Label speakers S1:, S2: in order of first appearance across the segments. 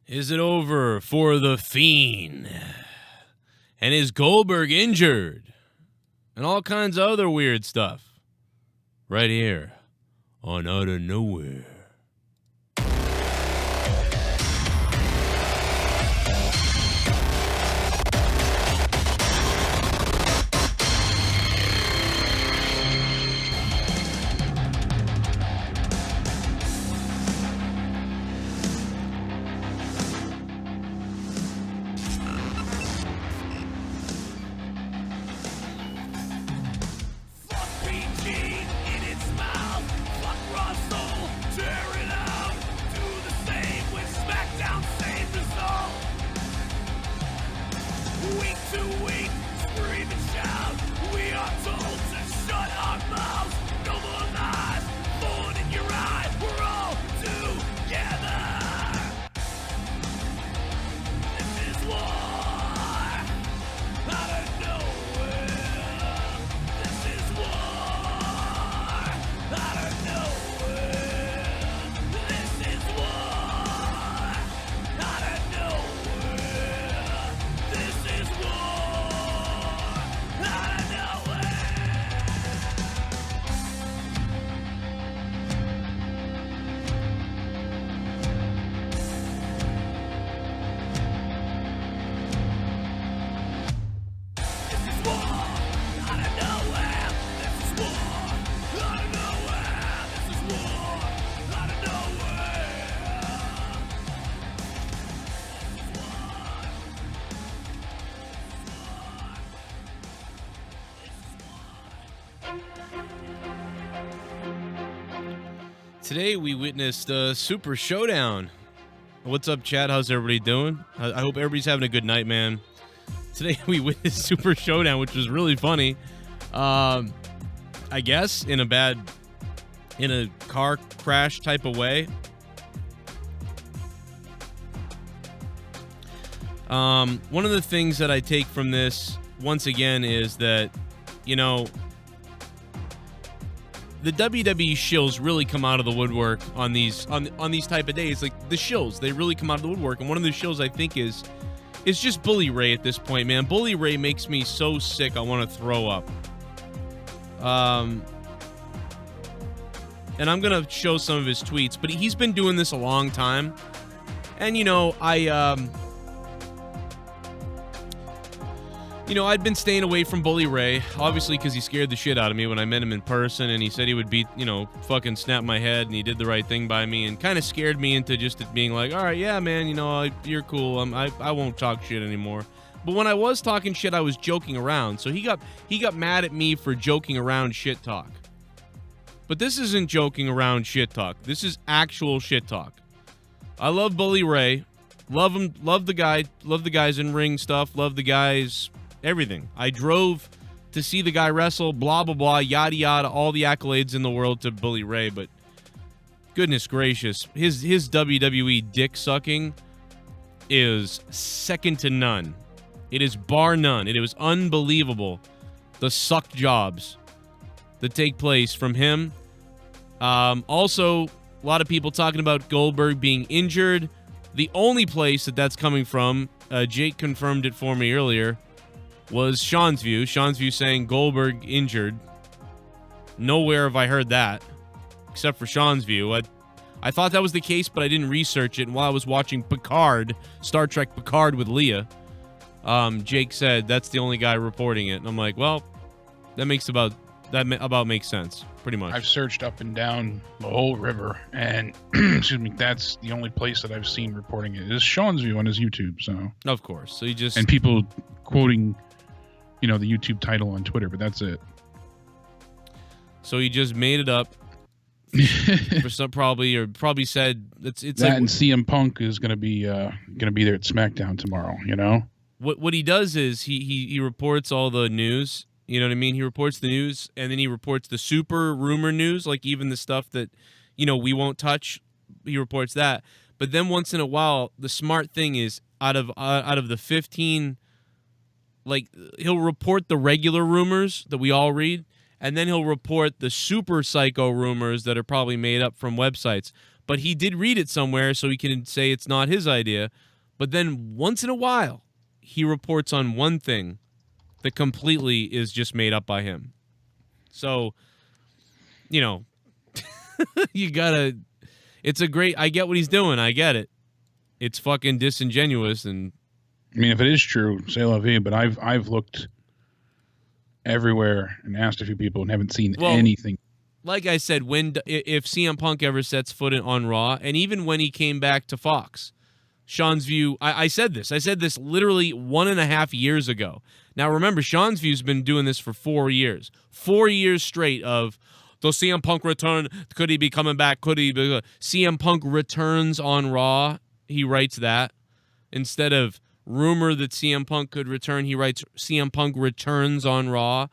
S1: Is it over for the Fiend? And is Goldberg injured? And all kinds of other weird stuff. Right here on Outta Nowhere. Today we witnessed a Super Showdown. What's up, chat? How's everybody doing? I hope everybody's having a good night, man. Today we witnessed Super Showdown, which was really funny. I guess in a car crash type of way. One of the things that I take from this, once again, is that, you know, the WWE shills really come out of the woodwork on these type of days. Like the shills, they really come out of the woodwork. And one of the shills I think is just Bully Ray at this point, man. Bully Ray makes me so sick I want to throw up. And I'm gonna show some of his tweets, but he's been doing this a long time. And you know, I'd been staying away from Bully Ray, obviously because he scared the shit out of me when I met him in person, and he said he would beat, fucking snap my head, and he did the right thing by me, and kind of scared me into just being like, all right, yeah, man, you're cool, I won't talk shit anymore. But when I was talking shit, I was joking around, so he got mad at me for joking around shit talk. But this isn't joking around shit talk. This is actual shit talk. I love Bully Ray, love him, love the guys in ring stuff, love the guys. Everything. I drove to see the guy wrestle, blah, blah, blah, yada, yada, all the accolades in the world to Bully Ray, but goodness gracious, his WWE dick sucking is second to none. It is bar none. It was unbelievable, the suck jobs that take place from him. Also, a lot of people talking about Goldberg being injured. The only place that's coming from, Jake confirmed it for me earlier, was Sean's View. Sean's View saying Goldberg injured. Nowhere have I heard that, except for Sean's View. I thought that was the case, but I didn't research it. And while I was watching Picard, Star Trek Picard with Leah, Jake said that's the only guy reporting it. And I'm like, well, that makes sense, pretty much.
S2: I've searched up and down the whole river, and excuse me, that's the only place that I've seen reporting it. Is Sean's View on his YouTube, so.
S1: Of course. So
S2: and people quoting, the YouTube title on Twitter, but that's it.
S1: So he just made it up for some probably said it's
S2: that, like, and CM Punk is gonna be there at SmackDown tomorrow.
S1: What he does is he reports all the news. You know what I mean? He reports the news, and then he reports the super rumor news, like even the stuff that we won't touch. He reports that, but then once in a while, the smart thing is out of the 15. Like, he'll report the regular rumors that we all read, and then he'll report the super psycho rumors that are probably made up from websites. But he did read it somewhere, so he can say it's not his idea. But then once in a while, he reports on one thing that completely is just made up by him. So, you know, you gotta... It's a great... I get what he's doing. I get it. It's fucking disingenuous, and...
S2: I mean, if it is true, c'est la vie, but I've looked everywhere and asked a few people and haven't seen anything.
S1: Like I said, if CM Punk ever sets foot on Raw, and even when he came back to Fox, Sean's View, I said this literally 1.5 years ago. Now remember, Sean's View's been doing this for 4 years. 4 years straight of, does CM Punk return? Could he be coming back? Could he be? CM Punk returns on Raw. He writes that. Instead of rumor that CM Punk could return, he writes CM Punk returns on Raw.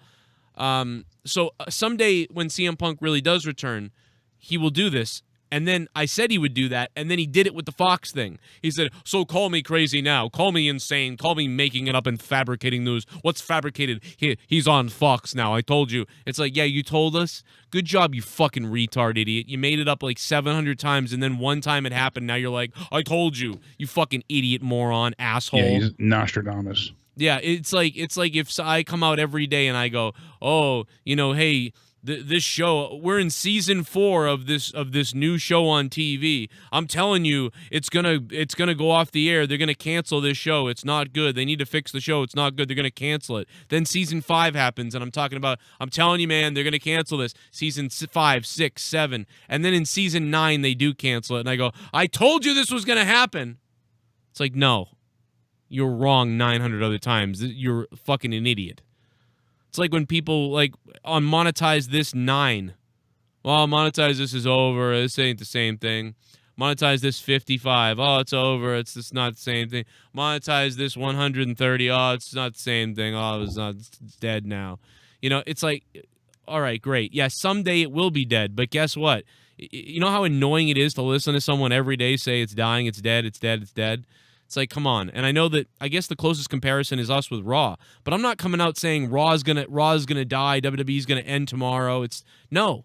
S1: So someday when CM Punk really does return, he will do this. And then I said he would do that, and then he did it with the Fox thing. He said, so call me crazy now. Call me insane. Call me making it up and fabricating news. What's fabricated? He's on Fox now. I told you. It's like, yeah, you told us? Good job, you fucking retard idiot. You made it up like 700 times, and then one time it happened. Now you're like, I told you. You fucking idiot, moron, asshole.
S2: Yeah, he's Nostradamus.
S1: Yeah, it's like if I come out every day and I go, oh, hey, this show, we're in season 4 of this new show on TV. I'm telling you, it's gonna go off the air. They're gonna cancel this show. It's not good. They need to fix the show. It's not good. They're gonna cancel it. Then season 5 happens, and I'm telling you, man, they're gonna cancel this. Season 5, 6, 7, and then in season 9 they do cancel it, and I go, I told you this was gonna happen. It's like, no, you're wrong 900 other times. You're fucking an idiot. It's like when people, like, on Monetize This 9. Well, Monetize This is over. This ain't the same thing. Monetize This 55. Oh, it's over. It's just not the same thing. Monetize This 130. Oh, it's not the same thing. Oh, it's dead now. It's like, all right, great. Yeah, someday it will be dead. But guess what? You know how annoying it is to listen to someone every day say it's dying, it's dead, it's dead, it's dead? It's like, come on. And I know that, I guess the closest comparison is us with Raw, but I'm not coming out saying Raw's gonna die, WWE's gonna end tomorrow. No.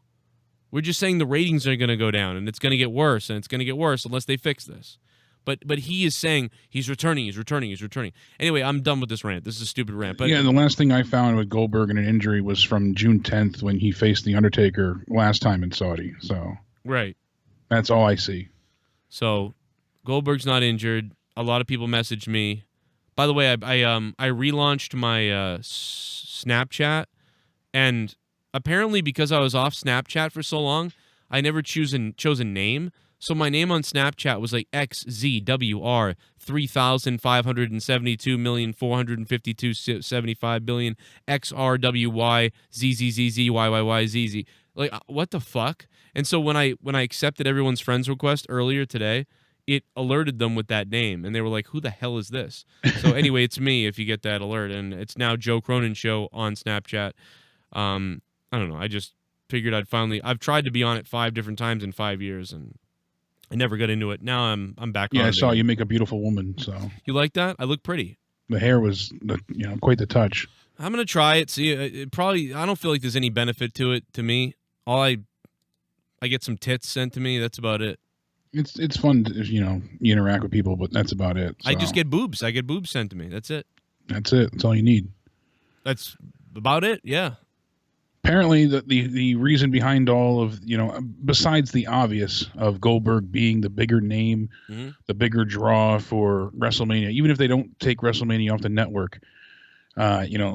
S1: We're just saying the ratings are gonna go down, and it's gonna get worse, and it's gonna get worse unless they fix this. But he is saying he's returning. Anyway, I'm done with this rant. This is a stupid rant. But
S2: yeah, the last thing I found with Goldberg and an injury was from June 10th when he faced The Undertaker last time in Saudi. So
S1: right.
S2: That's all I see.
S1: So Goldberg's not injured. A lot of people messaged me. By the way, I relaunched my Snapchat, and apparently because I was off Snapchat for so long, I never chose a name. So my name on Snapchat was like XZWR 3,572,452,75 XRWY ZZZZYYYZZ. Like, what the fuck? And so when I accepted everyone's friends request earlier today, it alerted them with that name, and they were like, who the hell is this? So anyway, it's me if you get that alert, and it's now Joe Cronin Show on Snapchat. I don't know. I just figured I've tried to be on it 5 different times in 5 years, and I never got into it. Now I'm back on it.
S2: Yeah, I saw you make a beautiful woman, so.
S1: You like that? I look pretty.
S2: The hair was, quite the touch.
S1: I'm going to try it. See, I don't feel like there's any benefit to it to me. I get some tits sent to me. That's about it.
S2: It's fun to, you interact with people, but that's about it. So.
S1: I just get boobs. I get boobs sent to me. That's it.
S2: That's it. That's all you need.
S1: That's about it. Yeah.
S2: Apparently, the reason behind all of, besides the obvious of Goldberg being the bigger name, the bigger draw for WrestleMania, even if they don't take WrestleMania off the network,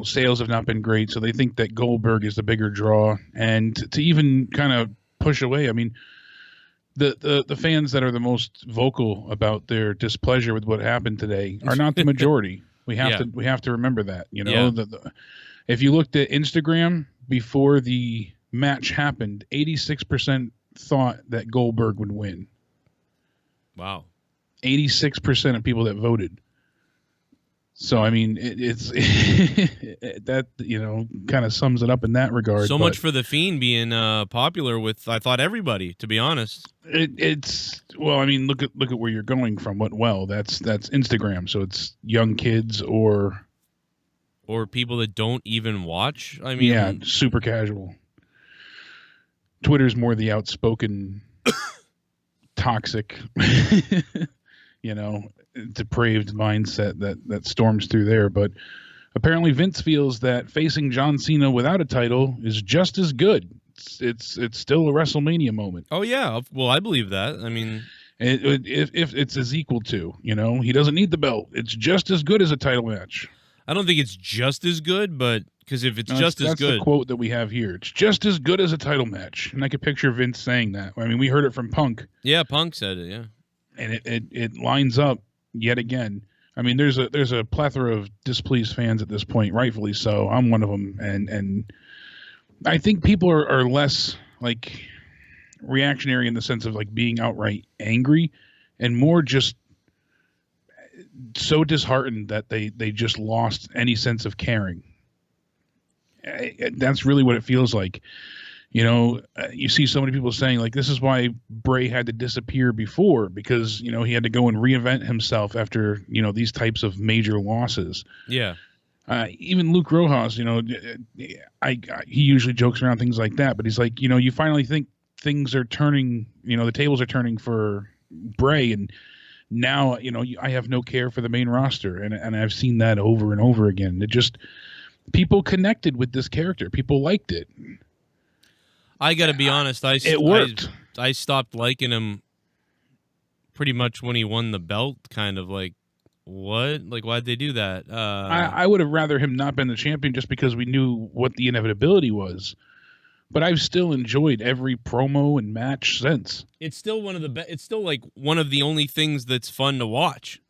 S2: sales have not been great. So they think that Goldberg is the bigger draw. And to even kind of push away, I mean, the fans that are the most vocal about their displeasure with what happened today are not the majority. We have to remember that. If you looked at Instagram before the match happened, 86% thought that Goldberg would win.
S1: Wow.
S2: 86% of people that voted. So, I mean, it's that, kind of sums it up in that regard.
S1: So much for the Fiend being popular with, I thought, everybody, to be honest.
S2: Well, I mean, look at where you're going from. That's Instagram. So it's young kids or
S1: people that don't even watch. I mean,
S2: yeah, super casual. Twitter's more the outspoken toxic, depraved mindset that storms through there. But apparently Vince feels that facing John Cena without a title is just as good. It's still a WrestleMania moment.
S1: Oh yeah, well I believe that. I mean,
S2: if it's as equal to, he doesn't need the belt. It's just as good as a title match.
S1: I don't think it's just as good, but because if it's just as good,
S2: that's the quote that we have here. It's just as good as a title match, and I could picture Vince saying that. I mean, we heard it from Punk.
S1: Yeah, Punk said it. Yeah,
S2: and it lines up yet again. I mean, there's a plethora of displeased fans at this point, rightfully so. I'm one of them, and I think people are less like reactionary in the sense of like being outright angry, and more just so disheartened that they just lost any sense of caring. That's really what it feels like. You see so many people saying like, this is why Bray had to disappear before, because he had to go and reinvent himself after these types of major losses.
S1: Yeah.
S2: Even Luke Rojas, he usually jokes around things like that, but he's like, you finally think things are turning, the tables are turning for Bray, and now I have no care for the main roster, and I've seen that over and over again. It just, people connected with this character, people liked it.
S1: I got to be honest,
S2: it worked.
S1: I stopped liking him pretty much when he won the belt. Kind of like, what? Like, why'd they do that?
S2: I would have rather him not been the champion just because we knew what the inevitability was. But I've still enjoyed every promo and match since.
S1: It's still one of the It's still like one of the only things that's fun to watch.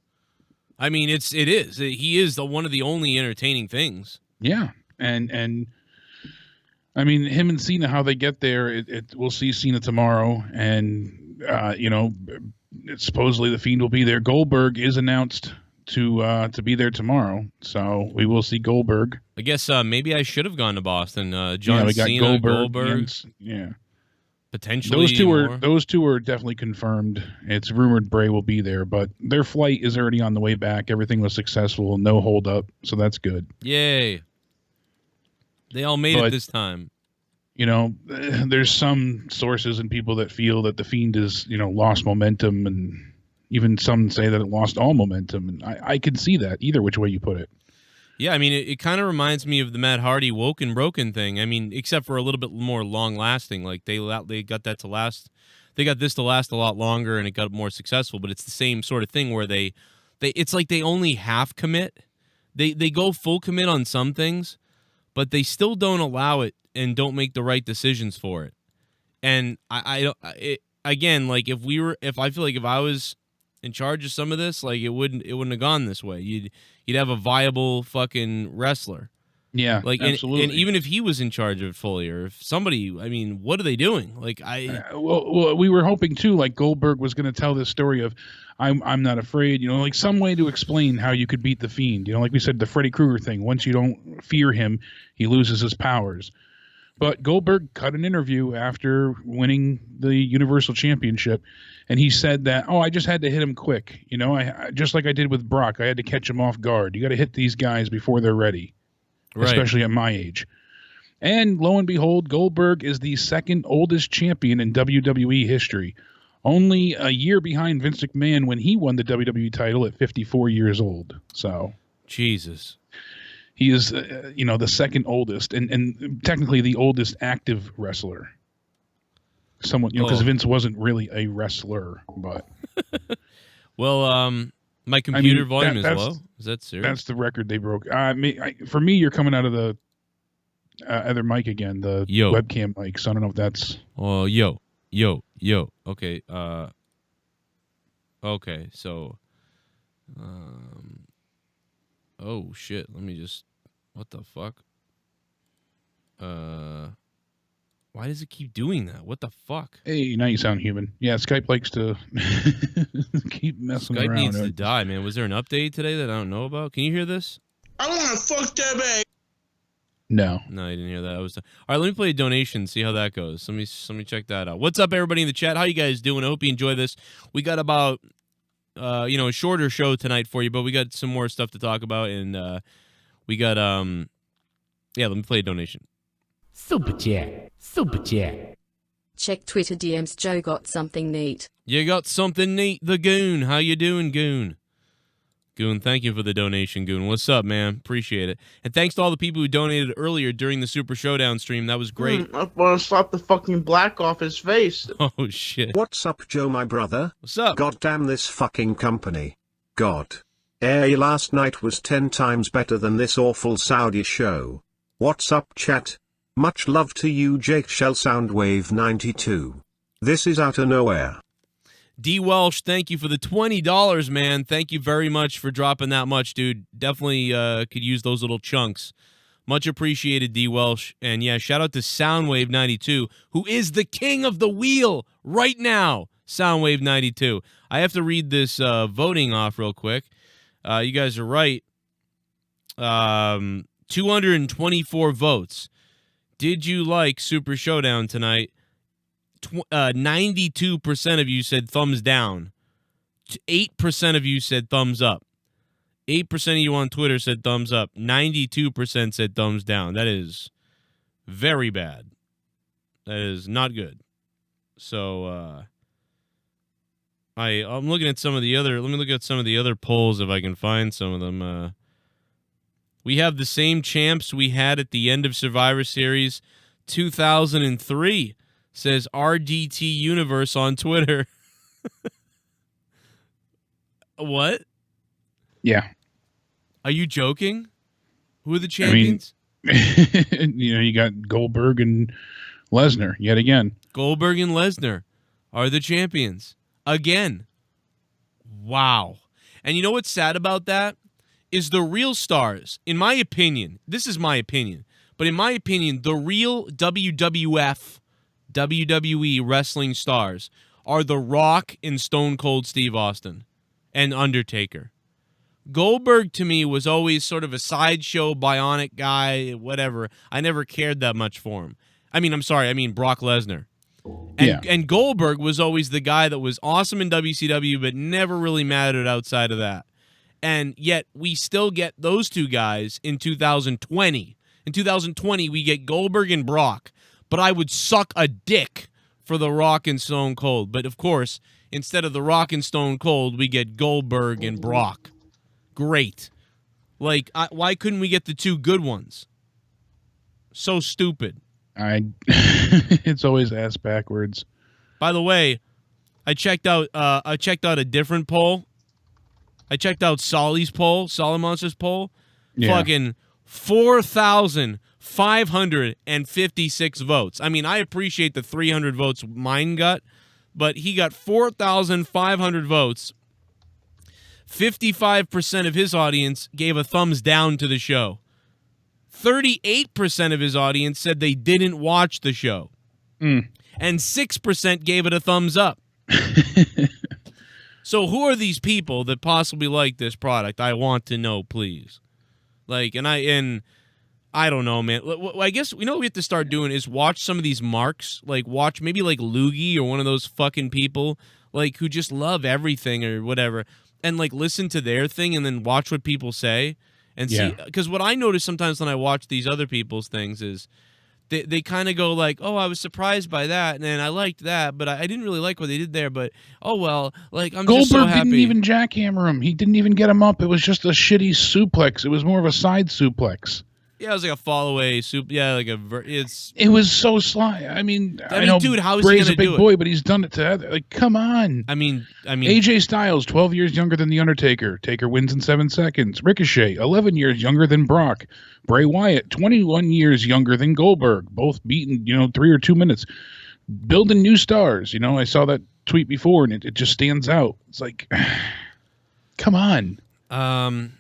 S1: I mean, it is. He is one of the only entertaining things.
S2: Yeah, and I mean, him and Cena, how they get there, we'll see Cena tomorrow, and supposedly the Fiend will be there. Goldberg is announced to be there tomorrow, so we will see Goldberg.
S1: I guess maybe I should have gone to Boston. John
S2: we got
S1: Cena,
S2: Goldberg. Potentially those two are definitely confirmed. It's rumored Bray will be there, but their flight is already on the way back. Everything was successful, no hold up, so that's good.
S1: Yay! They all made it this time.
S2: There's some sources and people that feel that the Fiend is lost momentum, and even some say that it lost all momentum, and I can see that either which way you put it.
S1: Yeah, I mean, it kind of reminds me of the Matt Hardy Woken Broken thing. I mean, except for a little bit more long-lasting. Like, they got that to last. They got this to last a lot longer, and it got more successful. But it's the same sort of thing where it's like they only half commit. They go full commit on some things, but they still don't allow it and don't make the right decisions for it. And again, like if I feel like if I was in charge of some of this, like it wouldn't have gone this way. You'd have a viable fucking wrestler.
S2: Yeah,
S1: like
S2: absolutely.
S1: And even if he was in charge of it fully, or if somebody, I mean, what are they doing? Like
S2: well, we were hoping too. Like Goldberg was going to tell this story of, I'm not afraid. Like some way to explain how you could beat the Fiend. Like we said, the Freddy Krueger thing. Once you don't fear him, he loses his powers. But Goldberg cut an interview after winning the Universal Championship, and he said that, I just had to hit him quick. I just like I did with Brock, I had to catch him off guard. You got to hit these guys before they're ready, right. Especially at my age. And lo and behold, Goldberg is the second oldest champion in WWE history, only a year behind Vince McMahon when he won the WWE title at 54 years old. So,
S1: Jesus.
S2: He is, the second oldest, and technically the oldest active wrestler. Somewhat, because Vince wasn't really a wrestler, but.
S1: Well, my computer volume is low. Is that serious?
S2: That's the record they broke. For me, you're coming out of the other mic again, the webcam mic. So I don't know if that's.
S1: Oh, yo. Okay. Okay. So. Oh shit, let me just, what the fuck? Why does it keep doing that? What the fuck?
S2: Hey, now you sound human. Yeah, Skype likes to keep messing around.
S1: Skype needs to die, man. Was there an update today that I don't know about? Can you hear this?
S3: I want to fuck that bag.
S2: No,
S1: I didn't hear that. All right, let me play a donation, see how that goes. Let me check that out. What's up, everybody in the chat? How you guys doing? I hope you enjoy this. We got about a shorter show tonight for you, but we got some more stuff to talk about, and we got let me play a donation.
S4: Super chat. Check Twitter DMs. Joe got something neat.
S1: You got something neat, the Goon. How you doing, Goon? Goon, thank you for the donation, Goon. What's up, man? Appreciate it. And thanks to all the people who donated earlier during the Super Showdown stream. That was great.
S3: I want to slap the fucking black off his face.
S1: Oh, shit.
S5: What's up, Joe, my brother?
S1: What's up?
S5: God damn this fucking company. God. AA last night was 10 times better than this awful Saudi show. What's up, chat? Much love to you, Jake Shell Soundwave 92. This is Outta Nowhere.
S1: D. Welsh, thank you for the $20, man. Thank you very much for dropping that much, dude. Definitely could use those little chunks. Much appreciated, D. Welsh. And yeah, shout out to Soundwave 92, who is the king of the wheel right now. Soundwave 92. I have to read this voting off real quick. You guys are right. 224 votes. Did you like Super Showdown tonight? 92% of you said thumbs down. 8% of you said thumbs up. 8% of you on Twitter said thumbs up. 92% said thumbs down. That is very bad. That is not good. So I'm looking at some of the other. Let me look at some of the other polls if I can find some of them. We have the same champs we had at the end of Survivor Series 2003. Says RDT Universe on Twitter. What?
S2: Yeah.
S1: Are you joking? Who are the champions?
S2: I mean, you got Goldberg and Lesnar yet again.
S1: Goldberg and Lesnar are the champions again. Wow. And you know what's sad about that? Is the real stars, in my opinion, this is my opinion, but in my opinion, the real WWE wrestling stars are The Rock and Stone Cold Steve Austin and Undertaker. Goldberg to me was always sort of a sideshow bionic guy, whatever. I never cared that much for him. I mean Brock Lesnar. And Goldberg was always the guy that was awesome in WCW but never really mattered outside of that. And yet we still get those two guys in 2020. In 2020 we get Goldberg and Brock. But I would suck a dick for The Rock and Stone Cold. But, of course, instead of The Rock and Stone Cold, we get Goldberg and Brock. Great. Like, why couldn't we get the two good ones? So stupid.
S2: It's always ass backwards.
S1: By the way, I checked out a different poll. I checked out Solly's poll, Solid Monster's poll. Yeah. Fucking 4,556 votes. I mean, I appreciate the 300 votes mine got, but he got 4,500 votes. 55% of his audience gave a thumbs down to the show. 38% of his audience said they didn't watch the show. And 6% gave it a thumbs up. So who are these people that possibly like this product? I want to know, please. Like, and I don't know, man. I guess we know what we have to start doing is watch some of these marks. Like, watch maybe like Loogie or one of those fucking people, like, who just love everything or whatever, and like listen to their thing and then watch what people say and see. Because what I notice sometimes when I watch these other people's things is they kind of go like, oh, I was surprised by that, and then I liked that, but I didn't really like what they did there. But oh well, like
S2: Goldberg
S1: just so happy.
S2: Didn't even jackhammer him. He didn't even get him up. It was just a shitty suplex. It was more of a side suplex.
S1: Yeah, it was like a fall away soup. Yeah, like
S2: it was so sly. I mean, know,
S1: dude, how is
S2: Bray's
S1: he
S2: a big boy, but he's done it to other. Like, come on.
S1: I mean,
S2: AJ Styles, 12 years younger than the Undertaker. Taker wins in 7 seconds. Ricochet, 11 years younger than Brock. Bray Wyatt, 21 years younger than Goldberg. Both beaten, 3 or 2 minutes. Building new stars. I saw that tweet before, and it just stands out. It's like, come on.
S1: The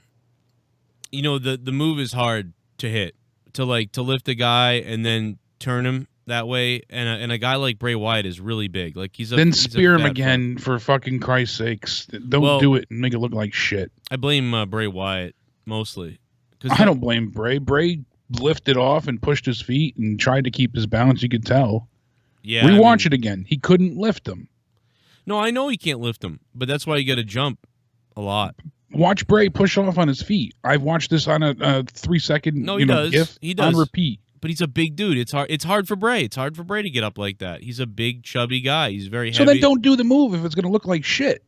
S1: move is hard to hit, to lift a guy and then turn him that way, and a guy like Bray Wyatt is really big. Like he's
S2: spear him again for fucking Christ's sakes. Don't do it and make it look like shit.
S1: I blame Bray Wyatt mostly.
S2: I don't blame Bray. Bray lifted off and pushed his feet and tried to keep his balance. You could tell. Yeah, rewatch it again. He couldn't lift him.
S1: No, I know he can't lift him, but that's why you got to jump a lot.
S2: Watch Bray push off on his feet. I've watched this on a 3 second
S1: GIF
S2: on repeat.
S1: But he's a big dude. It's hard for Bray. It's hard for Bray to get up like that. He's a big, chubby guy. He's very heavy.
S2: So then don't do the move if it's going to look like shit.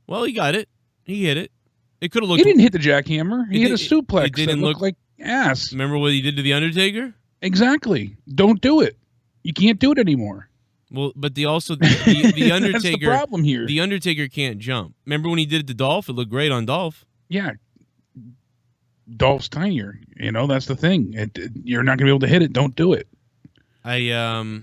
S1: Well, he got it. He hit it. It could have looked.
S2: He didn't hit the jackhammer. He hit a suplex.
S1: It didn't look
S2: like ass.
S1: Remember what he did to the Undertaker?
S2: Exactly. Don't do it. You can't do it anymore.
S1: Well, but the Undertaker.
S2: That's the problem here.
S1: The Undertaker can't jump. Remember when he did it to Dolph? It looked great on Dolph.
S2: Yeah. Dolph's tinier. That's the thing. You're not going to be able to hit it. Don't do it. Yeah,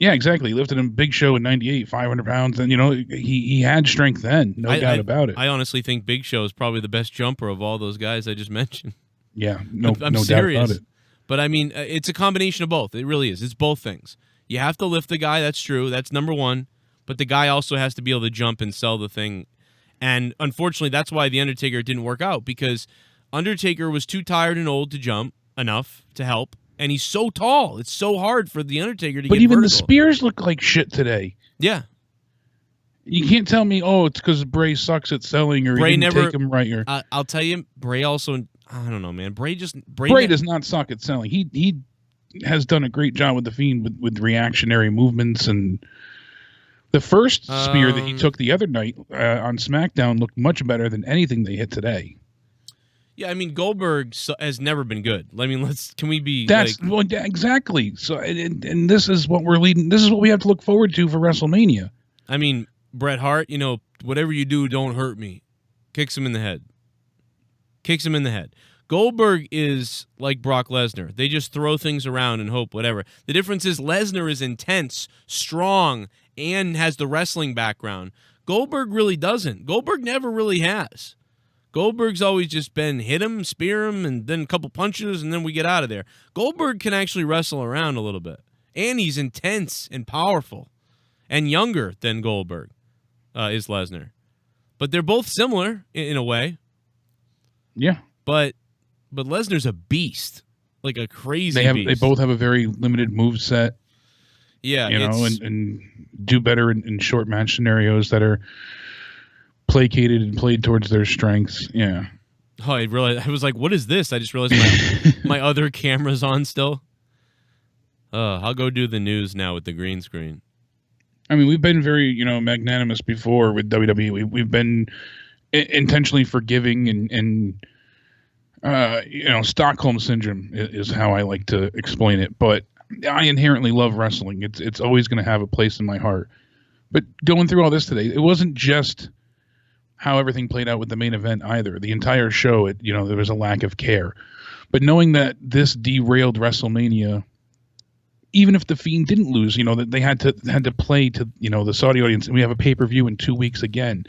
S2: exactly. He lifted him Big Show in '98, 500 pounds. And, he had strength then. No doubt about it.
S1: I honestly think Big Show is probably the best jumper of all those guys I just mentioned.
S2: Yeah, no
S1: serious.
S2: doubt about it.
S1: But, I mean, it's a combination of both. It really is. It's both things. You have to lift the guy. That's true. That's number one. But the guy also has to be able to jump and sell the thing. And, unfortunately, that's why the Undertaker didn't work out, because Undertaker was too tired and old to jump enough to help. And he's so tall. It's so hard for the Undertaker to get
S2: But even
S1: vertical.
S2: the spears look like shit today.
S1: Yeah.
S2: You can't tell me, it's because Bray sucks at selling or
S1: Bray
S2: he didn't
S1: never
S2: take him right. Or
S1: I'll tell you, Bray also, I don't know, man. Bray
S2: does not suck at selling. He has done a great job with the Fiend with reactionary movements, and the first spear that he took the other night on SmackDown looked much better than anything they hit today.
S1: Yeah, I mean, Goldberg has never been good. I mean, can we be?
S2: Exactly. So, and this is what we're leading. This is what we have to look forward to for WrestleMania.
S1: I mean, Bret Hart, whatever you do, don't hurt me. Kicks him in the head. Goldberg is like Brock Lesnar. They just throw things around and hope, whatever. The difference is Lesnar is intense, strong, and has the wrestling background. Goldberg really doesn't. Goldberg never really has. Goldberg's always just been hit him, spear him, and then a couple punches, and then we get out of there. Goldberg can actually wrestle around a little bit. And he's intense and powerful. And younger than Goldberg is Lesnar. But they're both similar in a way.
S2: Yeah.
S1: But Lesnar's a beast. Like a crazy beast.
S2: They both have a very limited move set.
S1: Yeah.
S2: And do better in short match scenarios that are placated and played towards their strengths. Yeah.
S1: Oh, I was like, what is this? I just realized my other camera's on still. I'll go do the news now with the green screen.
S2: I mean, we've been very, magnanimous before with WWE. We've been intentionally forgiving and Stockholm syndrome is how I like to explain it. But I inherently love wrestling. It's always going to have a place in my heart. But going through all this today, it wasn't just how everything played out with the main event either. The entire show, there was a lack of care. But knowing that this derailed WrestleMania, even if the Fiend didn't lose, that they had to play to, the Saudi audience, and we have a pay-per-view in 2 weeks again.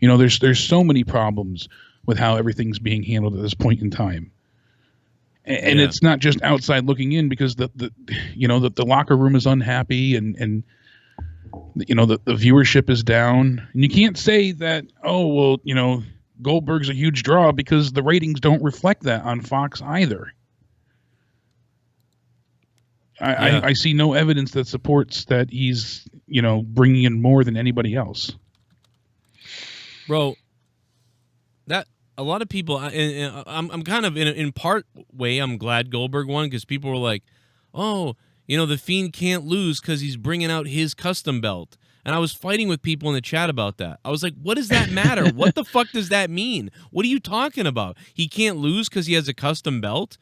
S2: There's so many problems with how everything's being handled at this point in time. And it's not just outside looking in, because the locker room is unhappy and the viewership is down, and you can't say that, Goldberg's a huge draw, because the ratings don't reflect that on Fox either. I see no evidence that supports that he's, bringing in more than anybody else.
S1: Bro, that a lot of people, and I'm kind of in part way, I'm glad Goldberg won, because people were like, the Fiend can't lose because he's bringing out his custom belt. And I was fighting with people in the chat about that. I was like, what does that matter? What the fuck does that mean? What are you talking about? He can't lose because he has a custom belt?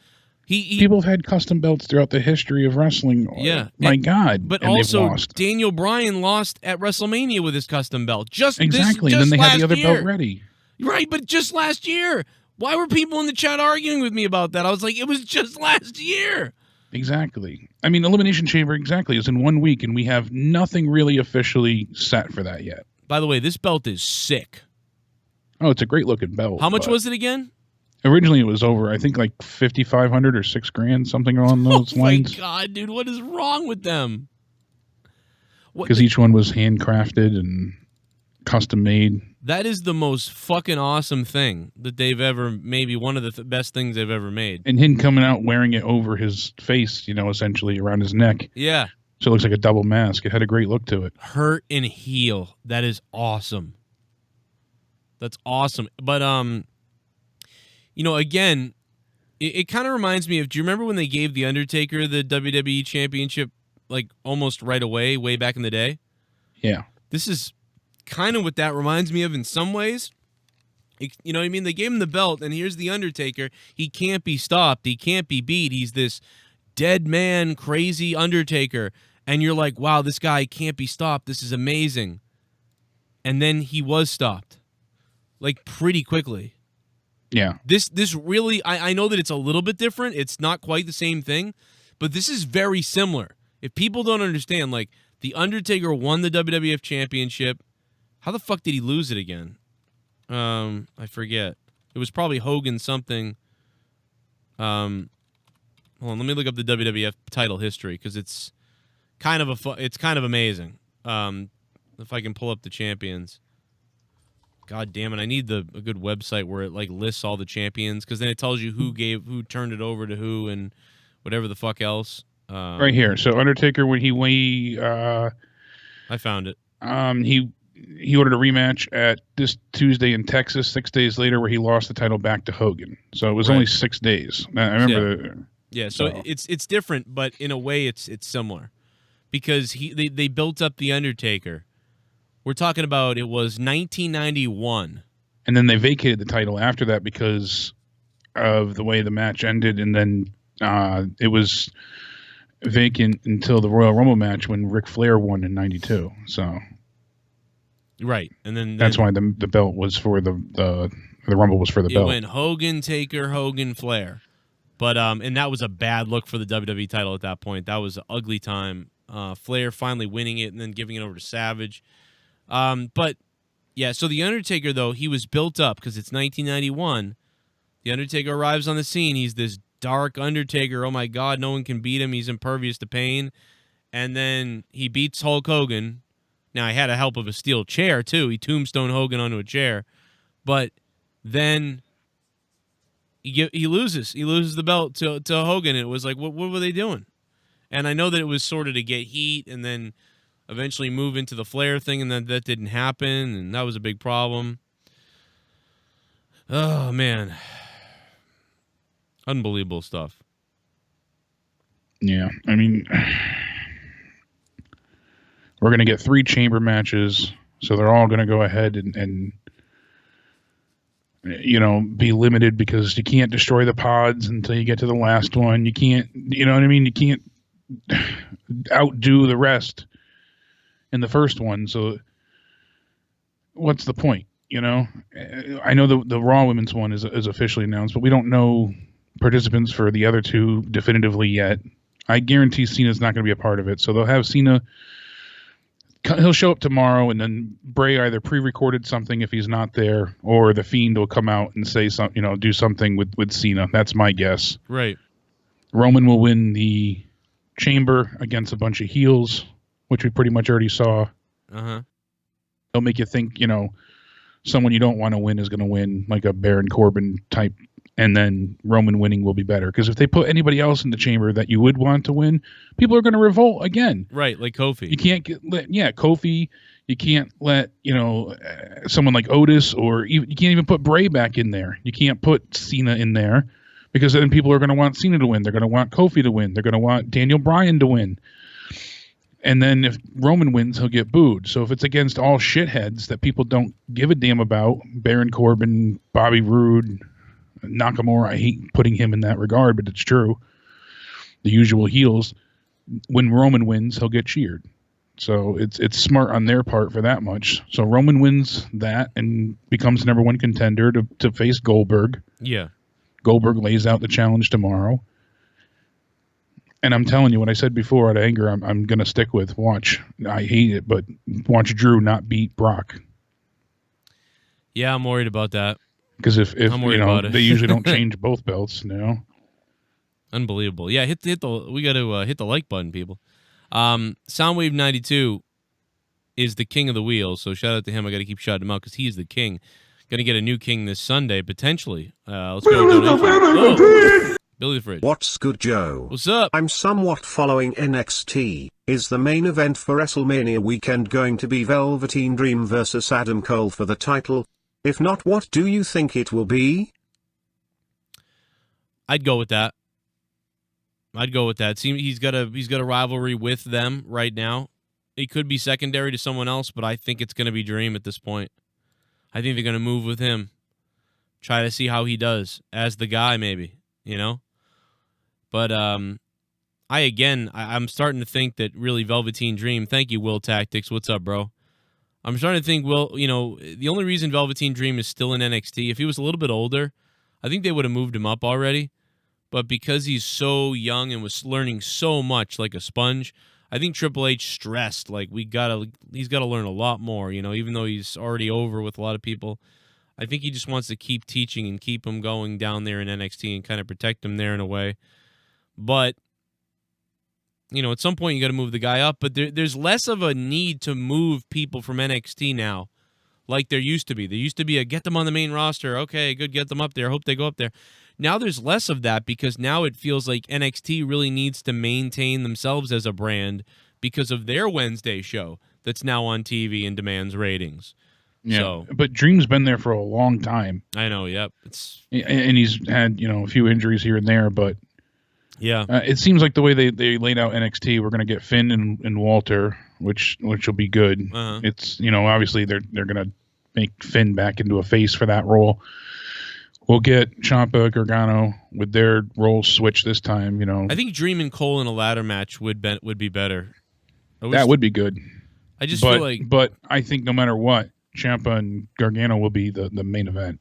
S1: People
S2: have had custom belts throughout the history of wrestling.
S1: Yeah.
S2: My God.
S1: But also, Daniel Bryan lost at WrestleMania with his custom belt.
S2: Exactly. And then they had the other belt ready.
S1: Right, but just last year. Why were people in the chat arguing with me about that? I was like, it was just last year.
S2: Exactly. I mean, Elimination Chamber is in 1 week, and we have nothing really officially set for that yet.
S1: By the way, this belt is sick.
S2: Oh, it's a great looking belt.
S1: How much was it again?
S2: Originally, it was over, I think, like $5,500 or $6,000, something along those lines.
S1: Oh my God, dude, what is wrong with them?
S2: Because each one was handcrafted and custom made.
S1: That is the most fucking awesome thing that they've ever, maybe one of the best things they've ever made.
S2: And him coming out wearing it over his face, essentially around his neck.
S1: Yeah.
S2: So it looks like a double mask. It had a great look to it.
S1: Hurt and heal. That is awesome. That's awesome. But, again, It kind of reminds me of, do you remember when they gave The Undertaker the WWE Championship, like, almost right away, way back in the day?
S2: Yeah.
S1: This is kind of what that reminds me of in some ways. You know what I mean? They gave him the belt, and here's The Undertaker. He can't be stopped. He can't be beat. He's this dead man, crazy Undertaker. And you're like, wow, this guy can't be stopped. This is amazing. And then he was stopped, like, pretty quickly.
S2: Yeah.
S1: This really, I know that it's a little bit different. It's not quite the same thing, but this is very similar. If people don't understand, like, The Undertaker won the WWF Championship. How the fuck did he lose it again? I forget. It was probably Hogan something. Hold on, let me look up the WWF title history because it's kind of amazing. If I can pull up the champions. God damn it! I need a good website where it like lists all the champions because then it tells you who turned it over to who and whatever the fuck else.
S2: Right here. So Undertaker, when I
S1: found it.
S2: He ordered a rematch at this Tuesday in Texas. 6 days later, where he lost the title back to Hogan. So it was only 6 days. I remember.
S1: Yeah. So it's different, but in a way, it's similar because they built up the Undertaker. We're talking about it was 1991.
S2: And then they vacated the title after that because of the way the match ended. And then it was vacant until the Royal Rumble match when Ric Flair won in 92. So
S1: right. And then
S2: that's why the belt was for the Rumble was for the belt.
S1: It went Hogan, Taker, Hogan, Flair. But and that was a bad look for the WWE title at that point. That was an ugly time. Flair finally winning it and then giving it over to Savage. But yeah, so the Undertaker though, he was built up because it's 1991. The Undertaker arrives on the scene. He's this dark Undertaker. Oh my God, no one can beat him. He's impervious to pain. And then he beats Hulk Hogan. Now, he had a help of a steel chair too. He tombstone Hogan onto a chair, but then he loses. He loses the belt to Hogan. It was like, what were they doing? And I know that it was sort of to get heat and then eventually move into the Flair thing, and then that didn't happen, and that was a big problem. Oh, man. Unbelievable stuff.
S2: Yeah, I mean, we're going to get 3 chamber matches, so they're all going to go ahead and you know, be limited because you can't destroy the pods until you get to the last one. You can't, you know what I mean? You can't outdo the rest in the first one, so what's the point, you know? I know the Raw Women's one is officially announced, but we don't know participants for the other 2 definitively yet. I guarantee Cena's not going to be a part of it, so they'll have Cena. He'll show up tomorrow, and then Bray either pre-recorded something if he's not there, or the Fiend will come out and say something, you know, do something with Cena. That's my guess.
S1: Right.
S2: Roman will win the chamber against a bunch of heels, which we pretty much already saw. They'll make you think, you know, someone you don't want to win is going to win, like a Baron Corbin type, and then Roman winning will be better. Because if they put anybody else in the chamber that you would want to win, people are going to revolt again.
S1: Right, like Kofi.
S2: You can't Kofi. You can't let, you know, someone like Otis, or even, you can't even put Bray back in there. You can't put Cena in there because then people are going to want Cena to win. They're going to want Kofi to win. They're going to want Daniel Bryan to win. And then if Roman wins, he'll get booed. So if it's against all shitheads that people don't give a damn about, Baron Corbin, Bobby Roode, Nakamura, I hate putting him in that regard, but it's true. The usual heels. When Roman wins, he'll get cheered. So it's smart on their part for that much. So Roman wins that and becomes number 1 contender to face Goldberg.
S1: Yeah.
S2: Goldberg lays out the challenge tomorrow. And I'm telling you, what I said before out of anger, I'm going to stick with. Watch. I hate it, but watch Drew not beat Brock.
S1: Yeah, I'm worried about that.
S2: Because if you know, they usually don't change both belts, you know.
S1: Unbelievable. Yeah, we got to hit the like button, people. Soundwave 92 is the king of the wheel, so shout out to him. I got to keep shouting him out because he's the king. Going to get a new king this Sunday, potentially. Let's go. Billy the Fridge.
S5: What's good, Joe?
S1: What's up?
S5: I'm somewhat following NXT. Is the main event for WrestleMania weekend going to be Velveteen Dream versus Adam Cole for the title? If not, what do you think it will be?
S1: I'd go with that. See, he's got a rivalry with them right now. It could be secondary to someone else, but I think it's going to be Dream at this point. I think they're going to move with him. Try to see how he does as the guy, maybe, you know? But I'm starting to think that really Velveteen Dream, thank you, Will Tactics. What's up, bro? I'm starting to think, Will, you know, the only reason Velveteen Dream is still in NXT, if he was a little bit older, I think they would have moved him up already. But because he's so young and was learning so much like a sponge, I think Triple H stressed, like, he's got to learn a lot more, you know, even though he's already over with a lot of people. I think he just wants to keep teaching and keep him going down there in NXT and kind of protect him there in a way. But, you know, at some point you got to move the guy up. But there's less of a need to move people from NXT now like there used to be. There used to be a get them on the main roster. Okay, good, get them up there. Hope they go up there. Now there's less of that because now it feels like NXT really needs to maintain themselves as a brand because of their Wednesday show that's now on TV and demands ratings.
S2: Yeah,
S1: so,
S2: but Dream's been there for a long time.
S1: I know, yep.
S2: And he's had, you know, a few injuries here and there, but
S1: yeah,
S2: it seems like the way they laid out NXT, we're going to get Finn and Walter, which will be good.
S1: Uh-huh.
S2: It's, you know, obviously they're going to make Finn back into a face for that role. We'll get Ciampa, Gargano with their roles switched this time, you know.
S1: I think Dream and Cole in a ladder match would be better.
S2: That would be good.
S1: I just feel like...
S2: But I think no matter what, Ciampa and Gargano will be the main event.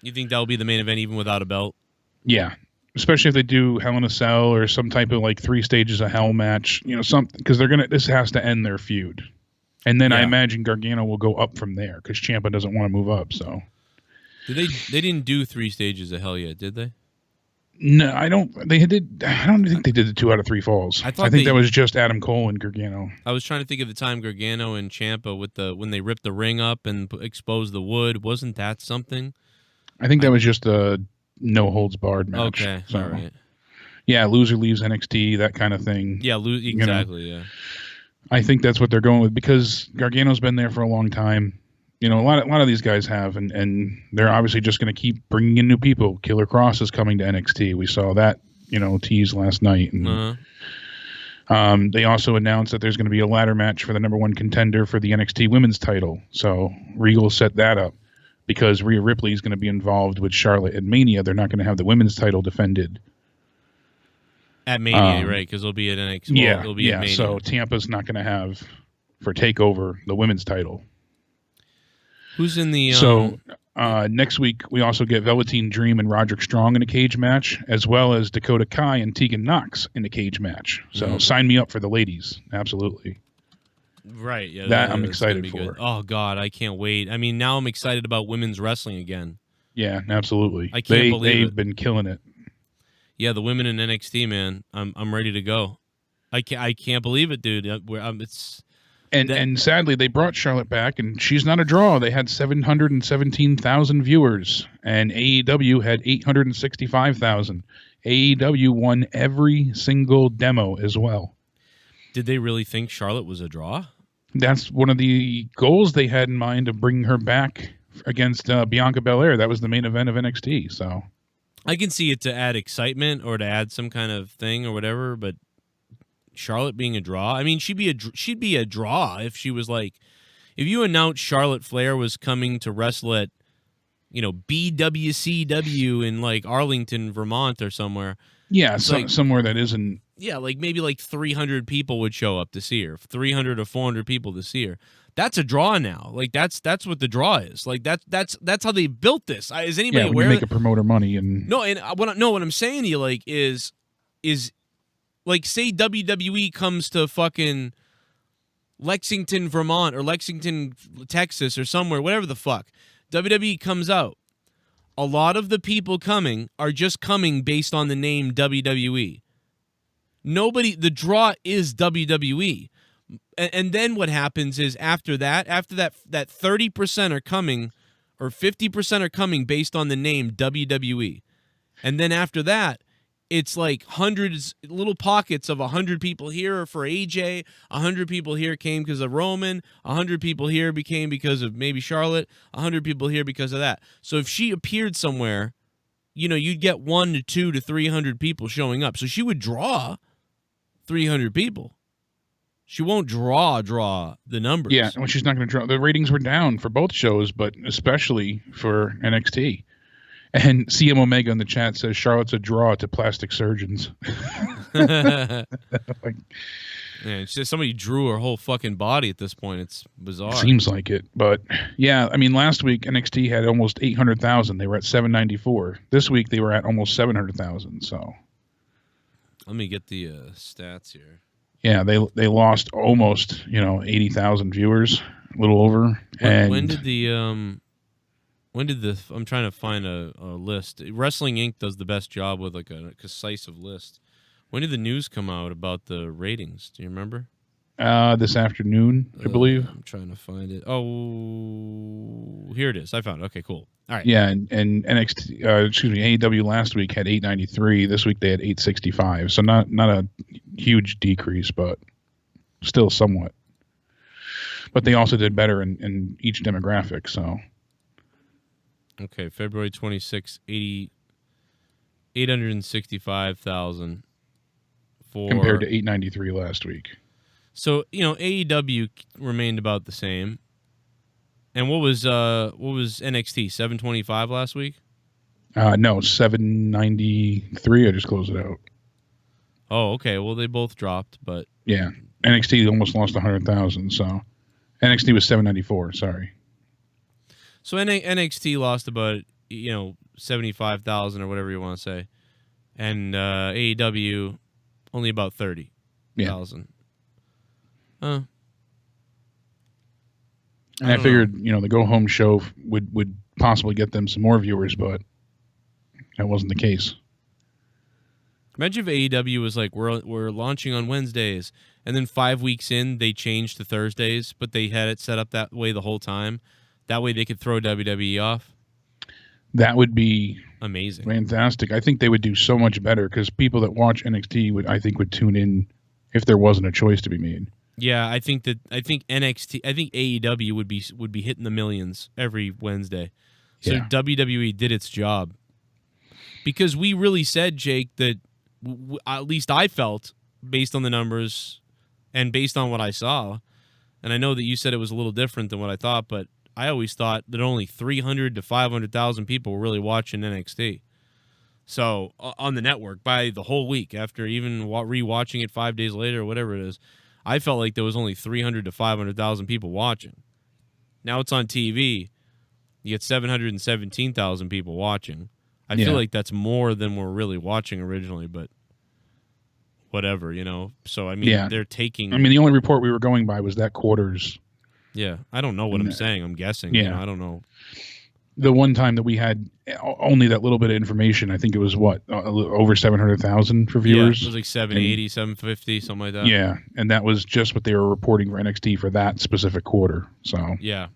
S1: You think that'll be the main event even without a belt?
S2: Yeah. Especially if they do Hell in a Cell or some type of like 3 stages of Hell match, you know, something, because this has to end their feud. And then I imagine Gargano will go up from there because Ciampa doesn't want to move up, so...
S1: They didn't do 3 stages of Hell yet, did they?
S2: No, I don't think they did the 2 out of 3 falls. I think that was just Adam Cole and Gargano.
S1: I was trying to think of the time Gargano and Ciampa when they ripped the ring up and exposed the wood. Wasn't that something?
S2: I think that was just a no holds barred match.
S1: Okay,
S2: so,
S1: all right.
S2: Yeah, loser leaves NXT, that kind of thing.
S1: Yeah, exactly. Yeah.
S2: I think that's what they're going with because Gargano's been there for a long time. You know, a lot of these guys have, and they're obviously just going to keep bringing in new people. Killer Cross is coming to NXT. We saw that, you know, tease last night. And, they also announced that there's going to be a ladder match for the #1 contender for the NXT Women's title. So Regal set that up because Rhea Ripley is going to be involved with Charlotte at Mania. They're not going to have the women's title defended
S1: at Mania, right? Because it'll be at NXT.
S2: Yeah,
S1: it'll be at Mania.
S2: So Tampa's not going to have for TakeOver the women's title.
S1: Who's in the...
S2: So next week, we also get Velveteen Dream and Roderick Strong in a cage match, as well as Dakota Kai and Tegan Nox in a cage match. So sign me up for the ladies. Absolutely.
S1: Right. Yeah.
S2: That I'm excited for.
S1: Good. Oh, God, I can't wait. I mean, now I'm excited about women's wrestling again.
S2: Yeah, absolutely.
S1: I can't believe
S2: they've been killing it.
S1: Yeah, the women in NXT, man. I'm ready to go. I can't believe it, dude. It's...
S2: And sadly, they brought Charlotte back, and she's not a draw. They had 717,000 viewers, and AEW had 865,000. AEW won every single demo as well.
S1: Did they really think Charlotte was a draw?
S2: That's one of the goals they had in mind of bringing her back against Bianca Belair. That was the main event of NXT. So
S1: I can see it to add excitement or to add some kind of thing or whatever, but Charlotte being a draw, I mean, she'd be a draw if she was like, if you announced Charlotte Flair was coming to wrestle at, you know, BWCW in like Arlington, Vermont or somewhere.
S2: Yeah, somewhere that isn't.
S1: Yeah, like maybe like 300 people would show up to see her, 300 or 400 people to see her. That's a draw now. Like that's what the draw is. Like that's how they built this. Is anybody aware?
S2: Yeah, make a promoter money and
S1: what I'm saying to you like is. Like, say WWE comes to fucking Lexington, Vermont, or Lexington, Texas, or somewhere, whatever the fuck. WWE comes out. A lot of the people coming are just coming based on the name WWE. The draw is WWE. And then what happens is after that 30% are coming, or 50% are coming based on the name WWE. And then after that, it's like hundreds, little pockets of 100 people here for AJ, 100 people here came because of Roman, 100 people here became because of maybe Charlotte, 100 people here because of that. So if she appeared somewhere you'd get 1 to 2 to 300 people showing up. So she would draw 300 people. She won't draw the numbers.
S2: Yeah, well, she's not going to draw. The ratings were down for both shows, but especially for NXT. And CM Omega in the chat says Charlotte's a draw to plastic surgeons.
S1: Yeah, it's just somebody drew her whole fucking body at this point. It's bizarre.
S2: Seems like it, but yeah, I mean, last week NXT had almost 800,000. They were at 794. This week they were at almost 700,000. So
S1: let me get the stats here.
S2: Yeah, they lost almost 80,000 viewers, a little over.
S1: When did the I'm trying to find a list. Wrestling Inc. does the best job with like a concise list. When did the news come out about the ratings? Do you remember?
S2: This afternoon, I believe.
S1: I'm trying to find it. Oh, here it is. I found it. Okay, cool. All right.
S2: Yeah, and NXT, AEW last week had 893. This week they had 865. So not a huge decrease, but still somewhat. But they also did better in each demographic. So.
S1: Okay, February 26th, 865,000
S2: compared to 893 last week.
S1: So, AEW remained about the same. And what was NXT? 725 last week?
S2: No, 793. I just closed it out.
S1: Oh, okay. Well, they both dropped, but
S2: yeah, NXT almost lost 100,000. So NXT was 794. Sorry.
S1: So NXT lost about 75,000 or whatever you want to say, and AEW only about 30,000. Huh.
S2: And I figured, the go home show would possibly get them some more viewers, but that wasn't the case.
S1: Imagine if AEW was like, we're launching on Wednesdays, and then 5 weeks in they changed to Thursdays, but they had it set up that way the whole time. That way they could throw WWE off.
S2: That would be
S1: amazing,
S2: fantastic. I think they would do so much better because people that watch NXT would tune in if there wasn't a choice to be made.
S1: Yeah, I think AEW would be hitting the millions every Wednesday. So yeah. WWE did its job because we really said, Jake, that at least I felt based on the numbers and based on what I saw, and I know that you said it was a little different than what I thought, but I always thought that only 300 to 500,000 people were really watching NXT. So on the network by the whole week, after even rewatching it 5 days later or whatever it is, I felt like there was only 300 to 500,000 people watching. Now it's on TV. You get 717,000 people watching. I feel like that's more than we're really watching originally, but whatever, So, I mean, they're taking...
S2: I mean, the only report we were going by was that quarters.
S1: Yeah, I don't know what I'm saying. I'm guessing.
S2: Yeah.
S1: I don't know.
S2: The one time that we had only that little bit of information, I think it was over 700,000 for viewers.
S1: Yeah, it was like 780, 750, something like that.
S2: Yeah, and that was just what they were reporting for NXT for that specific quarter. So
S1: yeah.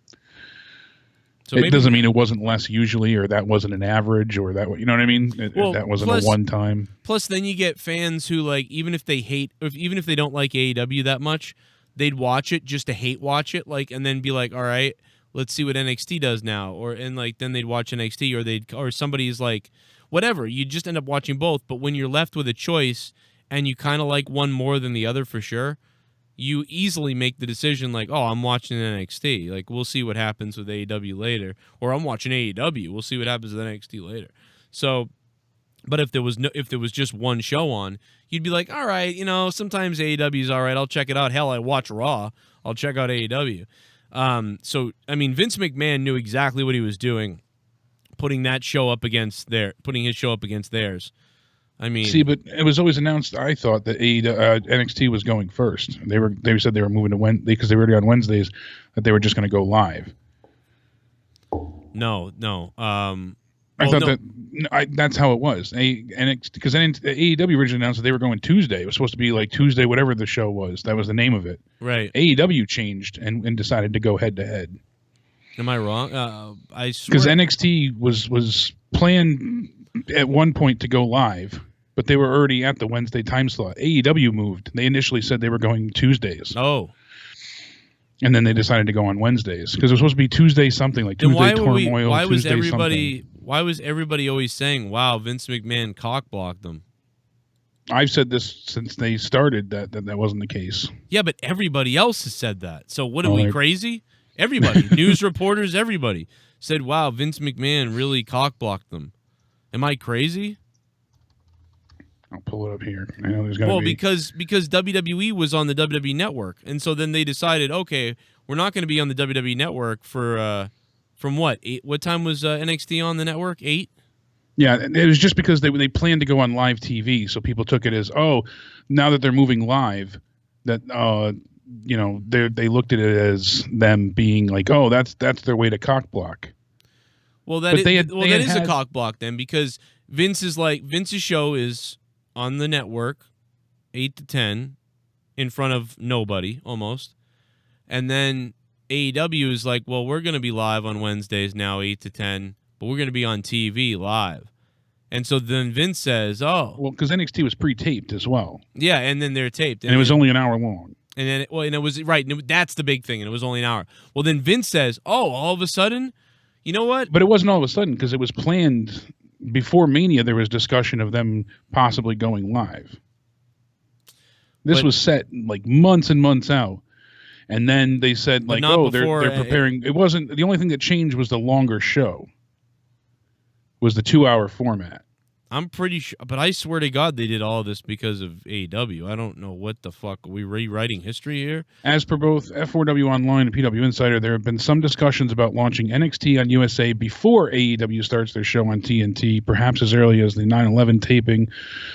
S1: So
S2: it doesn't mean it wasn't less usually, or that wasn't an average, or that, you know what I mean? That wasn't a one time.
S1: Plus, then you get fans who even if they don't like AEW that much, they'd watch it just to hate watch it, and then be like, all right, let's see what NXT does now, then they'd watch NXT, or somebody's like, whatever. You just end up watching both. But when you're left with a choice and you kind of like one more than the other for sure, you easily make the decision like, oh, I'm watching NXT. Like, we'll see what happens with AEW later, or I'm watching AEW. We'll see what happens with NXT later. So, but if there was just one show on, you'd be like, all right, sometimes AEW's all right. I'll check it out. Hell, I watch Raw. I'll check out AEW. So, I mean, Vince McMahon knew exactly what he was doing, putting his show up against theirs. I mean,
S2: see, but it was always announced, I thought, that NXT was going first. They said they were moving to Wednesday because they were already on Wednesdays, that they were just going to go live.
S1: No.
S2: I thought that's how it was. Because AEW originally announced that they were going Tuesday. It was supposed to be like Tuesday, whatever the show was. That was the name of it.
S1: Right.
S2: AEW changed and decided to go head to head.
S1: Am I wrong? I swear.
S2: Because NXT was planned at one point to go live, but they were already at the Wednesday time slot. AEW moved. They initially said they were going Tuesdays.
S1: Oh.
S2: And then they decided to go on Wednesdays because it was supposed to be Tuesday something, like Tuesday Turmoil.
S1: Why was
S2: Tuesday
S1: everybody?
S2: something.
S1: why was everybody always saying, wow, Vince McMahon cock-blocked them?
S2: I've said this since they started that wasn't the case.
S1: Yeah, but everybody else has said that. So what are we, crazy? Everybody, news reporters, everybody said, wow, Vince McMahon really cock-blocked them. Am I crazy?
S2: I'll pull it up here. I know there's gotta be.
S1: because WWE was on the WWE Network, and so then they decided, okay, we're not going to be on the WWE Network for from what? 8? What time was NXT on the network? 8?
S2: Yeah, it was just because they planned to go on live TV, so people took it as, oh, now that they're moving live, that they looked at it as them being like, oh, that's their way to cock block.
S1: Well, that is a cock block then, because Vince's show is on the network, 8 to 10, in front of nobody almost, and then AEW is like, well, we're going to be live on Wednesdays now, 8 to 10, but we're going to be on TV live. And so then Vince says, oh.
S2: Well, because NXT was pre-taped as well.
S1: Yeah, and then they're taped.
S2: And it was only an hour long.
S1: And then, it was, right, that's the big thing, and it was only an hour. Well, then Vince says, oh, all of a sudden, you know what?
S2: But it wasn't all of a sudden, because it was planned before Mania. There was discussion of them possibly going live. This was set like months and months out. And then they said, like, oh, they're preparing. It wasn't, the only thing that changed was the longer show. Was the 2-hour format.
S1: I'm pretty sure, but I swear to God they did all of this because of AEW. I don't know what the fuck. Are we rewriting history here?
S2: As per both F4W Online and PW Insider, there have been some discussions about launching NXT on USA before AEW starts their show on TNT, perhaps as early as the 9/11 taping.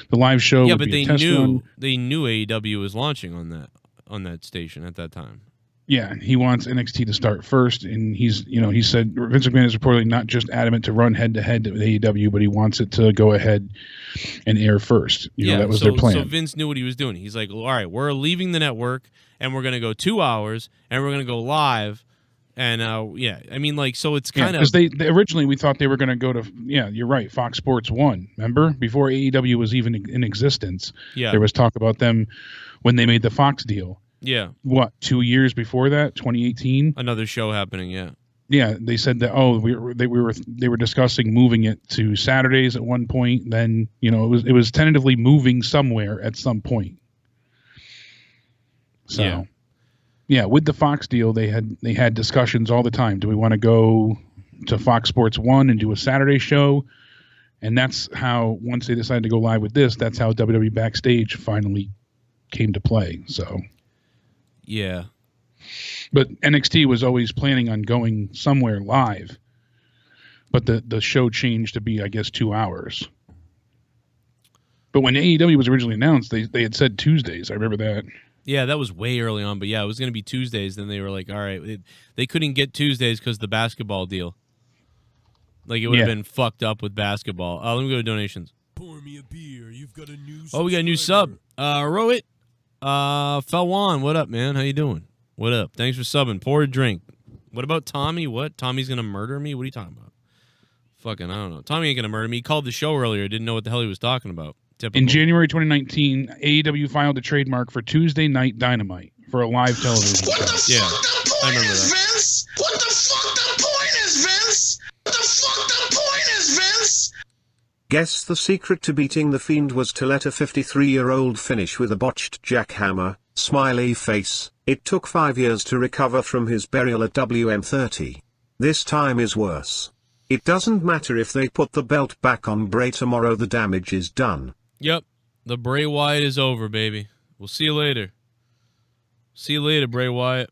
S2: The live show would be a test run.
S1: They knew AEW was launching on that station at that time.
S2: Yeah, he wants NXT to start first, and he said Vince McMahon is reportedly not just adamant to run head-to-head with AEW, but he wants it to go ahead and air first. That was their plan.
S1: So Vince knew what he was doing. He's like, all right, we're leaving the network, and we're going to go 2 hours, and we're going to go live, and so it's kind of...
S2: Because they originally, we thought they were going to go to, you're right, Fox Sports 1, remember? Before AEW was even in existence, there was talk about them when they made the Fox deal.
S1: Yeah.
S2: What, 2 years before that, 2018?
S1: Another show happening, yeah.
S2: Yeah, they said that, they were discussing moving it to Saturdays at one point. Then, it was tentatively moving somewhere at some point. So, with the Fox deal, they had discussions all the time. Do we want to go to Fox Sports 1 and do a Saturday show? And that's how, once they decided to go live with this, that's how WWE Backstage finally came to play. So...
S1: Yeah.
S2: But NXT was always planning on going somewhere live. But the show changed to be, I guess, 2 hours. But when AEW was originally announced, they had said Tuesdays. I remember that.
S1: Yeah, that was way early on. But yeah, it was going to be Tuesdays. Then they were like, all right. They couldn't get Tuesdays because of the basketball deal. Like, it would have been fucked up with basketball. Let me go to donations.
S6: Pour me a beer. You've got a new
S1: we got a new sub. Rowit. Felwan, what up, man? How you doing? What up? Thanks for subbing. Pour a drink. What about Tommy? What? Tommy's gonna murder me? What are you talking about? Fucking, I don't know. Tommy ain't gonna murder me. He called the show earlier. Didn't know what the hell he was talking about. Typical.
S2: In January 2019, AEW filed a trademark for Tuesday Night Dynamite for a live television show.
S1: Yeah, I remember that.
S7: Vince? What the fuck the point is, Vince? What the fuck the point is, Vince?
S5: Guess the secret to beating the Fiend was to let a 53-year-old finish with a botched jackhammer, smiley face. It took 5 years to recover from his burial at WM30. This time is worse. It doesn't matter if they put the belt back on Bray tomorrow, the damage is done.
S1: Yep, the Bray Wyatt is over, baby. We'll see you later. See you later, Bray Wyatt.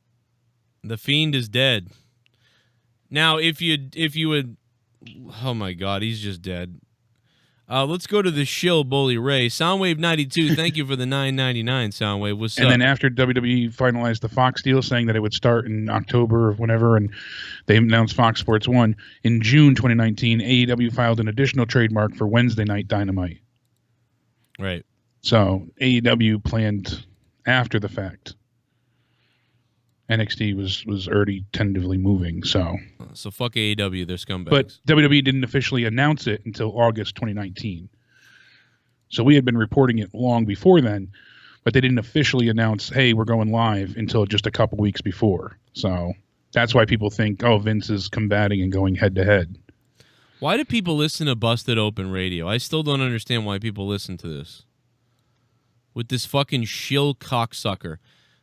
S1: The Fiend is dead. Now, if you would... Oh my God, he's just dead. Let's go to the shill, Bully Ray. Soundwave 92, thank you for the $9.99, Soundwave. What's up?
S2: And then after WWE finalized the Fox deal, saying that it would start in October or whenever, and they announced Fox Sports 1, in June 2019, AEW filed an additional trademark for Wednesday Night Dynamite.
S1: Right.
S2: So AEW planned after the fact. NXT was already tentatively moving, so
S1: fuck AEW, they're scumbags.
S2: But WWE didn't officially announce it until August 2019. So we had been reporting it long before then, but they didn't officially announce, hey, we're going live until just a couple weeks before. So that's why people think, oh, Vince is combating and going head to head.
S1: Why do people listen to Busted Open Radio? I still don't understand why people listen to this. With this fucking shill cocksucker.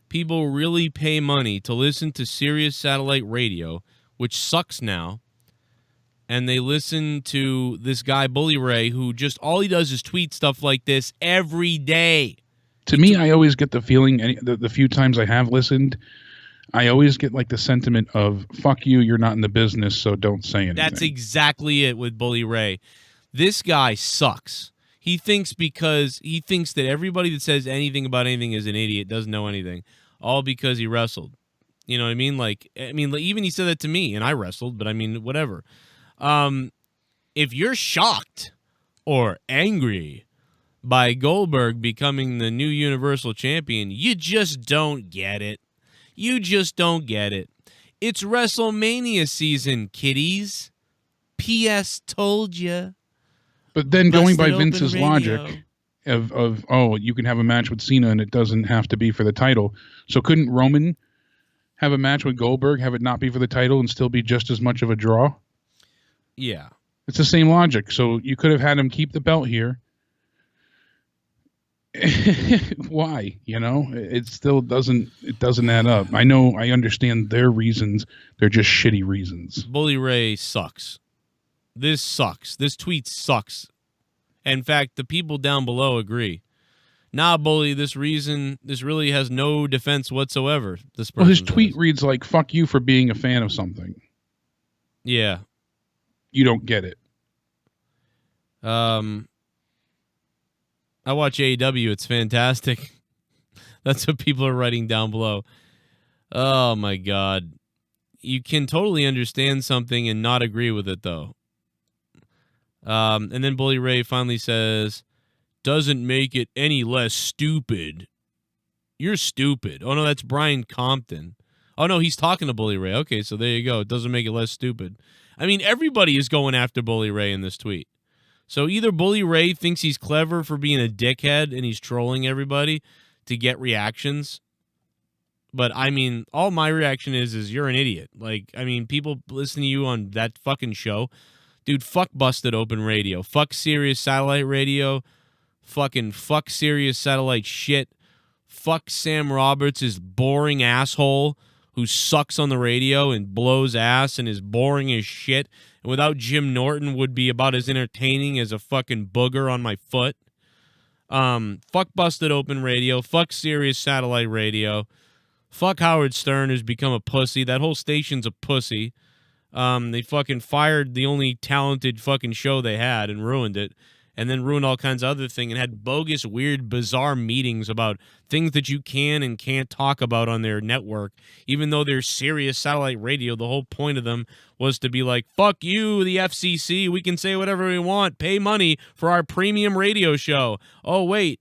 S1: People really pay money to listen to Sirius Satellite Radio, which sucks now. And they listen to this guy, Bully Ray, who just all he does is tweet stuff like this every day.
S2: To me, I always get the feeling, the few times I have listened, I always get like the sentiment of, fuck you, you're not in the business, so don't say anything.
S1: That's exactly it with Bully Ray. This guy sucks. He thinks that everybody that says anything about anything is an idiot, doesn't know anything, all because he wrestled. You know what I mean? Even he said that to me, and I wrestled, but I mean, whatever. If you're shocked or angry by Goldberg becoming the new Universal Champion, you just don't get it. You just don't get it. It's WrestleMania season, kiddies. P.S. told ya.
S2: But then going by Vince's logic of you can have a match with Cena and it doesn't have to be for the title. So couldn't Roman have a match with Goldberg, have it not be for the title, and still be just as much of a draw?
S1: Yeah.
S2: It's the same logic. So you could have had him keep the belt here. Why? You know, it still doesn't add up. I understand their reasons. They're just shitty reasons.
S1: Bully Ray sucks. This sucks. This tweet sucks. In fact, the people down below agree. Nah, Bully, this really has no defense whatsoever.
S2: Well, his tweet reads like, fuck you for being a fan of something.
S1: Yeah.
S2: You don't get it.
S1: I watch AEW. It's fantastic. That's what people are writing down below. Oh, my God. You can totally understand something and not agree with it, though. And then Bully Ray finally says, doesn't make it any less stupid. You're stupid. Oh, no, that's Brian Compton. Oh, no, he's talking to Bully Ray. Okay, so there you go. It doesn't make it less stupid. I mean, everybody is going after Bully Ray in this tweet. So either Bully Ray thinks he's clever for being a dickhead and he's trolling everybody to get reactions. But, I mean, all my reaction is you're an idiot. Like, I mean, people listen to you on that fucking show. Dude, fuck Busted Open Radio. Fuck Sirius Satellite Radio. Fucking fuck Sirius Satellite shit. Fuck Sam Roberts, his boring asshole who sucks on the radio and blows ass and is boring as shit. And without Jim Norton would be about as entertaining as a fucking booger on my foot. Fuck Busted Open Radio. Fuck Sirius Satellite Radio. Fuck Howard Stern, who's become a pussy. That whole station's a pussy. They fucking fired the only talented fucking show they had and ruined it. And then ruined all kinds of other things and had bogus, weird, bizarre meetings about things that you can and can't talk about on their network. Even though they're Sirius Satellite Radio, the whole point of them was to be like, fuck you, the FCC. We can say whatever we want. Pay money for our premium radio show. Oh, wait.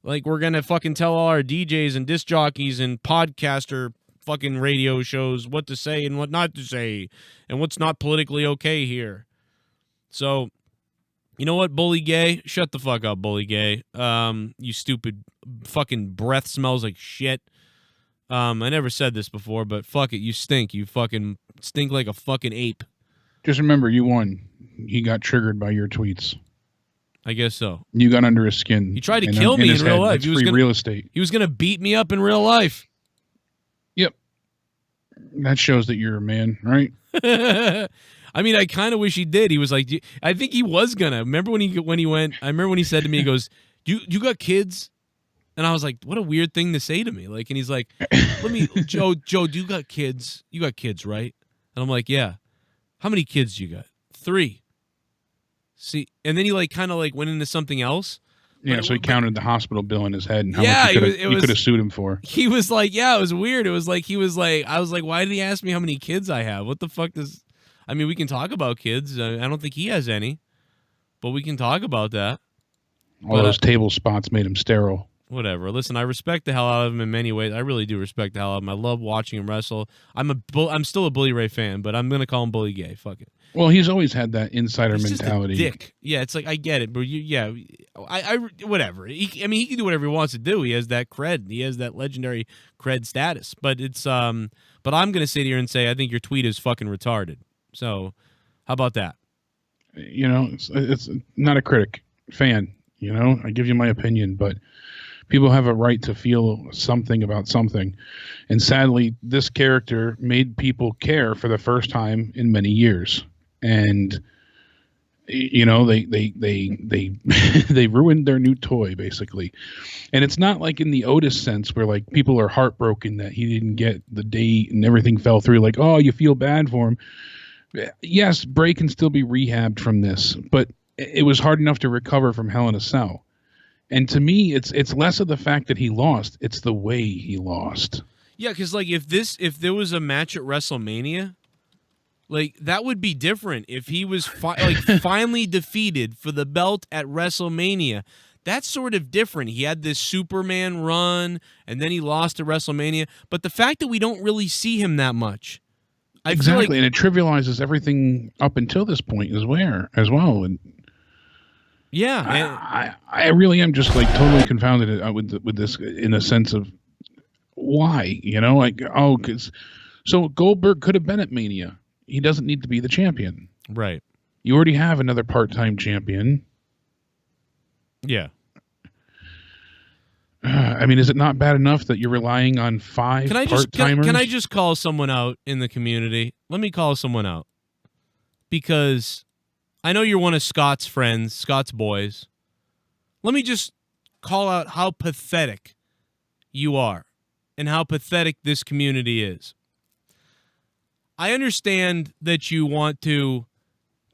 S1: Like, we're going to fucking tell all our DJs and disc jockeys and podcaster fucking radio shows what to say and what not to say and what's not politically okay here. So, you know what, Bully Gay? Shut the fuck up, Bully Gay. You stupid fucking breath smells like shit. I never said this before, but fuck it, you stink. You fucking stink like a fucking ape.
S2: Just remember, you won. He got triggered by your tweets.
S1: I guess so.
S2: You got under his skin.
S1: He tried to kill me in real life.
S2: He was real estate.
S1: He was going to beat me up in real life.
S2: Yep. That shows that you're a man, right?
S1: I mean, I kind of wish he did. He was like, I think he was gonna. Remember when he went? I remember when he said to me, he goes, "You got kids?" And I was like, "What a weird thing to say to me." Like, and he's like, "Let me, Joe, do you got kids? You got kids, right?" And I'm like, "Yeah." How many kids do you got? 3. See, and then he like kind of like went into something else.
S2: Yeah, so he counted the hospital bill in his head and how much you could have sued him for.
S1: He was like, yeah, it was weird. It was like I was like, why did he ask me how many kids I have? What the fuck does? I mean, we can talk about kids. I don't think he has any, but we can talk about that.
S2: All those table spots made him sterile.
S1: Whatever. Listen, I respect the hell out of him in many ways. I really do respect the hell out of him. I love watching him wrestle. I'm still a Bully Ray fan, but I'm gonna call him Bully Gay. Fuck it.
S2: Well, he's always had that insider
S1: he's
S2: mentality.
S1: Just a dick. Yeah, it's like I get it, but I whatever. He can do whatever he wants to do. He has that cred. He has that legendary cred status. But it's but I'm gonna sit here and say I think your tweet is fucking retarded. So, how about that?
S2: It's not a critic, fan. I give you my opinion, but people have a right to feel something about something. And sadly, this character made people care for the first time in many years. And they they ruined their new toy, basically. And it's not like in the Otis sense where like people are heartbroken that he didn't get the date and everything fell through, like, oh, you feel bad for him. Yes, Bray can still be rehabbed from this, but it was hard enough to recover from Hell in a Cell. And to me, it's less of the fact that he lost, it's the way he lost.
S1: Yeah, because like if there was a match at WrestleMania, like that would be different. If he was finally defeated for the belt at WrestleMania, that's sort of different. He had this Superman run, and then he lost at WrestleMania. But the fact that we don't really see him that much,
S2: exactly, and it trivializes everything up until this point as well. And
S1: yeah,
S2: I really am just like totally confounded with this in a sense of why, so Goldberg could have been at Mania. He doesn't need to be the champion,
S1: right?
S2: You already have another part-time champion.
S1: Yeah.
S2: I mean, is it not bad enough that you're relying on five part-timers?
S1: Can I just call someone out in the community? Let me call someone out. Because I know you're one of Scott's friends, Scott's boys. Let me just call out how pathetic you are and how pathetic this community is. I understand that you want to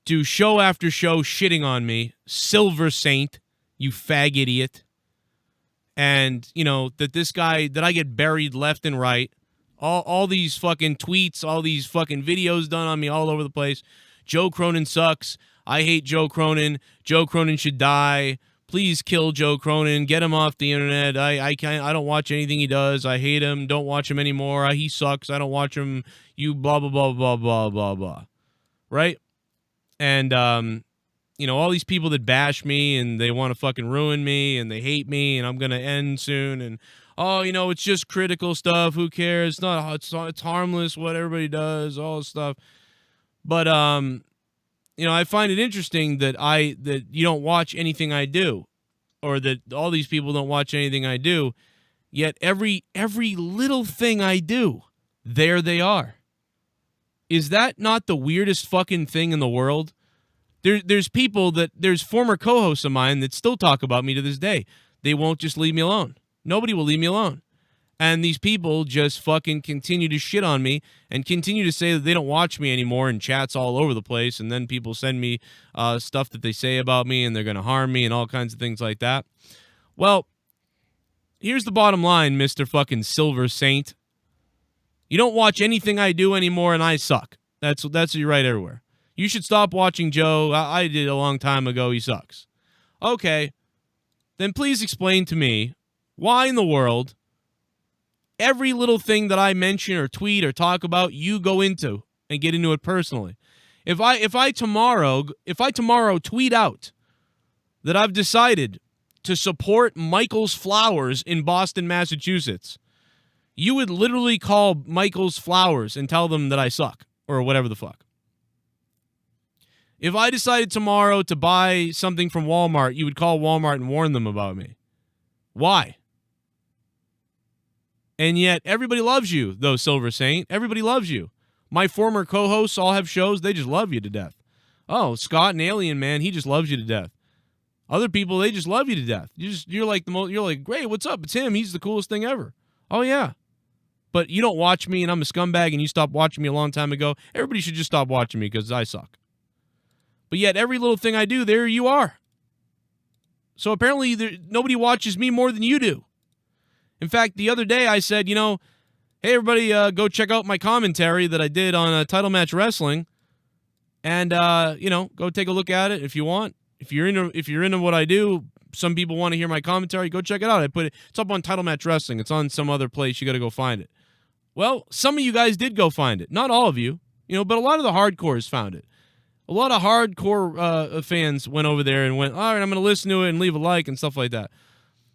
S1: do show after show shitting on me, Silver Saint, you fag idiot. And, that this guy, that I get buried left and right. All these fucking tweets, all these fucking videos done on me all over the place. Joe Cronin sucks. I hate Joe Cronin. Joe Cronin should die. Please kill Joe Cronin. Get him off the internet. I don't watch anything he does. I hate him. Don't watch him anymore. He sucks. I don't watch him. You blah, blah, blah, blah, blah, blah, blah. Right? And, all these people that bash me and they want to fucking ruin me and they hate me and I'm going to end soon. And, it's just critical stuff. Who cares? It's harmless what everybody does, all this stuff. But, I find it interesting that you don't watch anything I do, or that all these people don't watch anything I do, yet every little thing I do, there they are. Is that not the weirdest fucking thing in the world? There's former co-hosts of mine that still talk about me to this day. They won't just leave me alone. Nobody will leave me alone. And these people just fucking continue to shit on me and continue to say that they don't watch me anymore, and chats all over the place. And then people send me stuff that they say about me and they're going to harm me and all kinds of things like that. Well, here's the bottom line, Mr. fucking Silver Saint. You don't watch anything I do anymore and I suck. That's you're right everywhere. You should stop watching Joe. I did a long time ago. He sucks. Okay. Then please explain to me why in the world every little thing that I mention or tweet or talk about, you go into and get into it personally. If I tomorrow tweet out that I've decided to support Michael's Flowers in Boston, Massachusetts, you would literally call Michael's Flowers and tell them that I suck or whatever the fuck. If I decided tomorrow to buy something from Walmart, you would call Walmart and warn them about me. Why? And yet, everybody loves you, though, Silver Saint. Everybody loves you. My former co-hosts all have shows. They just love you to death. Oh, Scott and Alien Man, he just loves you to death. Other people, they just love you to death. You're like, great, what's up? It's him. He's the coolest thing ever. Oh, yeah. But you don't watch me, and I'm a scumbag, and you stopped watching me a long time ago. Everybody should just stop watching me because I suck. But yet, every little thing I do, there you are. So apparently, nobody watches me more than you do. In fact, the other day I said, hey, everybody, go check out my commentary that I did on Title Match Wrestling. And, go take a look at it if you want. If you're into what I do, some people want to hear my commentary, go check it out. It's up on Title Match Wrestling. It's on some other place. You got to go find it. Well, some of you guys did go find it. Not all of you, but a lot of the hardcores found it. A lot of hardcore fans went over there and went, all right, I'm going to listen to it and leave a like and stuff like that.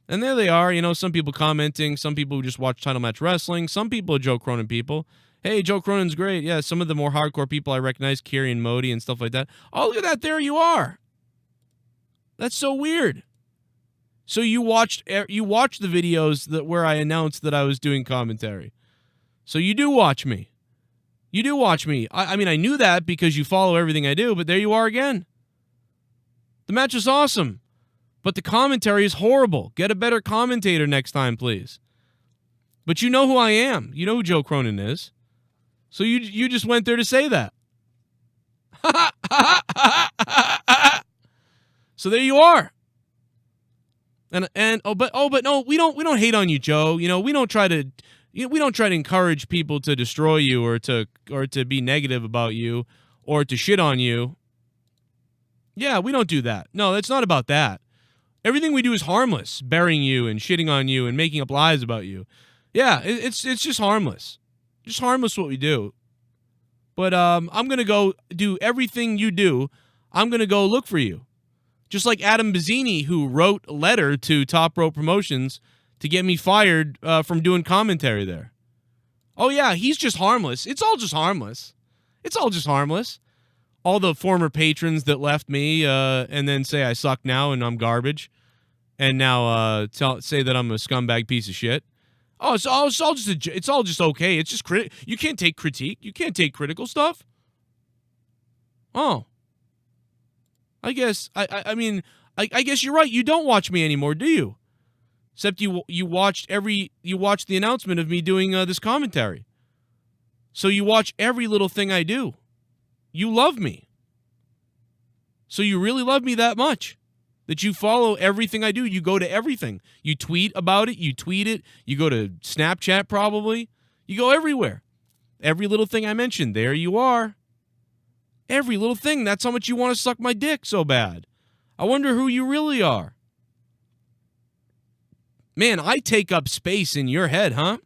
S1: And there they are, some people commenting, some people who just watch Title Match Wrestling, some people are Joe Cronin people. Hey, Joe Cronin's great. Yeah, some of the more hardcore people I recognize, Kiri and Modi and stuff like that. Oh, look at that. There you are. That's so weird. So you watched the videos where I announced that I was doing commentary. So you do watch me. You do watch me. I mean, I knew that because you follow everything I do, but there you are again. The match is awesome, but the commentary is horrible. Get a better commentator next time, please. But you know who I am. You know who Joe Cronin is. So you just went there to say that. So there you are. But no, we don't hate on you, Joe. You know, we don't try to encourage people to destroy you or to be negative about you or to shit on you. Yeah, we don't do that. No, it's not about that. Everything we do is harmless, burying you and shitting on you and making up lies about you. Yeah, it's just harmless. Just harmless what we do. But I'm going to go do everything you do. I'm going to go look for you. Just like Adam Bazzini, who wrote a letter to Top Rope Promotions to get me fired from doing commentary there. Oh, yeah, he's just harmless. It's all just harmless. It's all just harmless. All the former patrons that left me and then say I suck now and I'm garbage and now say that I'm a scumbag piece of shit. Oh, it's all just okay. It's just you can't take critique. You can't take critical stuff. Oh. I guess I mean I guess you're right. You don't watch me anymore, do you? Except you watched the announcement of me doing this commentary. So you watch every little thing I do. You love me. So you really love me that much that you follow everything I do. You go to everything. You tweet about it. You tweet it. You go to Snapchat probably. You go everywhere. Every little thing I mentioned, there you are. Every little thing. That's how much you want to suck my dick so bad. I wonder who you really are. Man, I take up space in your head, huh?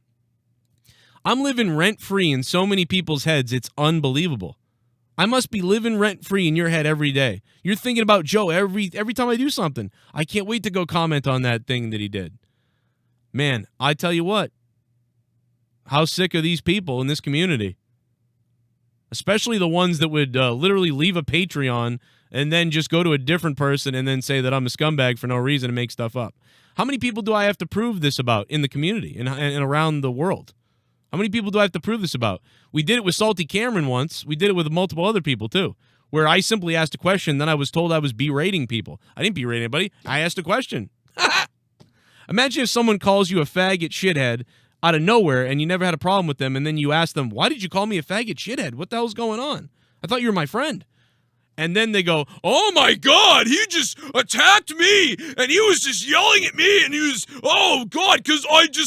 S1: I'm living rent-free in so many people's heads, it's unbelievable. I must be living rent-free in your head every day. You're thinking about Joe every time I do something. I can't wait to go comment on that thing that he did. Man, I tell you what. How sick are these people in this community? Especially the ones that would literally leave a Patreon and then just go to a different person and then say that I'm a scumbag for no reason and make stuff up. How many people do I have to prove this about in the community and around the world? How many people do I have to prove this about? We did it with Salty Cameron once. We did it with multiple other people, too, where I simply asked a question, then I was told I was berating people. I didn't berate anybody. I asked a question. Imagine if someone calls you a faggot shithead out of nowhere and you never had a problem with them, and then you ask them, why did you call me a faggot shithead? What the hell's going on? I thought you were my friend. And then they go, oh my God, he just attacked me, and he was just yelling at me, and he was, oh God, because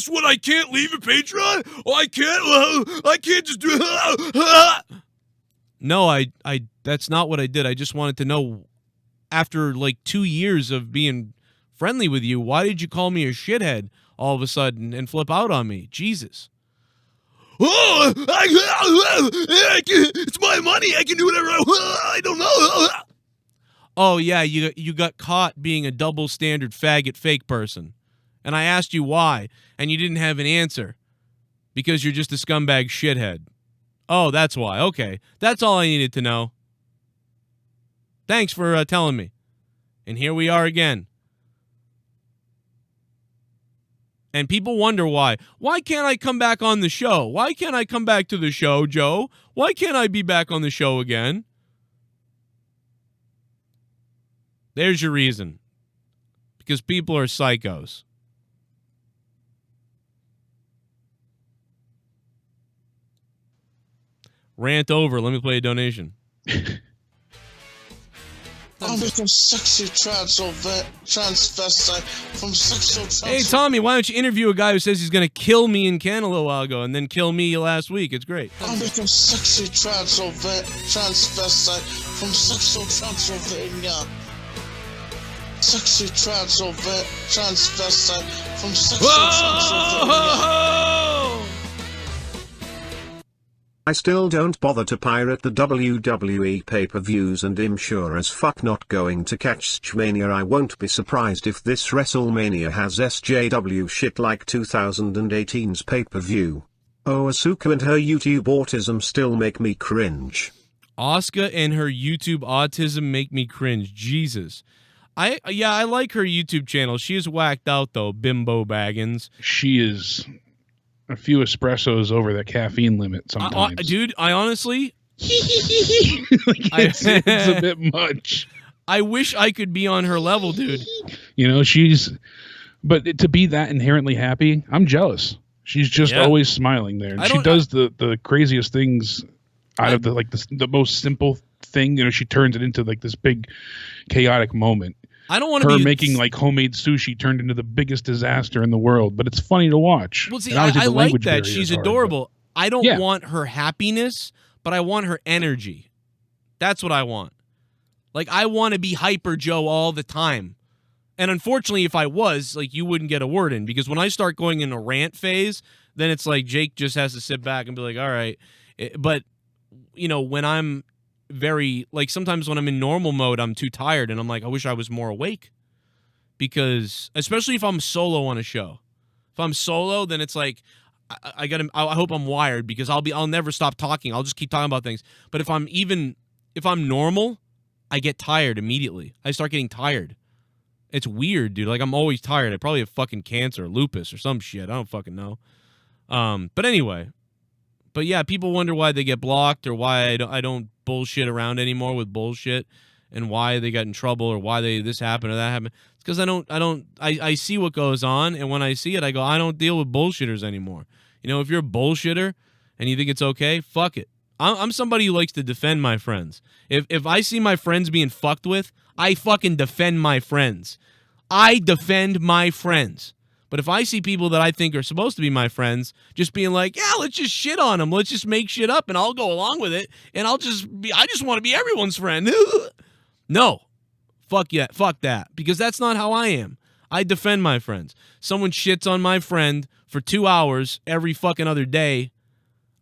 S1: when I can't leave a Patreon, I can't just do it. No, that's not what I did. I just wanted to know, after like 2 years of being friendly with you, why did you call me a shithead all of a sudden and flip out on me? Jesus. Oh, it's my money. I can do whatever I don't know. Oh, yeah, you got caught being a double standard faggot fake person. And I asked you why, and you didn't have an answer. Because you're just a scumbag shithead. Oh, that's why. Okay, that's all I needed to know. Thanks for telling me. And here we are again. And people wonder why. Why can't I come back on the show? Why can't I come back to the show, Joe? Why can't I be back on the show again? There's your reason. Because people are psychos. Rant over. Let me play a donation.
S7: I'm making sexy transvestite from sexual.
S1: Hey, Tommy, why don't you interview a guy who says he's going to kill me in Canada a little while ago and then kill me last week? It's great.
S7: I'm making sexy transvestite from sexual Transylvania. Sexy transvestite from sexual Transylvania.
S5: I still don't bother to pirate the WWE pay-per-views, and I'm sure as fuck not going to catch SchMania. I won't be surprised if this WrestleMania has SJW shit like 2018's pay-per-view. Oh, Asuka and her YouTube autism still make me cringe.
S1: Asuka and her YouTube autism make me cringe. Jesus. I like her YouTube channel. She is whacked out, though, Bimbo Baggins.
S2: She is a few espressos over the caffeine limit sometimes.
S1: Dude, I honestly...
S2: it's a bit much.
S1: I wish I could be on her level, dude.
S2: You know, but to be that inherently happy, I'm jealous. She's just always smiling there. And she does the craziest things out of the most simple thing. You know, she turns it into like this big chaotic moment.
S1: I don't want to be
S2: making like homemade sushi turned into the biggest disaster in the world, but it's funny to watch.
S1: Well, see, I like that. She's adorable. I don't want her happiness, but I want her energy. That's what I want. Like, I want to be Hyper Joe all the time. And unfortunately, if I was, like, you wouldn't get a word in. Because when I start going in a rant phase, then it's like Jake just has to sit back and be like, all right. But, you know, when I'm sometimes when I'm in normal mode, I'm too tired. And I'm like, I wish I was more awake. Because, especially if I'm solo on a show. If I'm solo, then it's like, I hope I'm wired. Because I'll never stop talking. I'll just keep talking about things. But if I'm normal, I get tired immediately. I start getting tired. It's weird, dude. Like, I'm always tired. I probably have fucking cancer or lupus or some shit. I don't fucking know. But anyway. But yeah, people wonder why they get blocked or why I don't bullshit around anymore with bullshit and why they got in trouble or why this happened or that happened. It's because I see what goes on, and when I see it, I go, I don't deal with bullshitters anymore. You know, if you're a bullshitter and you think it's okay, fuck it. I'm somebody who likes to defend my friends. If I see my friends being fucked with, I fucking defend my friends. I defend my friends. But if I see people that I think are supposed to be my friends just being like, yeah, let's just shit on them. Let's just make shit up and I'll go along with it. And I just want to be everyone's friend. No. Fuck yeah. Fuck that. Because that's not how I am. I defend my friends. Someone shits on my friend for 2 hours every fucking other day.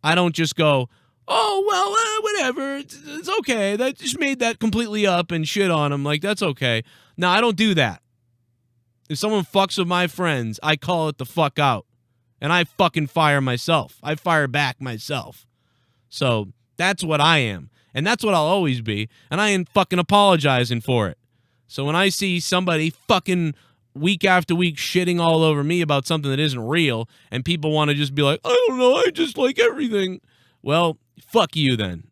S1: I don't just go, oh, well, whatever. It's okay. That just made that completely up and shit on him. Like, that's okay. No, I don't do that. If someone fucks with my friends, I call it the fuck out. And I fucking fire myself. I fire back myself. So that's what I am. And that's what I'll always be. And I ain't fucking apologizing for it. So when I see somebody fucking week after week shitting all over me about something that isn't real, and people want to just be like, I don't know, I just like everything. Well, fuck you then.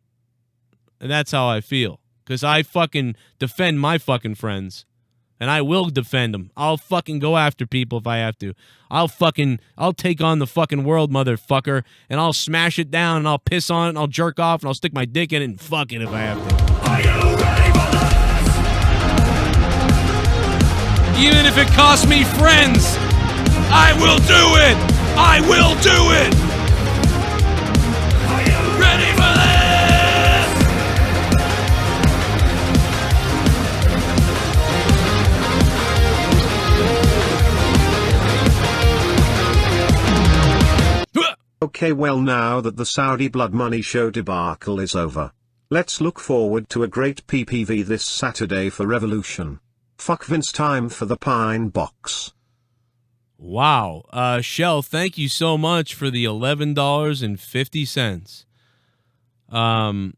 S1: And that's how I feel. Because I fucking defend my fucking friends. And I will defend them. I'll fucking go after people if I have to. I'll take on the fucking world, motherfucker, and I'll smash it down, and I'll piss on it, and I'll jerk off, and I'll stick my dick in it, and fuck it if I have to.
S6: Are you ready for this?
S1: Even if it costs me friends, I will do it! I will do it!
S6: Are you
S1: Ready for this?
S5: Okay, well, now that the Saudi Blood Money Show debacle is over, let's look forward to a great PPV this Saturday for Revolution. Fuck Vince, time for the Pine Box.
S1: Wow. Shell, thank you so much for the $11.50. I'm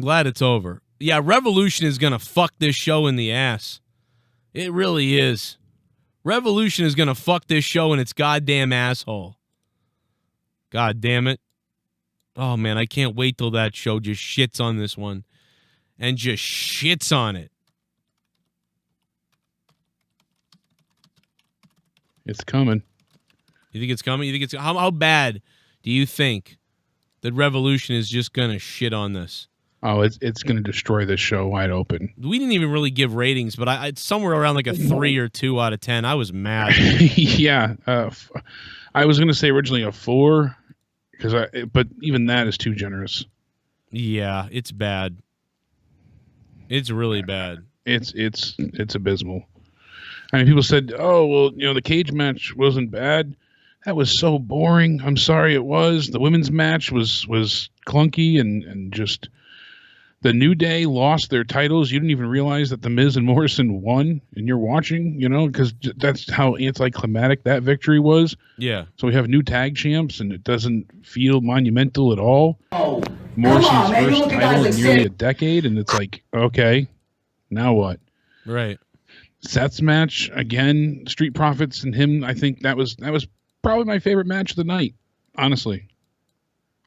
S1: glad it's over. Yeah, Revolution is going to fuck this show in the ass. It really is. Revolution is going to fuck this show in its goddamn asshole. God damn it. Oh, man, I can't wait till that show just shits on this one. And just shits on it.
S2: It's coming.
S1: You think it's coming? You think it's how bad do you think that Revolution is just going to shit on this?
S2: Oh, it's going to destroy this show wide open.
S1: We didn't even really give ratings, but it's somewhere around like a 3 or 2 out of 10. I was mad.
S2: Yeah. I was going to say originally a 4. But even that is too generous.
S1: Yeah, it's bad. It's really bad.
S2: It's abysmal. I mean, people said, "Oh, well, you know, the cage match wasn't bad. That was so boring." I'm sorry, it was. The women's match was clunky and just The New Day lost their titles. You didn't even realize that The Miz and Morrison won, and you're watching, because that's how anticlimactic that victory was.
S1: Yeah.
S2: So we have new tag champs, and it doesn't feel monumental at all. Morrison's first title in nearly a decade, and it's like, okay, now what?
S1: Right.
S2: Seth's match, again, Street Profits and him, I think that was probably my favorite match of the night, honestly.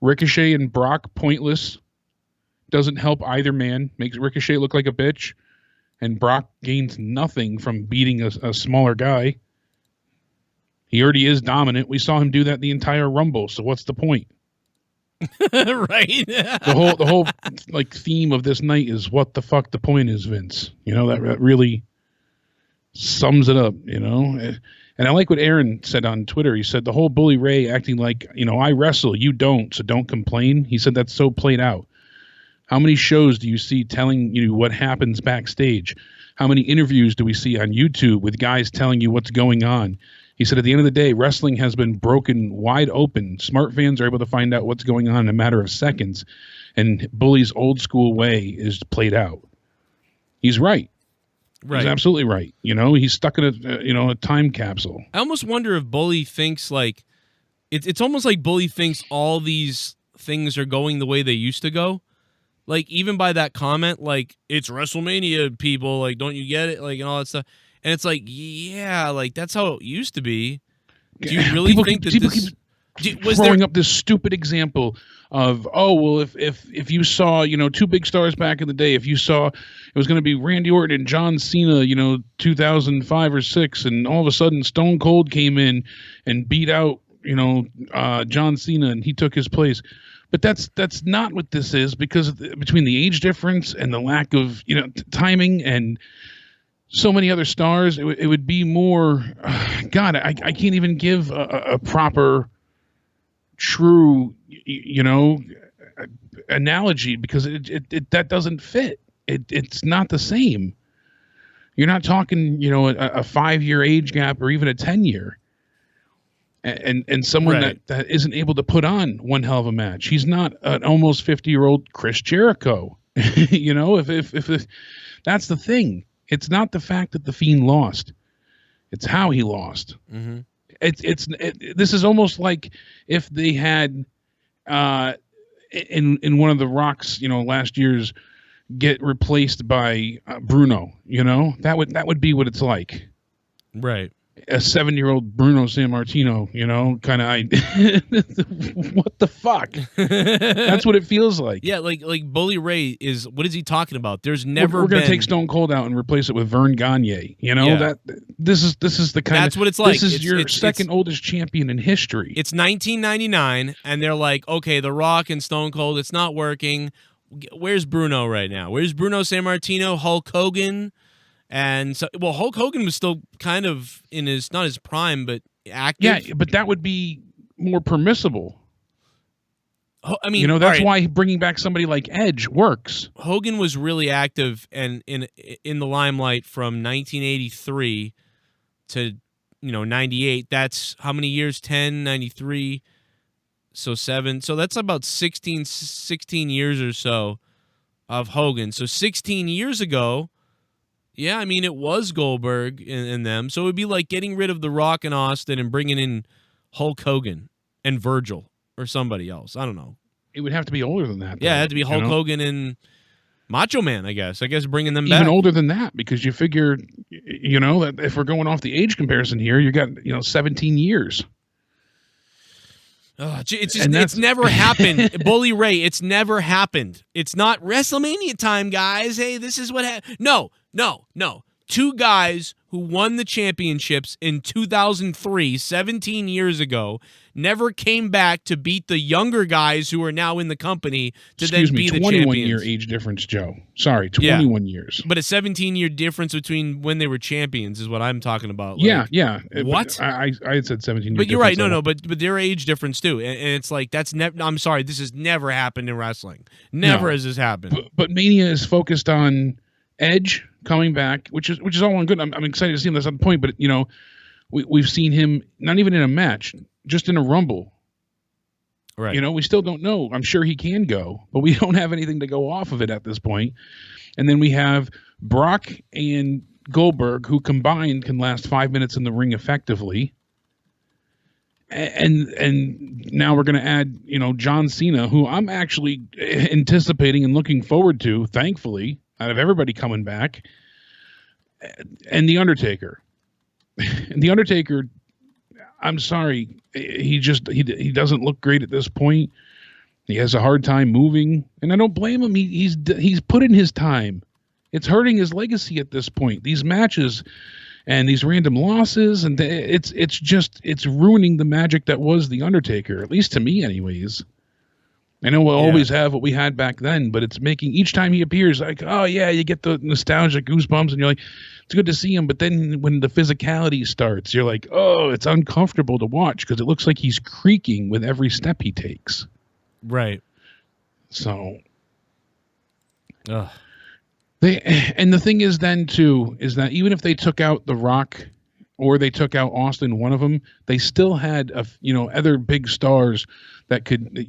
S2: Ricochet and Brock, pointless. Doesn't help either man. Makes Ricochet look like a bitch. And Brock gains nothing from beating a smaller guy. He already is dominant. We saw him do that the entire Rumble, so what's the point?
S1: Right.
S2: The whole like theme of this night is what the fuck the point is, Vince. That really sums it up, And I like what Aaron said on Twitter. He said the whole Bully Ray acting like, I wrestle, you don't, so don't complain. He said that's so played out. How many shows do you see telling you what happens backstage? How many interviews do we see on YouTube with guys telling you what's going on? He said at the end of the day, wrestling has been broken wide open. Smart fans are able to find out what's going on in a matter of seconds. And Bully's old school way is played out. He's right. Right. He's absolutely right. He's stuck in a time capsule.
S1: I almost wonder if Bully thinks like it's almost like Bully thinks all these things are going the way they used to go. Like even by that comment, like it's WrestleMania, people, like don't you get it, like and all that stuff. And it's like, yeah, like that's how it used to be. Do you really think that this
S2: was throwing up this stupid example of, if you saw, two big stars back in the day, if you saw it was going to be Randy Orton and John Cena, 2005 or 6, and all of a sudden Stone Cold came in and beat out, John Cena, and he took his place. But that's not what this is, because between the age difference and the lack of timing and so many other stars, it would be more. God, I can't even give a proper, true analogy, because it that doesn't fit. It's not the same. You're not talking a 5-year age gap or even a 10-year. And someone
S1: right.
S2: that isn't able to put on one hell of a match. He's not an almost 50-year-old Chris Jericho. If that's the thing. It's not the fact that the Fiend lost. It's how he lost.
S1: Mm-hmm.
S2: This is almost like if they had in one of the Rock's last year's get replaced by Bruno. That would be what it's like.
S1: Right.
S2: A 7-year-old Bruno Sammartino, kind of. What the fuck? That's what it feels like.
S1: Yeah, like Bully Ray is. What is he talking about? There's never.
S2: We're gonna take Stone Cold out and replace it with Vern Gagne. That this is the kind.
S1: That's what it's like.
S2: This is your second oldest champion in history.
S1: It's 1999, and they're like, okay, The Rock and Stone Cold, it's not working. Where's Bruno right now? Where's Bruno Sammartino? Hulk Hogan? And so, Hulk Hogan was still kind of in his, not his prime, but active.
S2: Yeah, but that would be more permissible.
S1: I mean,
S2: that's why bringing back somebody like Edge works.
S1: Hogan was really active and in the limelight from 1983 to 98. That's how many years? 10, 93, so 7. So that's about 16 years or so of Hogan. So 16 years ago. Yeah, I mean, it was Goldberg and them. So it would be like getting rid of The Rock and Austin and bringing in Hulk Hogan and Virgil or somebody else. I don't know.
S2: It would have to be older than that.
S1: Yeah, it had to be Hulk Hogan and Macho Man, I guess. Bringing them back.
S2: Even older than that, because you figure, that if we're going off the age comparison here, you got, 17 years.
S1: Oh, it's never happened. Bully Ray, it's never happened. It's not WrestleMania time, guys. Hey, this is what happened. No. 2 guys who won the championships in 2003, 17 years ago, never came back to beat the younger guys who are now in the company to then be the champions.
S2: 21-year age difference, Joe. Sorry, 21 years.
S1: But a 17-year difference between when they were champions is what I'm talking about.
S2: Like, yeah.
S1: What?
S2: I had said 17 years.
S1: But you're right. No, but their age difference too. And it's like that's never. I'm sorry, this has never happened in wrestling. Never has this happened.
S2: But Mania is focused on Edge coming back, which is all well and good. I'm excited to see him. That's not the point. But we've seen him not even in a match, just in a Rumble.
S1: Right.
S2: You know, we still don't know. I'm sure he can go, but we don't have anything to go off of it at this point. And then we have Brock and Goldberg, who combined can last 5 minutes in the ring effectively. And now we're going to add, you know, John Cena, who I'm actually anticipating and looking forward to, thankfully, out of everybody coming back, and The Undertaker. And The Undertaker, I'm sorry, he doesn't look great at this point. He has a hard time moving, and I don't blame him. He's put in his time. It's hurting his legacy at this point. These matches and these random losses, and it's ruining the magic that was The Undertaker, at least to me anyways. I know we'll always have what we had back then, but it's making each time he appears like, oh yeah, you get the nostalgia goosebumps and you're like, it's good to see him. But then when the physicality starts, you're like, oh, it's uncomfortable to watch because it looks like he's creaking with every step he takes.
S1: Right.
S2: So.
S1: Ugh.
S2: And the thing is then too is that even if they took out The Rock or they took out Austin, one of them, they still had other big stars that could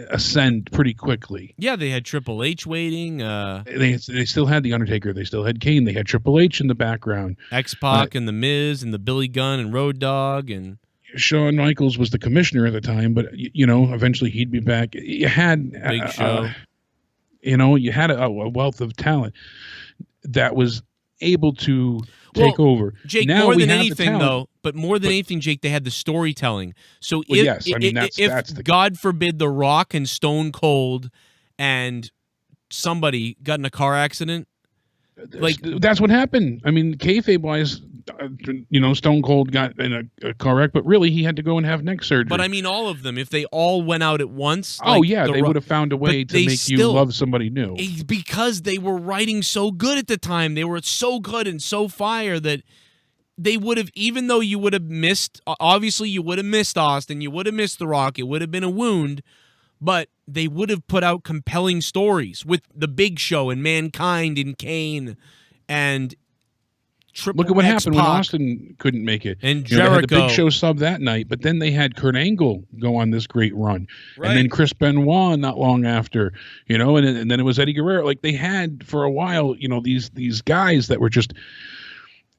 S2: ascend pretty quickly.
S1: Yeah, they had Triple H waiting.
S2: They still had The Undertaker. They still had Kane. They had Triple H in the background.
S1: X-Pac and The Miz and the Billy Gunn and Road Dogg and
S2: Shawn Michaels was the commissioner at the time, but eventually he'd be back. You had
S1: Big Show.
S2: You had a wealth of talent that was able to take over.
S1: Jake,
S2: now
S1: more
S2: we
S1: than
S2: have
S1: anything, though, Jake, they had the storytelling. So if God forbid The Rock and Stone Cold and somebody got in a car accident, like
S2: that's what happened. I mean, kayfabe-wise, Stone Cold got in a car wreck, but really he had to go and have neck surgery.
S1: But I mean, all of them, if they all went out at once.
S2: They would have found a way to make you love somebody new.
S1: Because they were writing so good at the time. They were so good and so fire that they would have, even though you would have missed, obviously you would have missed Austin, you would have missed The Rock, it would have been a wound, but they would have put out compelling stories with The Big Show and Mankind and Kane and
S2: Look at what happened when Austin couldn't make it.
S1: And Jericho.
S2: They had the Big Show sub that night, but then they had Kurt Angle go on this great run. Right. And then Chris Benoit not long after, and then it was Eddie Guerrero. Like they had for a while, these guys that were just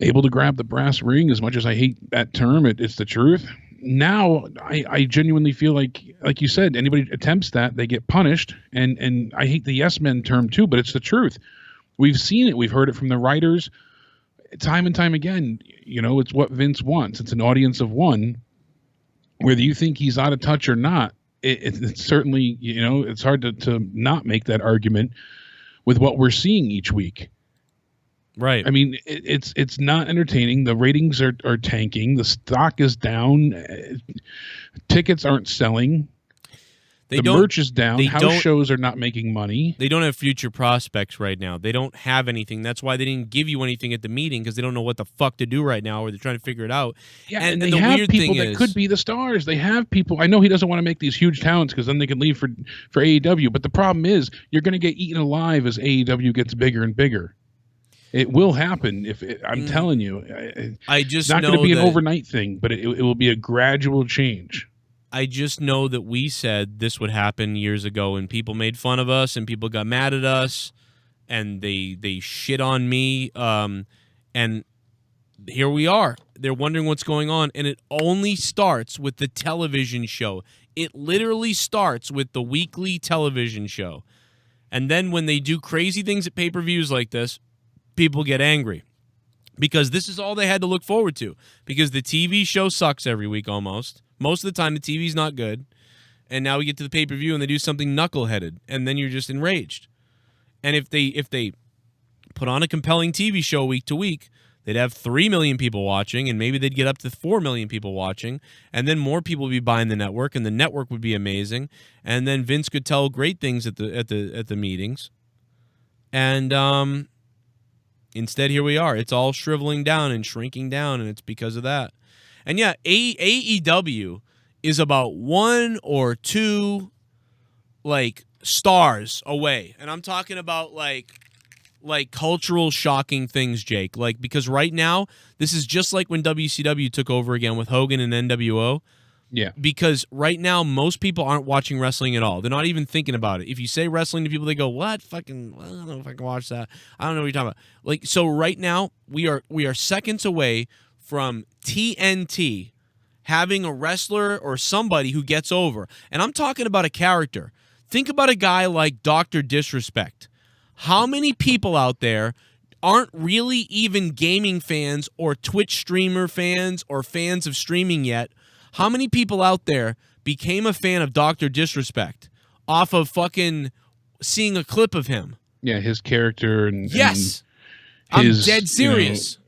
S2: able to grab the brass ring. As much as I hate that term, it's the truth. Now I genuinely feel like you said, anybody attempts that, they get punished. And I hate the yes men term too, but it's the truth. We've seen it. We've heard it from the writers. Time and time again, it's what Vince wants. It's an audience of one. Whether you think he's out of touch or not, it's certainly, it's hard to not make that argument with what we're seeing each week.
S1: Right.
S2: I mean, it's not entertaining. The ratings are tanking. The stock is down. Tickets aren't selling. The merch is down. House shows are not making money.
S1: They don't have future prospects right now. They don't have anything. That's why they didn't give you anything at the meeting, because they don't know what the fuck to do right now, or they're trying to figure it out.
S2: Yeah, and they have people that could be the stars. They have people. I know he doesn't want to make these huge talents because then they can leave for AEW. But the problem is you're going to get eaten alive as AEW gets bigger and bigger. It will happen. I'm telling you. It's not going to be an overnight thing, but it will be a gradual change.
S1: I just know that we said this would happen years ago, and people made fun of us, and people got mad at us, and they shit on me, and here we are. They're wondering what's going on, and it only starts with the television show. It literally starts with the weekly television show. And then when they do crazy things at pay-per-views like this, people get angry. Because this is all they had to look forward to. Because the TV show sucks every week almost. Most of the time, the TV's not good. And now we get to the pay-per-view and they do something knuckleheaded. And then you're just enraged. And if they put on a compelling TV show week to week, they'd have 3 million people watching, and maybe they'd get up to 4 million people watching. And then more people would be buying the network, and the network would be amazing. And then Vince could tell great things at the meetings. And instead, here we are. It's all shriveling down and shrinking down, and it's because of that. And yeah, AEW is about 1 or 2 stars away. And I'm talking about like cultural shocking things, Jake. Because right now, this is just like when WCW took over again with Hogan and NWO.
S2: Yeah.
S1: Because right now, most people aren't watching wrestling at all. They're not even thinking about it. If you say wrestling to people, they go, "What? Fucking, I don't know if I can watch that. I don't know what you're talking about." Like, so right now, we are seconds away from TNT having a wrestler or somebody who gets over. And I'm talking about a character. Think about a guy like Dr. Disrespect. How many people out there aren't really even gaming fans or Twitch streamer fans or fans of streaming yet? How many people out there became a fan of Dr. Disrespect off of fucking seeing a clip of him?
S2: Yeah, his character and
S1: yes,
S2: and his,
S1: I'm dead serious.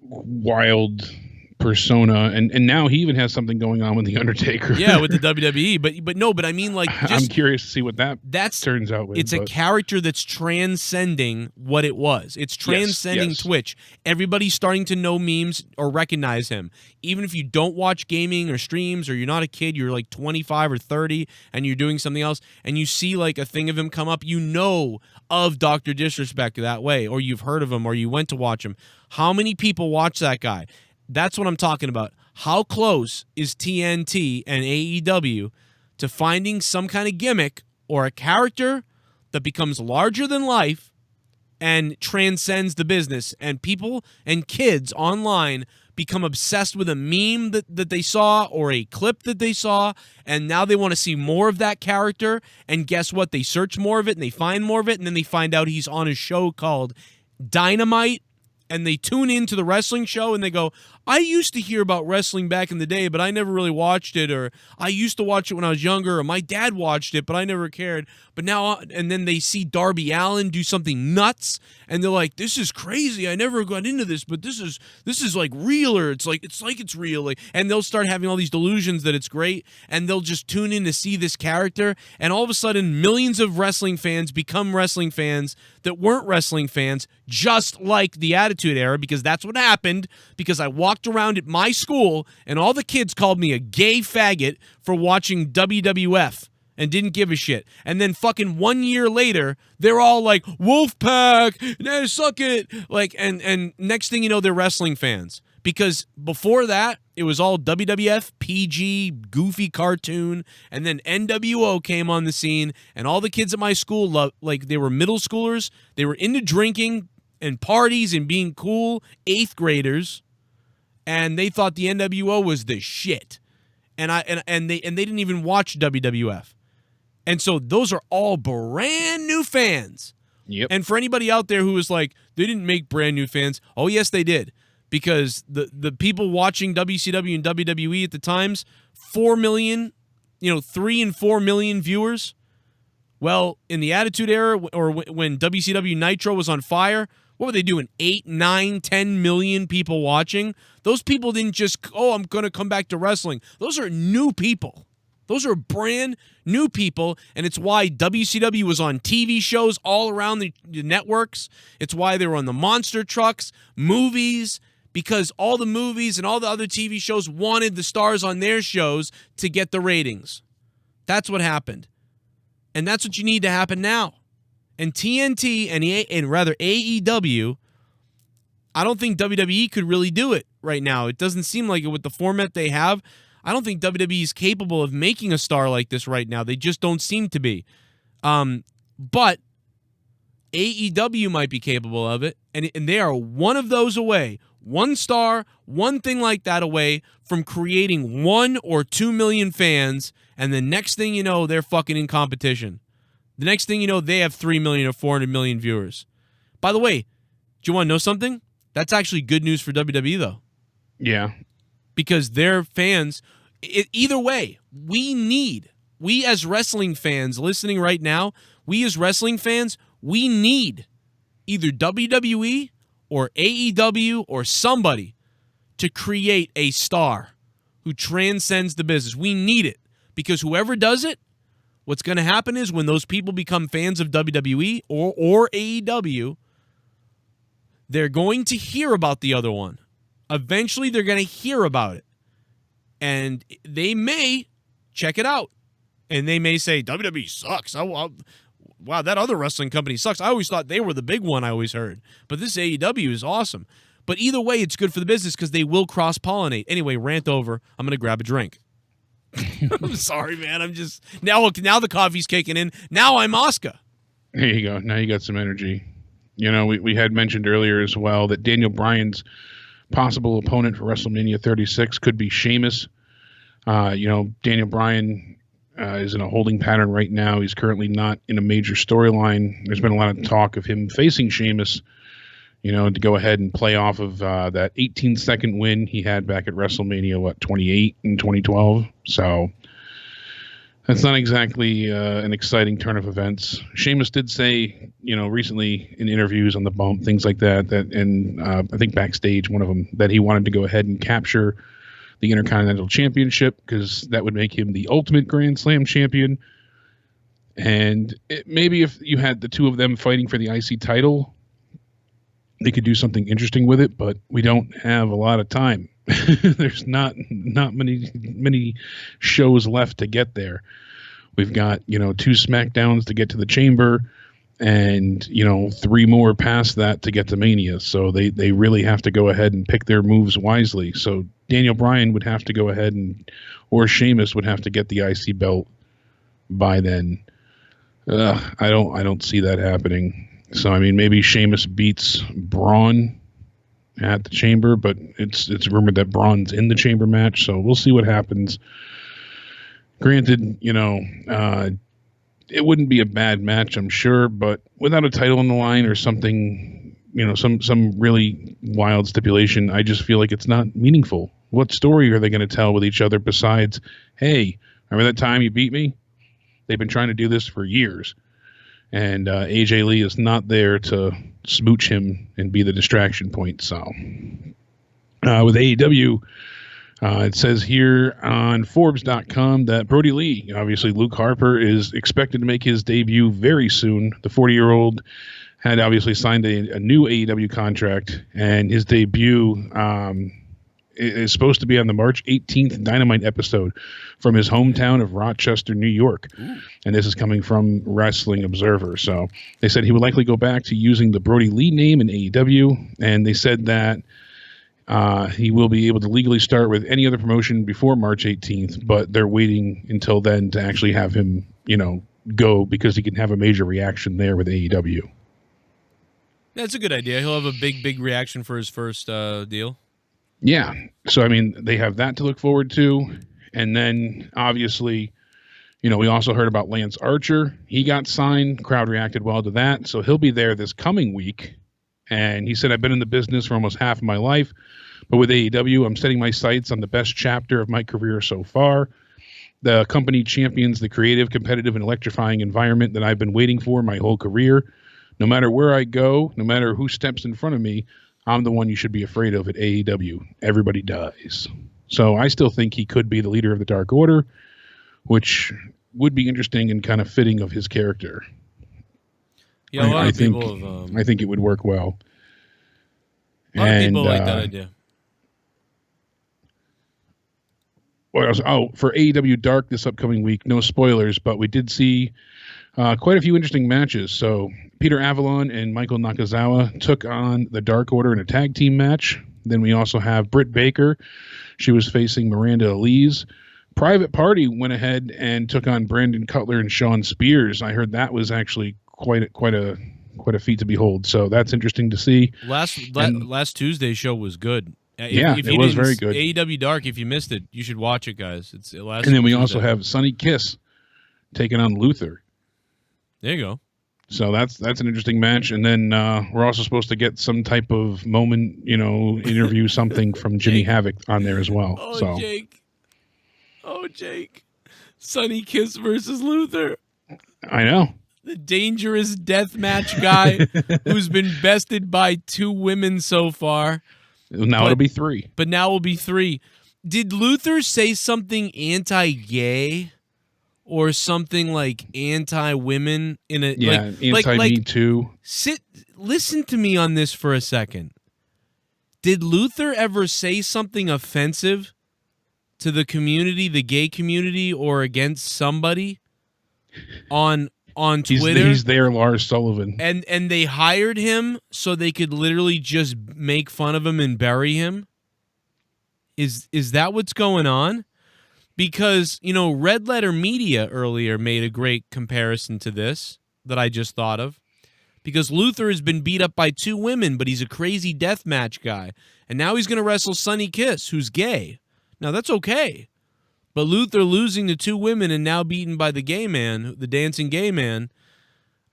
S2: Wild persona, and now he even has something going on with the Undertaker.
S1: Yeah, with the WWE, but I mean, like, just,
S2: I'm curious to see what that's turns out with.
S1: It's a character that's transcending what it was. It's transcending Twitch. Everybody's starting to know memes or recognize him. Even if you don't watch gaming or streams, or you're not a kid, you're like 25 or 30, and you're doing something else, and you see like a thing of him come up, you know of Dr. Disrespect that way, or you've heard of him, or you went to watch him. How many people watch that guy? That's what I'm talking about. How close is TNT and AEW to finding some kind of gimmick or a character that becomes larger than life and transcends the business, and people and kids online become obsessed with a meme that they saw or a clip that they saw, and now they want to see more of that character, and guess what? They search more of it and they find more of it, and then they find out he's on a show called Dynamite, and they tune into the wrestling show and they go, I used to hear about wrestling back in the day, but I never really watched it, or I used to watch it when I was younger, or my dad watched it, but I never cared. But now, and then they see Darby Allin do something nuts, and they're like, this is crazy. I never got into this, but this is like realer. It's like it's real. Like, and they'll start having all these delusions that it's great, and they'll just tune in to see this character, and all of a sudden, millions of wrestling fans become wrestling fans that weren't wrestling fans, just like the Attitude Era, because that's what happened, because I walked around at my school and all the kids called me a gay faggot for watching WWF and didn't give a shit. And then fucking 1 year later, they're all like, Wolfpack, nah, suck it. Like, and next thing you know, they're wrestling fans. Because before that, it was all WWF, PG, goofy cartoon, and then NWO came on the scene, and all the kids at my school loved, like, they were middle schoolers, they were into drinking and parties and being cool 8th graders, and they thought the NWO was the shit. And they didn't even watch WWF. And so those are all brand new fans.
S2: Yep.
S1: And for anybody out there who was like, they didn't make brand new fans, oh yes they did. Because the people watching WCW and WWE at the times, 4 million, 3 and 4 million viewers. Well, in the Attitude Era, or when WCW Nitro was on fire, what were they doing? 8, 9, 10 million people watching? Those people didn't just, I'm going to come back to wrestling. Those are new people. Those are brand new people, and it's why WCW was on TV shows all around the networks. It's why they were on the monster trucks, movies, because all the movies and all the other TV shows wanted the stars on their shows to get the ratings. That's what happened. And that's what you need to happen now. And TNT and rather AEW, I don't think WWE could really do it right now. It doesn't seem like it with the format they have. I don't think WWE is capable of making a star like this right now. They just don't seem to be. But AEW might be capable of it, and they are one of those away. One star, one thing like that away from creating 1 or 2 million fans, and the next thing you know, they're fucking in competition. The next thing you know, they have 3 million or 400 million viewers. By the way, do you want to know something? That's actually good news for WWE, though.
S2: Yeah.
S1: Because their fans, either way, we as wrestling fans listening right now, we as wrestling fans, we need either WWE or AEW or somebody to create a star who transcends the business. We need it, because whoever does it, what's going to happen is when those people become fans of WWE or AEW, they're going to hear about the other one. Eventually, they're going to hear about it. And they may check it out. And they may say, WWE sucks. Wow, that other wrestling company sucks. I always thought they were the big one, I always heard. But this AEW is awesome. But either way, it's good for the business because they will cross-pollinate. Anyway, rant over. I'm going to grab a drink. I'm sorry, man. I'm just now the coffee's kicking in. Now I'm Asuka.
S2: There you go. Now you got some energy. You know, we had mentioned earlier as well that Daniel Bryan's possible opponent for WrestleMania 36 could be Sheamus. You know, Daniel Bryan is in a holding pattern right now. He's currently not in a major storyline. There's been a lot of talk of him facing Sheamus, you know, to go ahead and play off of that 18-second win he had back at WrestleMania, 28 in 2012. So that's not exactly an exciting turn of events. Sheamus did say, you know, recently in interviews on the bump, things like that, and I think backstage, one of them, that he wanted to go ahead and capture the Intercontinental Championship because that would make him the ultimate Grand Slam champion. And maybe if you had the two of them fighting for the IC title, they could do something interesting with it, but we don't have a lot of time. There's not many shows left to get there. We've got, you know, 2 SmackDowns to get to the Chamber and, you know, 3 more past that to get to Mania. So they really have to go ahead and pick their moves wisely. So Daniel Bryan would have to go ahead or Sheamus would have to get the IC belt by then. I don't see that happening. So, I mean, maybe Sheamus beats Braun at the Chamber, but it's rumored that Braun's in the Chamber match, so we'll see what happens. Granted, you know, it wouldn't be a bad match, I'm sure, but without a title on the line or something, you know, some really wild stipulation, I just feel like it's not meaningful. What story are they going to tell with each other besides, hey, remember that time you beat me? They've been trying to do this for years. And AJ Lee is not there to smooch him and be the distraction point. So with AEW, it says here on Forbes.com that Brody Lee, obviously Luke Harper, is expected to make his debut very soon. The 40-year-old had obviously signed a new AEW contract, and his debut is supposed to be on the March 18th Dynamite episode from his hometown of Rochester, New York. Ooh. And this is coming from Wrestling Observer. So they said he would likely go back to using the Brody Lee name in AEW, and they said that he will be able to legally start with any other promotion before March 18th, but they're waiting until then to actually have him, you know, go because he can have a major reaction there with AEW.
S1: That's a good idea. He'll have a big reaction for his first deal.
S2: Yeah. So, I mean, they have that to look forward to. And then, obviously, you know, we also heard about Lance Archer. He got signed. Crowd reacted well to that. So he'll be there this coming week. And he said, I've been in the business for almost half of my life. But with AEW, I'm setting my sights on the best chapter of my career so far. The company champions the creative, competitive, and electrifying environment that I've been waiting for my whole career. No matter where I go, no matter who steps in front of me, I'm the one you should be afraid of at AEW. Everybody dies. So I still think he could be the leader of the Dark Order, which would be interesting and kind of fitting of his character.
S1: Yeah, a lot of people have...
S2: I think it would work well.
S1: A lot of people like that idea.
S2: What else? Oh, for AEW Dark this upcoming week, no spoilers, but we did see quite a few interesting matches. So Peter Avalon and Michael Nakazawa took on the Dark Order in a tag team match. Then we also have Britt Baker. She was facing Miranda Elise. Private Party went ahead and took on Brandon Cutler and Sean Spears. I heard that was actually quite a feat to behold. So that's interesting to see.
S1: Last Tuesday's show was good.
S2: If it was very good.
S1: AEW Dark, if you missed it, you should watch it, guys.
S2: And then we also have Sonny Kiss taking on Luther.
S1: There you go.
S2: So that's an interesting match. And then we're also supposed to get some type of moment, you know, interview, something from Jimmy Havoc on there as well.
S1: Oh, Jake. Sonny Kiss versus Luther.
S2: I know.
S1: The dangerous death match guy who's been bested by 2 women so far.
S2: Now it'll be 3.
S1: But now will be 3. Did Luther say something anti-gay? Or something like anti-women in a
S2: anti-Me Too.
S1: Listen to me on this for a second. Did Luther ever say something offensive to the community, the gay community, or against somebody on Twitter?
S2: He's there, Lars Sullivan.
S1: And they hired him so they could literally just make fun of him and bury him? Is that what's going on? Because, Red Letter Media earlier made a great comparison to this that I just thought of. Because Luther has been beat up by 2 women, but he's a crazy deathmatch guy. And now he's going to wrestle Sonny Kiss, who's gay. Now, that's okay. But Luther losing to 2 women and now beaten by the gay man, the dancing gay man,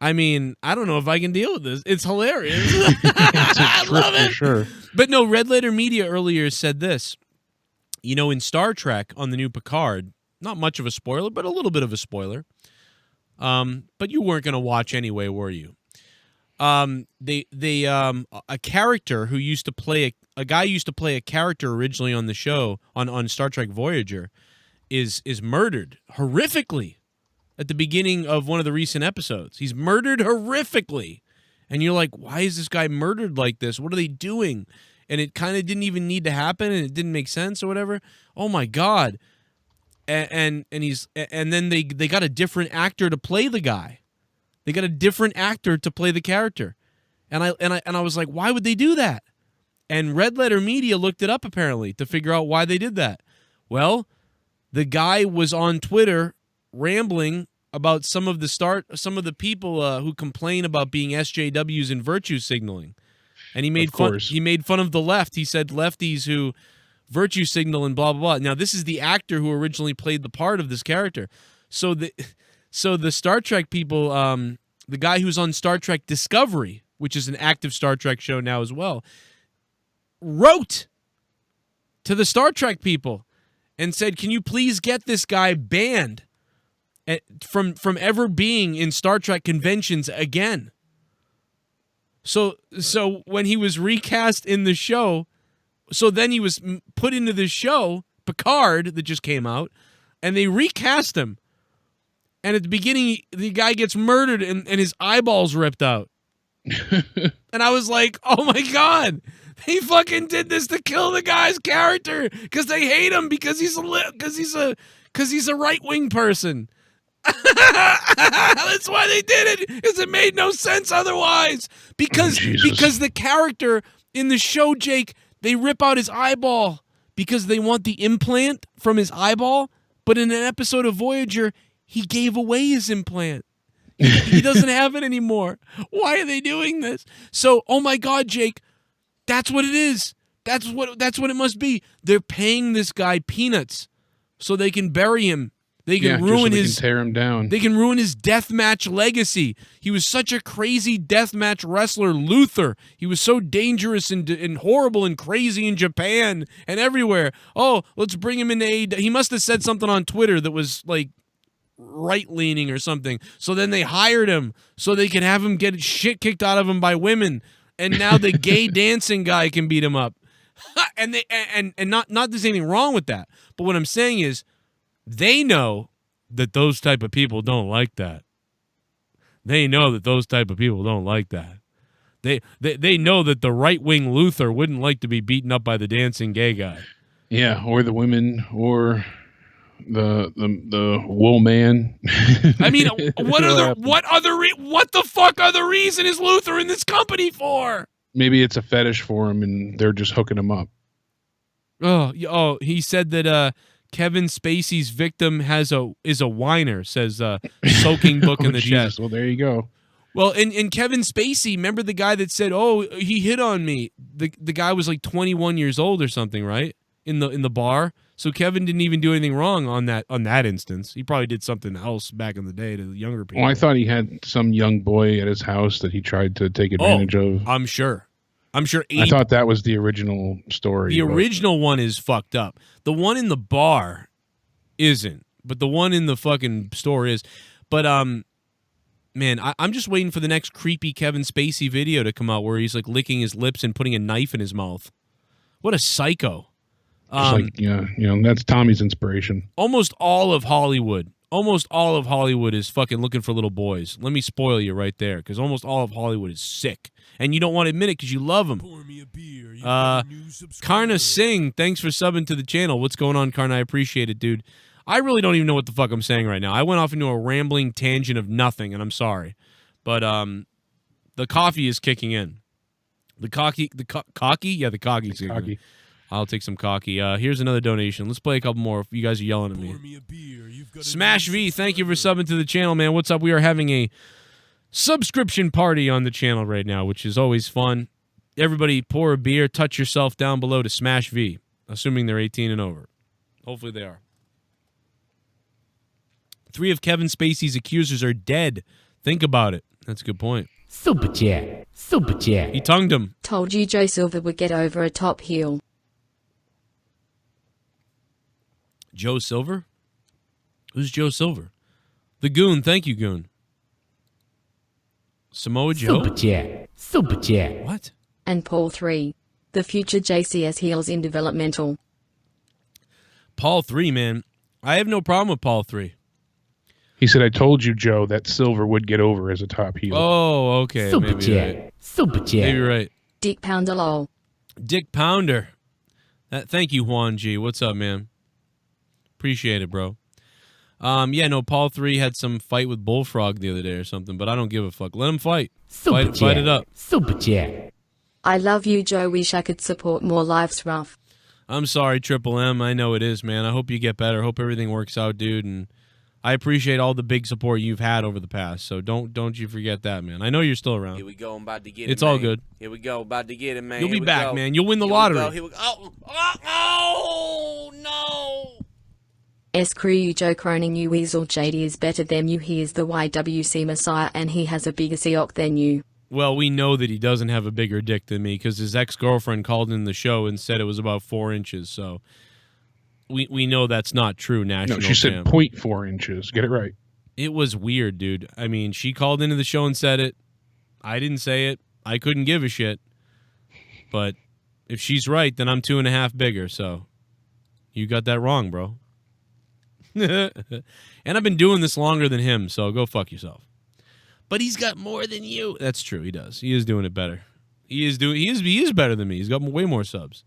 S1: I mean, I don't know if I can deal with this. It's hilarious.
S2: It's a trip for sure.
S1: But no, Red Letter Media earlier said this. In Star Trek on the new Picard, not much of a spoiler, but a little bit of a spoiler. But you weren't going to watch anyway, were you? A character who used to play a guy used to play a character originally on the show on Star Trek Voyager is murdered horrifically at the beginning of one of the recent episodes. He's murdered horrifically. And you're like, why is this guy murdered like this? What are they doing? And it kind of didn't even need to happen, and it didn't make sense or whatever. Oh my God. And then they got a different actor to play the guy. They got a different actor to play the character. And I was like, why would they do that? And Red Letter Media looked it up apparently to figure out why they did that. Well, the guy was on Twitter rambling about some of the people who complain about being SJWs and virtue signaling. And he made fun of the left. He said lefties who virtue signal and blah blah blah. Now this is the actor who originally played the part of this character. So the Star Trek people, the guy who's on Star Trek Discovery, which is an active Star Trek show now as well, wrote to the Star Trek people and said, "Can you please get this guy banned from ever being in Star Trek conventions again?" So when he was recast in the show, so then he was put into the show, Picard, that just came out, and they recast him. And at the beginning, the guy gets murdered and his eyeballs ripped out. And I was like, oh my God, they fucking did this to kill the guy's character because they hate him because he's a right-wing person. That's why they did it, because it made no sense otherwise. Because the character in the show, Jake, they rip out his eyeball because they want the implant from his eyeball. But in an episode of Voyager, he gave away his implant. He doesn't have it anymore. Why are they doing this? So, oh my God, Jake, that's what it is. That's what it must be. They're paying this guy peanuts so they can bury him. They can
S2: tear him down.
S1: They can ruin his deathmatch legacy. He was such a crazy deathmatch wrestler, Luther. He was so dangerous and horrible and crazy in Japan and everywhere. Oh, let's bring him into AEW. He must have said something on Twitter that was like right-leaning or something. So then they hired him so they could have him get shit kicked out of him by women. And now the gay dancing guy can beat him up. And not there's anything wrong with that. But what I'm saying is, they know that those type of people don't like that. They know that those type of people don't like that. They know that the right-wing Luther wouldn't like to be beaten up by the dancing gay guy.
S2: Yeah, or the women, or the wool man.
S1: I mean, what the fuck other reason is Luther in this company for?
S2: Maybe it's a fetish for him, and they're just hooking him up.
S1: Oh, he said that Kevin Spacey's victim is a whiner, says Soaking Book in the chat.
S2: Well, there you go.
S1: Well, and Kevin Spacey, remember the guy that said, "Oh, he hit on me." The guy was like 21 years old or something, right? In the bar. So Kevin didn't even do anything wrong on that instance. He probably did something else back in the day to the younger people.
S2: Well, I thought he had some young boy at his house that he tried to take advantage of.
S1: I'm sure.
S2: I thought that was the original story.
S1: The original one is fucked up. The one in the bar isn't, but the one in the fucking store is. But man, I'm just waiting for the next creepy Kevin Spacey video to come out where he's like licking his lips and putting a knife in his mouth. What a psycho!
S2: That's Tommy's inspiration.
S1: Almost all of Hollywood is fucking looking for little boys. Let me spoil you right there, because almost all of Hollywood is sick. And you don't want to admit it because you love them.
S6: Pour me a beer.
S1: Karna Singh, thanks for subbing to the channel. What's going on, Karna? I appreciate it, dude. I really don't even know what the fuck I'm saying right now. I went off into a rambling tangent of nothing, and I'm sorry. But the coffee is kicking in. The coffee's kicking in. I'll take some cocky. Here's another donation. Let's play a couple more. You guys are yelling at me. Smash V, thank you for subbing to the channel, man. What's up? We are having a subscription party on the channel right now, which is always fun. Everybody pour a beer, touch yourself down below to Smash V, assuming they're 18 and over. Hopefully they are. 3 of Kevin Spacey's accusers are dead. Think about it. That's a good point.
S8: Super chat. Super chat.
S1: He tongued him.
S4: Told you Joe Silver would get over a top heel.
S1: Joe Silver? Who's Joe Silver? The Goon. Thank you, Goon. Samoa Joe?
S8: Super chat. Super chat.
S1: What?
S4: And Paul 3. The future JCS heels in developmental.
S1: Paul 3, man. I have no problem with Paul 3.
S2: He said, I told you, Joe, that Silver would get over as a top heel.
S1: Oh, okay.
S8: Super
S1: Maybe
S8: chat.
S1: right.
S8: Super chat.
S1: Maybe right.
S4: Dick Pounder lol.
S1: Dick Pounder. Thank you, Juan G. What's up, man? Appreciate it, bro. Yeah, no, Paul 3 had some fight with Bullfrog the other day or something, but I don't give a fuck. Let him fight.
S8: Super chat.
S1: Fight it up.
S8: Super chat.
S4: I love you, Joe. Wish I could support more lives rough.
S1: I'm sorry, Triple M. I know it is, man. I hope you get better. Hope everything works out, dude. And I appreciate all the big support you've had over the past. So don't you forget that, man. I know you're still around.
S9: Here we go. I'm about to get it.
S1: It's all good.
S9: Here we go. About to get it, man.
S1: You'll be
S9: Here we
S1: back,
S9: go.
S1: man. You'll win the
S9: Here
S1: lottery.
S9: We go. Here we go. Oh, no.
S4: Screw you, Joe Cronin. You weasel. JD is better than you. He is the YWC Messiah, and he has a bigger Seok than you.
S1: Well, we know that he doesn't have a bigger dick than me because his ex-girlfriend called in the show and said it was about 4 inches. So we know that's not true, National
S2: No, she said
S1: Champ.
S2: 0.4 inches. Get it right.
S1: It was weird, dude. I mean, she called into the show and said it. I didn't say it. I couldn't give a shit. But if she's right, then I'm 2.5 bigger. So you got that wrong, bro. And I've been doing this longer than him, so go fuck yourself. But he's got more than you. That's true. He does. He is doing it better. He is better than me. He's got way more subs.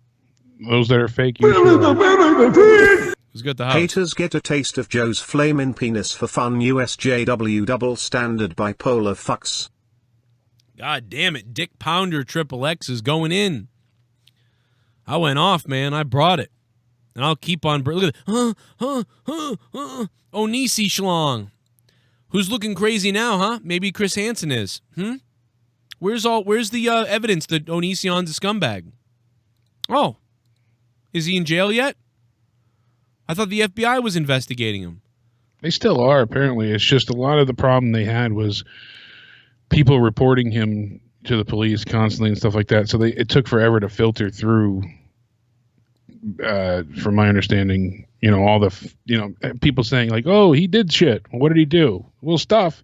S2: Those that are fake, you sure.
S1: He's got the house.
S5: Haters get a taste of Joe's flamin' penis for fun. USJW double standard bipolar fucks.
S1: God damn it. Dick Pounder Triple X is going in. I went off, man. I brought it. And I'll keep on. Look at it. Onisi Schlong. Who's looking crazy now, huh? Maybe Chris Hansen is. Where's the evidence that Onision's a scumbag? Oh. Is he in jail yet? I thought the FBI was investigating him.
S2: They still are, apparently. It's just a lot of the problem they had was people reporting him to the police constantly and stuff like that. So it took forever to filter through, from my understanding, all the, people saying like, oh, he did shit. What did he do? Well, stuff.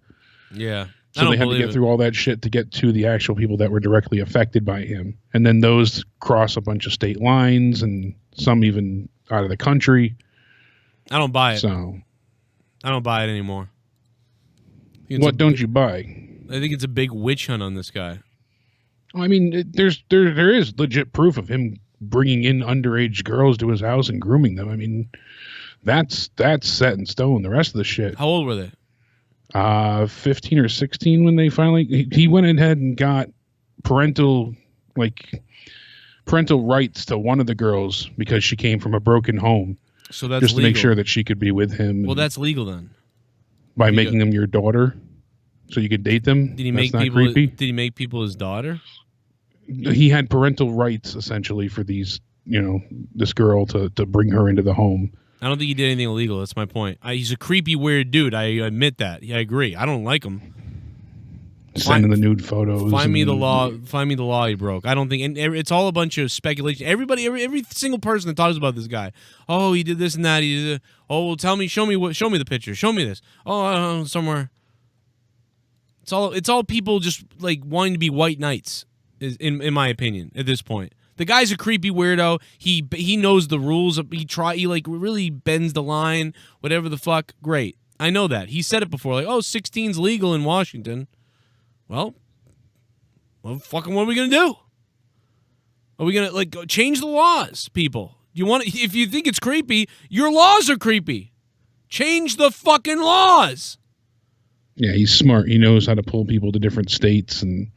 S1: Yeah.
S2: So they had to get through all that shit to get to the actual people that were directly affected by him. And then those cross a bunch of state lines and some even out of the country.
S1: I don't buy it.
S2: So
S1: I don't buy it anymore.
S2: What don't you buy?
S1: I think it's a big witch hunt on this guy.
S2: I mean, there is legit proof of him bringing in underage girls to his house and grooming them. I mean, that's set in stone. The rest of the shit.
S1: How old were they?
S2: 15 or 16 when they finally he went ahead and got parental rights to one of the girls because she came from a broken home.
S1: So that's
S2: just to
S1: legal.
S2: make sure that she could be with him.
S1: Well, that's legal then.
S2: By making them your daughter, so you could date them.
S1: Did he
S2: That's
S1: make
S2: not
S1: people?
S2: creepy?
S1: Did he make people his daughter?
S2: He had parental rights essentially for these, this girl to bring her into the home.
S1: I don't think he did anything illegal. That's my point. He's a creepy, weird dude. I admit that. Yeah, I agree. I don't like him.
S2: Sending the nude photos.
S1: Find me the law. Find me the law he broke. I don't think, and it's all a bunch of speculation. Every single person that talks about this guy. Oh, he did this and that. He did. Oh, well, tell me. Show me the picture. Show me this. Oh, I don't know, somewhere. It's all people just like wanting to be white knights. In my opinion, at this point, the guy's a creepy weirdo. He knows the rules. He like really bends the line. Whatever the fuck. Great. I know that. He said it before. Like, oh, 16's legal in Washington. Well, fucking what are we going to do? Are we going to change the laws, people? If you think it's creepy, your laws are creepy. Change the fucking laws.
S2: Yeah, he's smart. He knows how to pull people to different states. And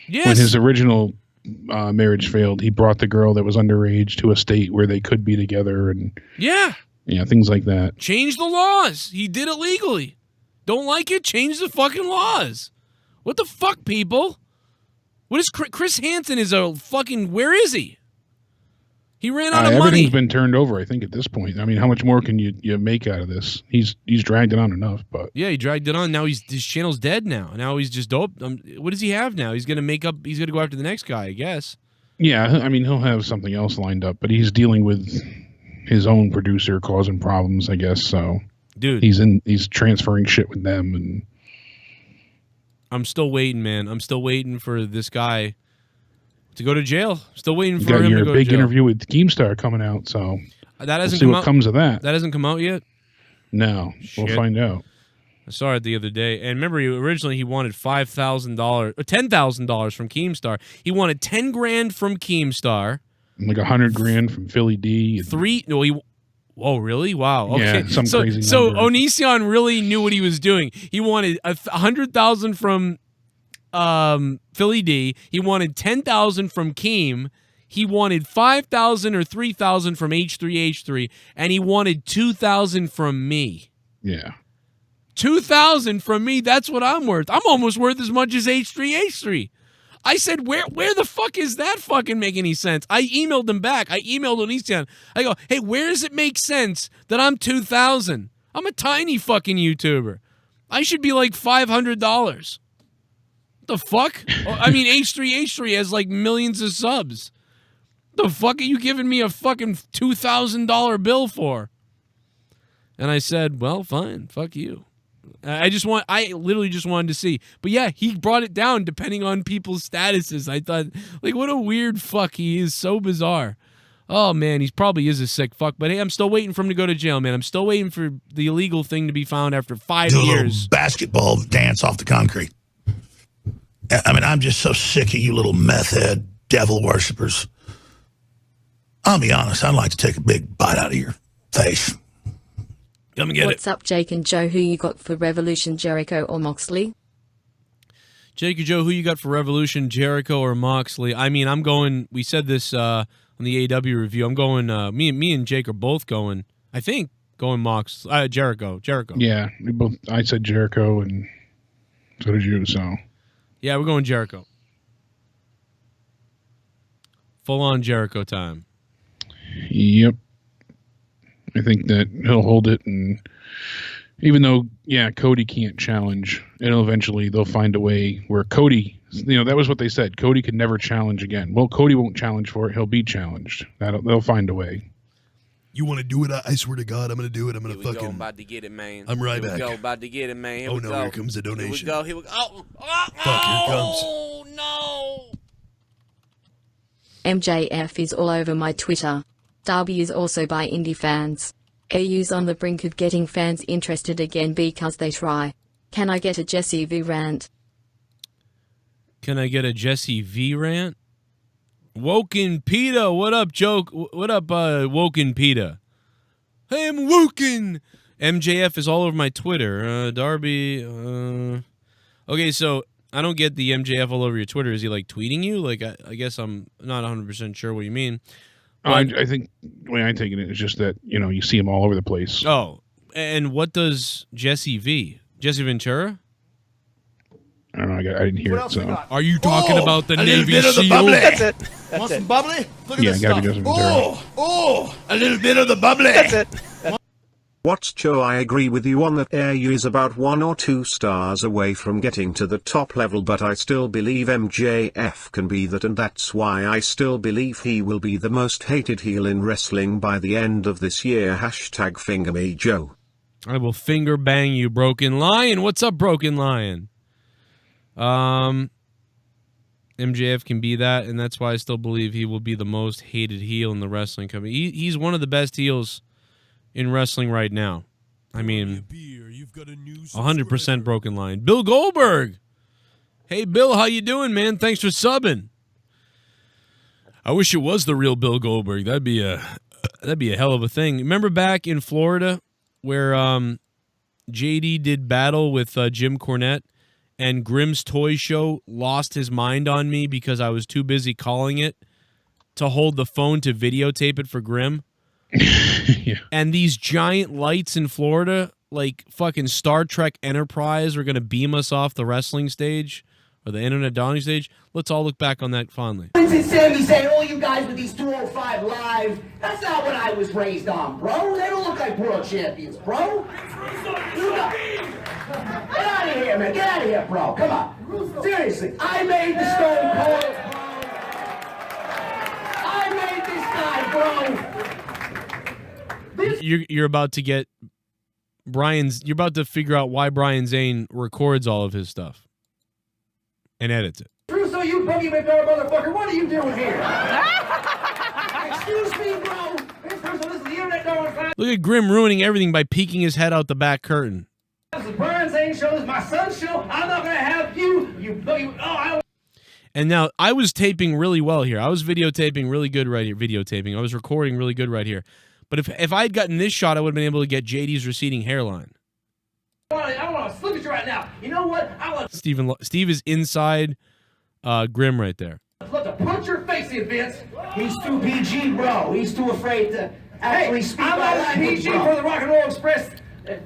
S1: yes.
S2: when his original marriage failed, he brought the girl that was underage to a state where they could be together, and things like that.
S1: Change the laws. He did it legally. Don't like it? Change the fucking laws. What the fuck, people? What is Chris Hansen is a fucking... Where is he? He ran out of money.
S2: Everything's been turned over, I think, at this point. I mean, how much more can you make out of this? He's dragged it on enough, but...
S1: Yeah, he dragged it on. Now his channel's dead now. Now he's just dope. What does he have now? He's going to go after the next guy, I guess.
S2: Yeah, I mean, he'll have something else lined up, but he's dealing with his own producer causing problems, I guess, so...
S1: Dude.
S2: He's transferring shit with them, and...
S1: I'm still waiting, man. I'm still waiting for this guy to go to jail. Still waiting for him to go to jail.
S2: You got your big interview with Keemstar coming out, so
S1: that hasn't
S2: we'll see what comes of that.
S1: That hasn't come out yet?
S2: No.
S1: Shit.
S2: We'll find out.
S1: I saw it the other day. And remember, originally he wanted $5,000, $10,000 from Keemstar. He wanted $10,000 from Keemstar.
S2: Like $100,000 from Philly D.
S1: Oh, really? Wow. Okay.
S2: Yeah, some crazy
S1: So
S2: number.
S1: Onision really knew what he was doing. He wanted $100,000 from Philly D. He wanted $10,000 from Keem. He wanted $5,000 or $3,000 from H3H3, and he wanted $2,000 from me.
S2: Yeah.
S1: $2,000 from me. That's what I'm worth. I'm almost worth as much as H3H3. I said, where the fuck is that fucking make any sense? I emailed him back. I emailed Onision. I go, hey, where does it make sense that I'm $2,000? I'm a tiny fucking YouTuber. I should be like $500. The fuck? I mean, H3H3 has like millions of subs. The fuck are you giving me a fucking $2,000 bill for? And I said, well, fine, fuck you. I literally just wanted to see. But yeah, he brought it down depending on people's statuses. I thought, like, what a weird fuck. He is so bizarre. Oh, man, he probably is a sick fuck. But hey, I'm still waiting for him to go to jail, man. I'm still waiting for the illegal thing to be found after 5 years.
S10: Do a little basketball dance off the concrete. I mean, I'm just so sick of you little meth head devil worshippers. I'll be honest, I'd like to take a big bite out of your face. Come and get
S4: What's up, Jake and Joe? Who you got for Revolution, Jericho or Moxley?
S1: Jake and Joe, who you got for Revolution, Jericho or Moxley? I mean, I'm going, we said this on the AEW review, I'm going, me and Jake are both going, I think, going Jericho.
S2: Yeah, I said Jericho, and so did you, so.
S1: Yeah, we're going Jericho. Full on Jericho time.
S2: Yep. I think that he'll hold it, and even though, Cody can't challenge, and eventually they'll find a way where Cody, that was what they said, Cody could never challenge again. Well, Cody won't challenge for it. He'll be challenged. They'll find a way.
S10: You want to do it? I swear to God, I'm going to do it. I'm going to fucking...
S9: I'm about to get it, man.
S10: I'm right back.
S9: About to get it, man. Here
S10: oh,
S9: we
S10: no,
S9: go.
S10: here comes the donation.
S9: Here we go. Oh,
S10: fuck, here it comes.
S9: Oh, no.
S4: MJF is all over my Twitter. Darby is also by indie fans. AU's on the brink of getting fans interested again because they try. Can I get a Jesse V rant?
S1: Can I get a Jesse V rant? Woken Peta, what up, joke? What up, Woken Peta? Hey, I'm Woken. MJF is all over my Twitter. Darby. Okay, so I don't get the MJF all over your Twitter. Is he like tweeting you? Like, I guess I'm not 100% sure what you mean.
S2: I think the way I'm taking it is just that, you see him all over the place.
S1: Oh, and what does Jesse V? Jesse Ventura?
S2: I don't know. I didn't hear it. So,
S1: are you talking about the Navy
S10: bit of the
S1: SEAL?
S10: bubbly.
S3: That's it. That's
S10: Want
S3: it.
S10: some bubbly? Look at this
S2: gotta be
S10: stuff.
S2: Jesse Ventura.
S10: A little bit of the bubbly.
S3: That's it.
S5: What's Joe? I agree with you on that. AEW is about 1 or 2 stars away from getting to the top level, but I still believe MJF can be that, and that's why I still believe he will be the most hated heel in wrestling by the end of this year. #finger me Joe.
S1: I will finger bang you, Broken Lion. What's up, Broken Lion? MJF can be that, and that's why I still believe he will be the most hated heel in the wrestling company. He's one of the best heels in wrestling right now. I mean, 100% Broken Lion. Bill Goldberg. Hey, Bill, how you doing, man? Thanks for subbing. I wish it was the real Bill Goldberg. That'd be a hell of a thing. Remember back in Florida where JD did battle with Jim Cornette, and Grimm's Toy Show lost his mind on me because I was too busy calling it to hold the phone to videotape it for Grimm.
S2: Yeah.
S1: And these giant lights in Florida, like fucking Star Trek Enterprise, are going to beam us off the wrestling stage or the internet dawning stage. Let's all look back on that fondly.
S11: Vincent Sammy saying, "Oh, you guys with these 205 live, that's not what I was raised on, bro. They don't look like world champions, bro. Get out of here, man. Get out of here, bro. Come on. Seriously, I made the Stone Cold. I made this guy, bro.
S1: You're about to get you're about to figure out why Brian Zane records all of his stuff and edits it.
S11: Russo, you boogie McDonald motherfucker, what are you doing here? Excuse me, bro. Vince Russo, this is the internet going fast.
S1: Look at Grimm ruining everything by peeking his head out the back curtain.
S11: This is Brian Zane show. This is my son's show. I'm not going to have you.
S1: And now I was taping really well here. I was videotaping really good right here. Videotaping. I was recording really good right here. But if I had gotten this shot, I would have been able to get JD's receding hairline.
S11: I want to look at you right now. You know what?
S1: Steve is inside Grimm right there.
S11: Look to punch your face in, Vince. He's too PG, bro. He's too afraid to actually speak. I'm not PG for the Rock and Roll Express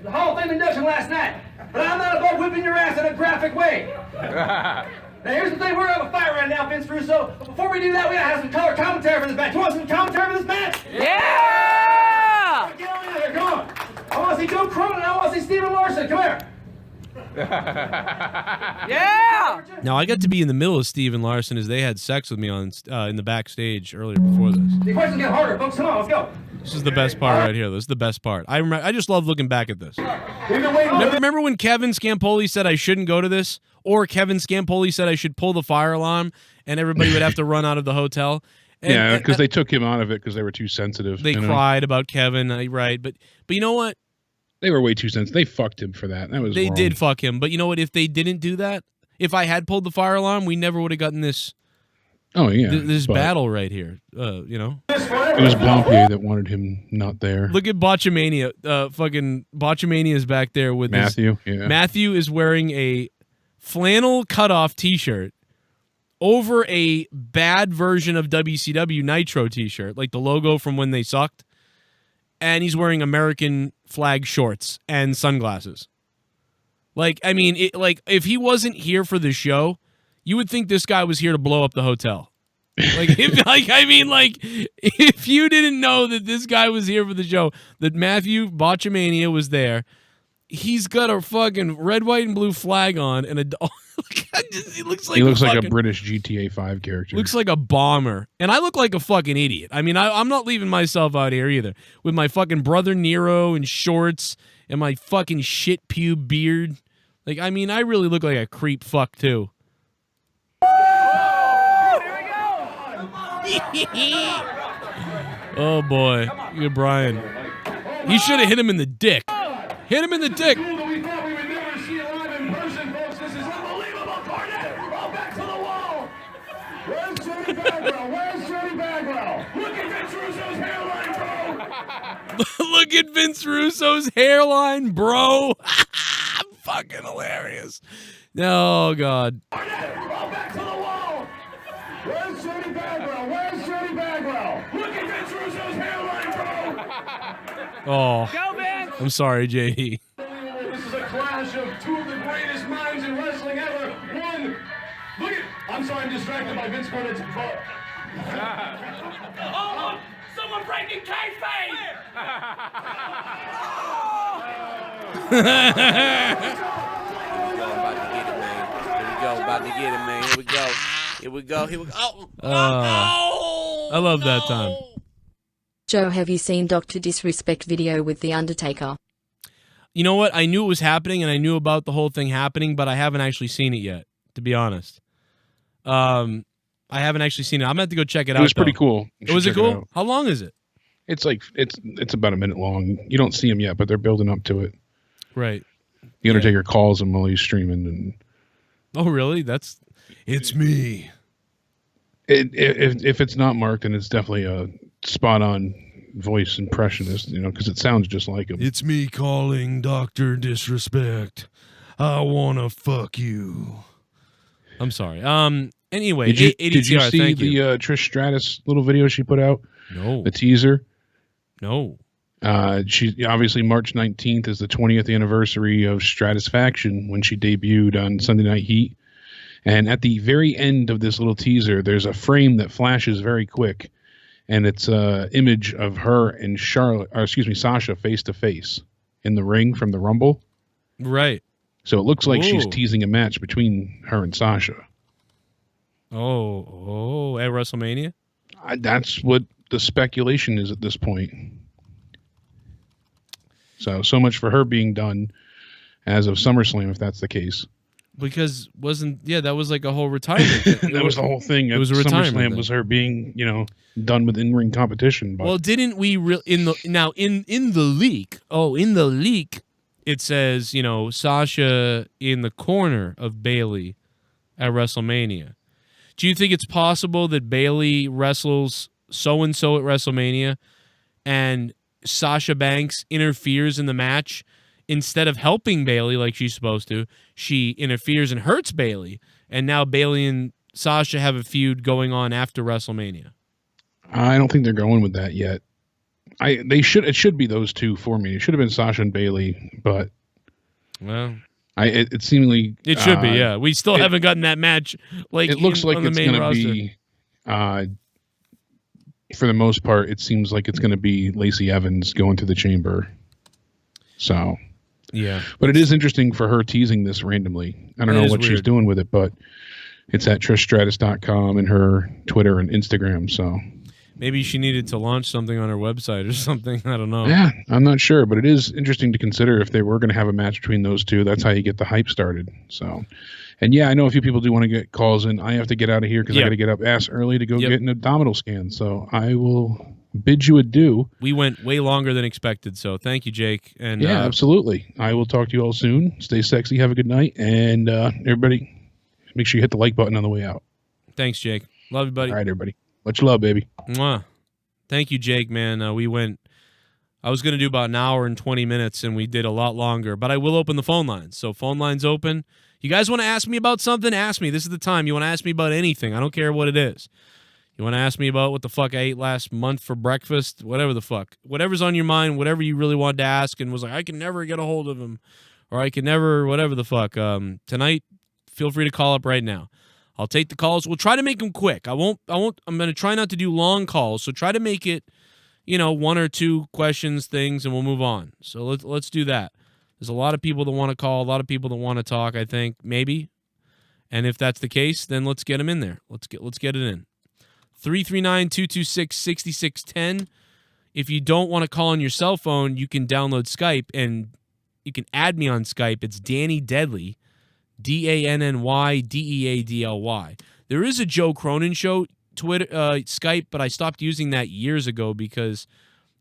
S11: Hall of Fame induction last night. But I'm not above whipping your ass in a graphic way. Now, here's the thing. We're going to have a fight right now, Vince Russo. But before we do that, we got to have some color commentary for this match. You want some commentary for this match?
S9: Yeah!
S11: Get on in there. Come on. I want to see Joe Cronin. I want to see Steven Larson. Come here.
S9: Yeah!
S1: Now I got to be in the middle of Steve and Larson as they had sex with me on in the backstage earlier before this.
S11: The questions get harder, folks. Come on, let's go.
S1: This is the best part right here. This is the best part. I just love looking back at this. Remember when Kevin Scampoli said I shouldn't go to this, or Kevin Scampoli said I should pull the fire alarm, and everybody would have to run out of the hotel.
S2: Yeah, because they took him out of it because they were too sensitive.
S1: They cried about Kevin, right? But you know what?
S2: They were way too sensitive. They fucked him for that. That was
S1: They
S2: wrong.
S1: did fuck him. But you know what? If they didn't do that, if I had pulled the fire alarm, we never would have gotten this.
S2: Oh yeah,
S1: this battle right here. You know,
S2: it was Blampier that wanted him not there.
S1: Look at Botchamania. Fucking Botchamania is back there with
S2: Matthew.
S1: Yeah. Matthew is wearing a flannel cutoff T-shirt over a bad version of WCW Nitro T-shirt, like the logo from when they sucked. And he's wearing American flag shorts and sunglasses. Like, I mean, if he wasn't here for the show, you would think this guy was here to blow up the hotel. If you didn't know that this guy was here for the show, that Matthew Botchamania was there, he's got a fucking red, white, and blue flag on, and he looks like
S2: a British GTA 5 character.
S1: Looks like a bomber, and I look like a fucking idiot. I mean, I'm not leaving myself out here either with my fucking brother Nero and shorts and my fucking shit pube beard. Like, I mean, I really look like a creep fuck too. Oh boy, look at Brian. He should have hit him in the dick. Hit him in the dick. Look at Vince Russo's hairline, bro. Fucking hilarious. Oh, God.
S11: Back to the wall. Where's Jody Bagwell? Where's Jody Bagwell? Look at Vince Russo's hairline, bro.
S1: Oh, I'm sorry, JD.
S11: This is a clash of two of the greatest minds in wrestling ever. One, look at, I'm sorry, I'm distracted by Vince Carter's butt.
S9: Oh, look, someone breaking kayfabe! About to get it, man. Here we go. Here we go. Oh,
S1: I love that time.
S4: Joe, have you seen Dr. Disrespect video with The Undertaker?
S1: You know what? I knew it was happening, and I knew about the whole thing happening, but I haven't actually seen it yet, to be honest. I haven't actually seen it. I'm going to have to go check it out.
S2: It was pretty cool.
S1: Was it cool? How long is it?
S2: It's about a minute long. You don't see him yet, but they're building up to it.
S1: Right.
S2: The Undertaker calls him while he's streaming, and
S1: oh, really? It's me.
S2: If it's not Mark, then it's definitely a spot-on voice impressionist, because it sounds just like him.
S1: It's me calling Dr. Disrespect. I wanna fuck you. I'm sorry. Anyway,
S2: Did you
S1: ADTR,
S2: see
S1: thank
S2: the
S1: you.
S2: Trish Stratus little video she put out?
S1: No.
S2: The teaser?
S1: No.
S2: She obviously March 19th is the 20th anniversary of Stratusfaction when she debuted on Sunday Night Heat. And at the very end of this little teaser, there's a frame that flashes very quick, and it's an image of her and Sasha face to face in the ring from the Rumble.
S1: Right.
S2: So it looks like she's
S1: Ooh.
S2: teasing a match between her and Sasha.
S1: Oh, at WrestleMania?
S2: That's what the speculation is at this point. So much for her being done as of SummerSlam, if that's the case.
S1: Because that was like a whole retirement thing.
S2: That was the whole thing.
S1: It was a retirement
S2: SummerSlam
S1: thing.
S2: was her being, done with in-ring competition. But
S1: Well, didn't we in the leak? Oh, in the leak, it says Sasha in the corner of Bayley at WrestleMania. Do you think it's possible that Bayley wrestles so and so at WrestleMania, and Sasha Banks interferes in the match instead of helping Bayley like she's supposed to? She interferes and hurts Bayley, and now Bayley and Sasha have a feud going on after WrestleMania.
S2: I don't think they're going with that yet. It should be those two for me. It should have been Sasha and Bayley, but
S1: well,
S2: it seemingly
S1: it should be. Yeah, we still haven't gotten that match. Like
S2: it looks like
S1: on the
S2: it's
S1: main
S2: going to
S1: roster.
S2: be. For the most part, it seems like it's going to be Lacey Evans going to the chamber. So.
S1: Yeah.
S2: But it is interesting for her teasing this randomly. I don't know what she's doing with it, but it's at TrishStratus.com and her Twitter and Instagram. So
S1: maybe she needed to launch something on her website or something. I don't know.
S2: Yeah, I'm not sure, but it is interesting to consider if they were going to have a match between those two. That's how you get the hype started. So, and yeah, I know a few people do want to get calls in. I have to get out of here because I got to get up ass early to go get an abdominal scan. So I will bid you adieu.
S1: We went way longer than expected, so thank you, Jake. And
S2: yeah, absolutely. I will talk to you all soon. Stay sexy. Have a good night, and everybody, make sure you hit the like button on the way out.
S1: Thanks, Jake. Love you, buddy.
S2: All right, everybody. Much love, baby.
S1: Mwah. Thank you, Jake, man. I was going to do about an hour and 20 minutes, and we did a lot longer, but I will open the phone lines. So phone lines open. You guys want to ask me about something? Ask me. This is the time. You want to ask me about anything. I don't care what it is. You want to ask me about what the fuck I ate last month for breakfast? Whatever the fuck. Whatever's on your mind, whatever you really wanted to ask and was like, I can never get a hold of him, or I can never, whatever the fuck. Tonight, feel free to call up right now. I'll take the calls. We'll try to make them quick. I'm going to try not to do long calls, so try to make it, one or two questions, things, and we'll move on. So let's do that. There's a lot of people that want to call, a lot of people that want to talk, I think, maybe. And if that's the case, then let's get them in there. Let's get it in. 339-226-6610. If you don't want to call on your cell phone, you can download Skype, and you can add me on Skype. It's Danny Deadly, DANNYDEADLY. There is a Joe Cronin Show Twitter Skype, but I stopped using that years ago because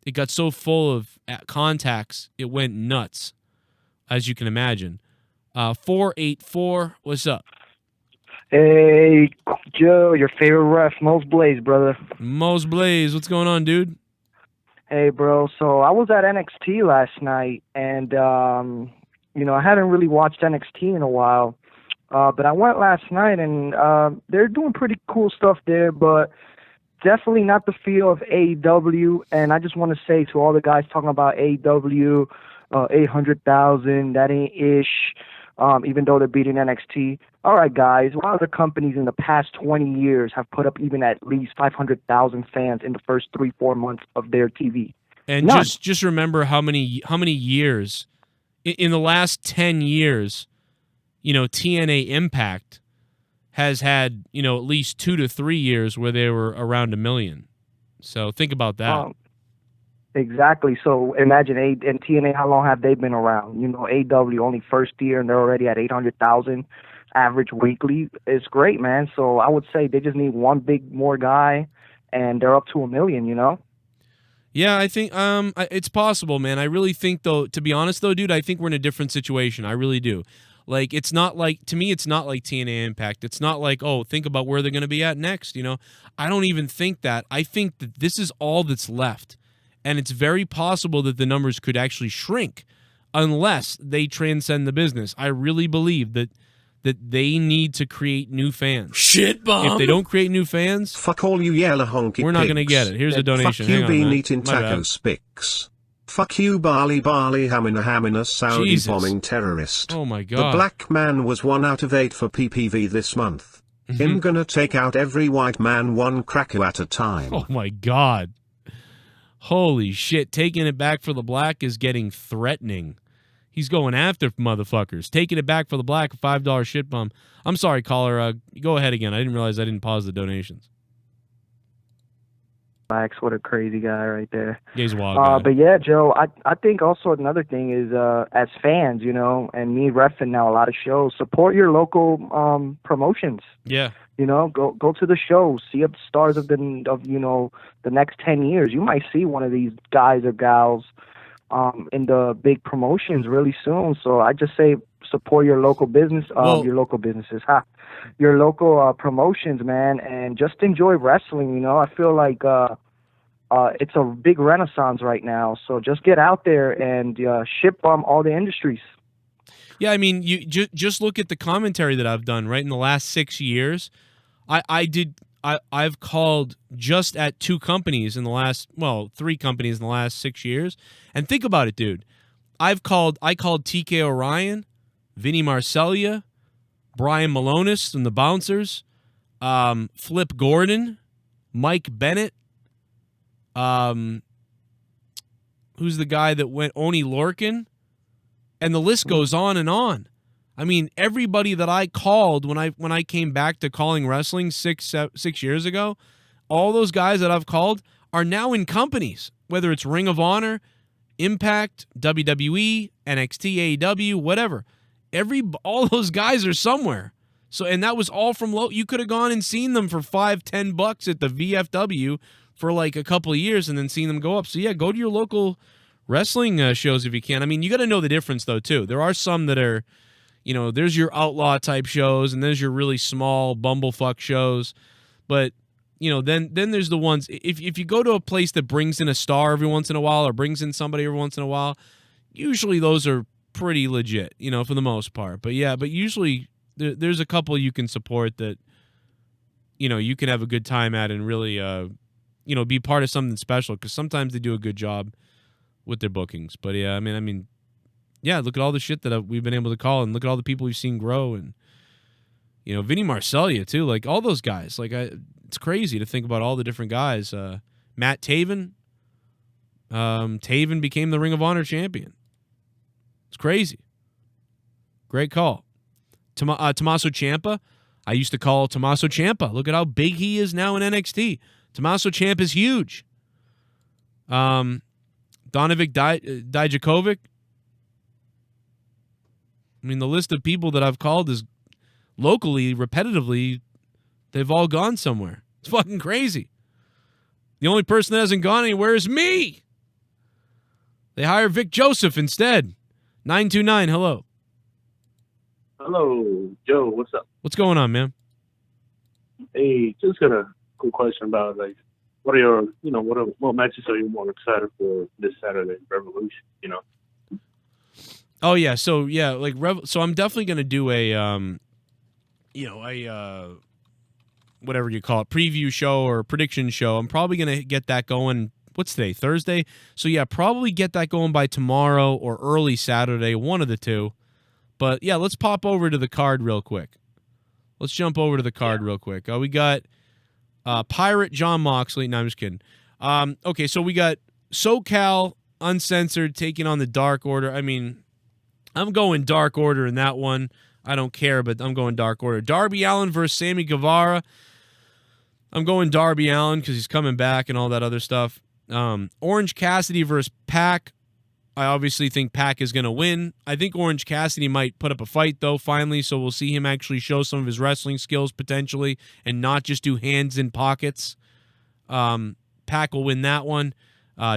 S1: it got so full of contacts, it went nuts, as you can imagine. 484, what's up?
S12: Hey, Joe, your favorite ref, Mose Blaze, brother.
S1: Mose Blaze, what's going on, dude?
S12: Hey, bro. So I was at NXT last night, and, I hadn't really watched NXT in a while. But I went last night, and they're doing pretty cool stuff there, but definitely not the feel of AEW. And I just want to say to all the guys talking about AEW, 800,000, that ain't ish. Even though they're beating NXT. All right, guys, what other companies in the past 20 years have put up even at least 500,000 fans in the first 3-4 months of their TV?
S1: And
S12: None.
S1: just remember how many years, in the last 10 years, TNA Impact has had, at least 2 to 3 years where they were around 1 million. So think about that.
S12: Exactly. So imagine and TNA, how long have they been around? AEW only first year, and they're already at 800,000 average weekly. It's great, man. So I would say they just need one big more guy, and they're up to 1 million.
S1: Yeah, I think it's possible, man. I really think, though, to be honest, though, dude, I think we're in a different situation. I really do. Like, it's not like, to me, it's not like TNA Impact. It's not like, oh, think about where they're going to be at next. I don't even think that. I think that this is all that's left. And it's very possible that the numbers could actually shrink unless they transcend the business. I really believe that they need to create new fans.
S9: Shit bomb.
S1: If they don't create new fans,
S5: fuck all you yellow honky
S1: we're not going to
S5: pigs.
S1: get it. Here's a donation.
S5: Fuck you
S1: Hang on,
S5: bean
S1: man.
S5: eating
S1: My
S5: taco
S1: bad.
S5: spicks. Fuck you Barley Hamina Saudi
S1: Jesus.
S5: bombing terrorist.
S1: Oh my God.
S5: The black man was 1 out of 8 for PPV this month.
S1: Mm-hmm.
S5: Him gonna take out every white man one cracker at a time.
S1: Oh my God. Holy shit. Taking it back for the black is getting threatening. He's going after motherfuckers. Taking it back for the black, a $5 shit bomb. I'm sorry, caller. Go ahead again. I didn't realize I didn't pause the donations.
S12: Max, what a crazy guy right there.
S1: He's a wild guy.
S12: But yeah, Joe, I think also another thing is as fans, you know, and me reffing now a lot of shows, support your local promotions.
S1: Yeah.
S12: You know, go to the show, see up the stars of the next 10 years. You might see one of these guys or gals in the big promotions really soon. So I just say support your local business, your local businesses, your local promotions, man, and just enjoy wrestling. You know, I feel like it's a big renaissance right now. So just get out there and ship all the industries.
S1: Yeah, I mean, you just look at the commentary that I've done, right? In the last 6 years, I've called just at 2 companies in the last, 3 companies in the last 6 years. And think about it, dude. I called TK Orion, Vinny Marcellia, Brian Malonis and the Bouncers, Flip Gordon, Mike Bennett, who's the guy that went, Oni Lorcan, and the list goes on and on. I mean, everybody that I called when I came back to calling wrestling 6 years ago, all those guys that I've called are now in companies, whether it's Ring of Honor, Impact, WWE, NXT, AEW, whatever. All those guys are somewhere. So, and that was all from low. You could have gone and seen them for $5-10 at the VFW for like a couple of years and then seen them go up. So yeah, go to your local wrestling shows if you can. I mean, you got to know the difference though too. There are some that are, you know, there's your outlaw type shows and there's your really small bumblefuck shows. But, you know, then there's the ones, if you go to a place that brings in a star every once in a while or brings in somebody every once in a while, usually those are pretty legit, you know, for the most part. But yeah, but usually there's a couple you can support that, you know, you can have a good time at and really, you know, be part of something special because sometimes they do a good job with their bookings. But yeah, I mean, yeah, look at all the shit that we've been able to call and look at all the people we've seen grow and, you know, Vinny Marcellia too, like all those guys. Like it's crazy to think about all the different guys. Matt Taven. Taven became the Ring of Honor champion. It's crazy. Great call. Tommaso Ciampa. I used to call Tommaso Ciampa. Look at how big he is now in NXT. Tommaso Ciampa is huge. Donovic Dijakovic. I mean, the list of people that I've called is locally, repetitively, they've all gone somewhere. It's fucking crazy. The only person that hasn't gone anywhere is me. They hire Vic Joseph instead. 929, hello.
S13: Hello, Joe. What's up?
S1: What's going on, man?
S13: Hey, just got a cool question about like, what are your, you know, what matches are you more excited for this Saturday, Revolution? You know.
S1: Oh yeah, so yeah, like so I'm definitely gonna do a, you know, a whatever you call it, preview show or prediction show. I'm probably gonna get that going. What's today? Thursday. So yeah, probably get that going by tomorrow or early Saturday, one of the two. But yeah, let's pop over to the card real quick. Let's jump over to the card real quick. We got Pirate John Moxley. No, I'm just kidding. Okay, so we got SoCal Uncensored taking on the Dark Order. I mean, I'm going Dark Order in that one. I don't care, but I'm going Dark Order. Darby Allin versus Sammy Guevara. I'm going Darby Allin because he's coming back and all that other stuff. Orange Cassidy versus Pac. I obviously think Pac is going to win. I think Orange Cassidy might put up a fight, though, finally, so we'll see him actually show some of his wrestling skills, potentially, and not just do hands in pockets. Pac will win that one.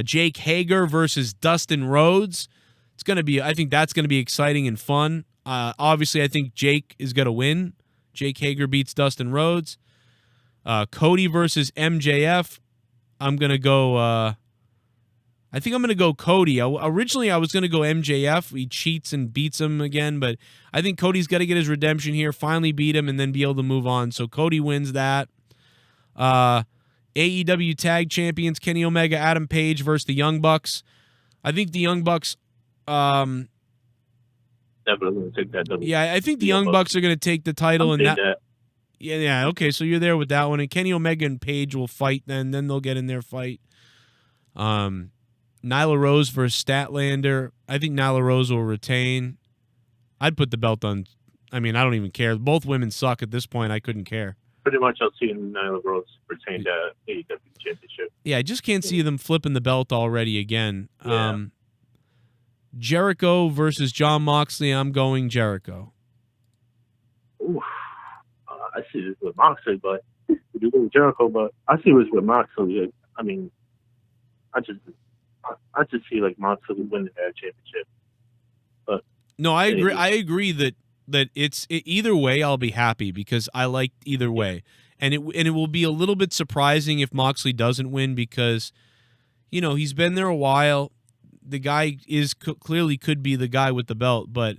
S1: Jake Hager versus Dustin Rhodes. It's going to be, I think that's going to be exciting and fun. Obviously, I think Jake is going to win. Jake Hager beats Dustin Rhodes. Cody versus MJF. I'm going to go I think I'm going to go Cody. Originally, I was going to go MJF. He cheats and beats him again, but I think Cody's got to get his redemption here, finally beat him, and then be able to move on. So Cody wins that. AEW Tag Champions Kenny Omega, Adam Page versus the Young Bucks. I think the Young Bucks...
S13: Definitely going to take that.
S1: Yeah, I think the Young Bucks are going to take the title. And that. Yeah, okay, so you're there with that one. And Kenny Omega and Page will fight then. Then they'll get in their fight. Nyla Rose versus Statlander. I think Nyla Rose will retain. I'd put the belt on. I mean, I don't even care. Both women suck at this point. I couldn't care.
S13: Pretty much I'll see Nyla Rose retain the AEW championship.
S1: Yeah, I just can't see them flipping the belt already again.
S13: Yeah.
S1: Jericho versus John Moxley. I'm going Jericho.
S13: Ooh, I see this with Moxley, but we do go with Jericho, but I see this with Moxley. I mean, I just see like Moxley winning that championship. But
S1: no, I agree. I agree that it's either way. I'll be happy because I like either way, and it will be a little bit surprising if Moxley doesn't win because, you know, he's been there a while. The guy clearly could be the guy with the belt, but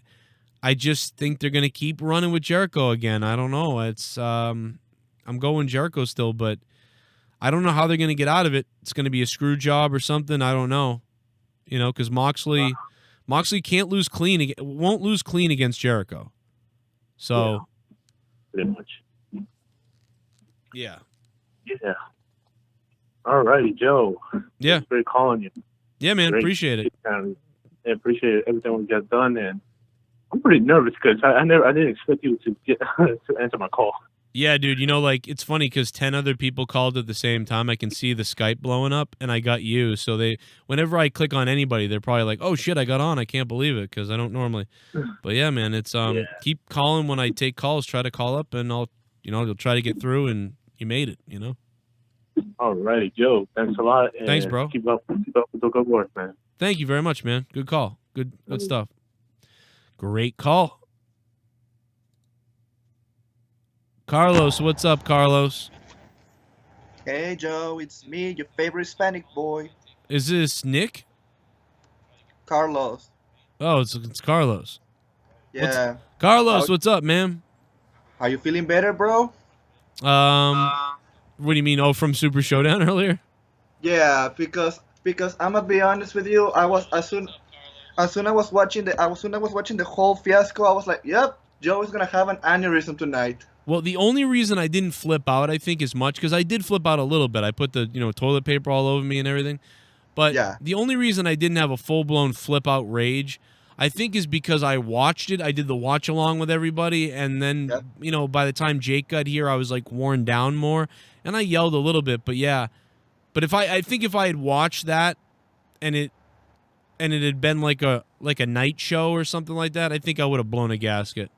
S1: I just think they're going to keep running with Jericho again. I don't know. It's I'm going Jericho still, but I don't know how they're going to get out of it. It's going to be a screw job or something. I don't know. You know, because Moxley can't lose clean. Won't lose clean against Jericho. So,
S13: yeah, pretty much.
S1: Yeah.
S13: Yeah. All righty, Joe.
S1: Yeah.
S13: Great calling you.
S1: Yeah, man.
S13: Great.
S1: Appreciate it.
S13: I appreciate everything we got done, and I'm pretty nervous because I didn't expect you to get to answer my call.
S1: Yeah, dude. You know, like it's funny because 10 other people called at the same time. I can see the Skype blowing up, and I got you. So whenever I click on anybody, they're probably like, "Oh shit, I got on. I can't believe it," because I don't normally. But yeah, man, it's keep calling when I take calls. Try to call up, and you'll try to get through, and you made it. You know.
S13: All righty, Joe. Thanks a lot. And
S1: thanks, bro.
S13: Keep up with the good work, man.
S1: Thank you very much, man. Good call. Good stuff. Great call. Carlos, what's up, Carlos?
S14: Hey, Joe, it's me, your favorite Hispanic boy.
S1: Is this Nick?
S14: Carlos.
S1: Oh, it's Carlos.
S14: Yeah.
S1: Carlos, what's up, man?
S14: Are you feeling better, bro?
S1: What do you mean? Oh, from Super Showdown earlier?
S14: Yeah, because I'm gonna be honest with you. I was as soon as I was watching the whole fiasco, I was like, "Yep, Joe is gonna have an aneurysm tonight."
S1: Well, the only reason I didn't flip out, I think, as much because I did flip out a little bit. I put the toilet paper all over me and everything, but the only reason I didn't have a full blown flip out rage, I think, is because I watched it. I did the watch along with everybody, and then by the time Jake got here, I was like worn down more, and I yelled a little bit. But yeah, but I think if I had watched that, and it had been like a night show or something like that, I think I would have blown a gasket.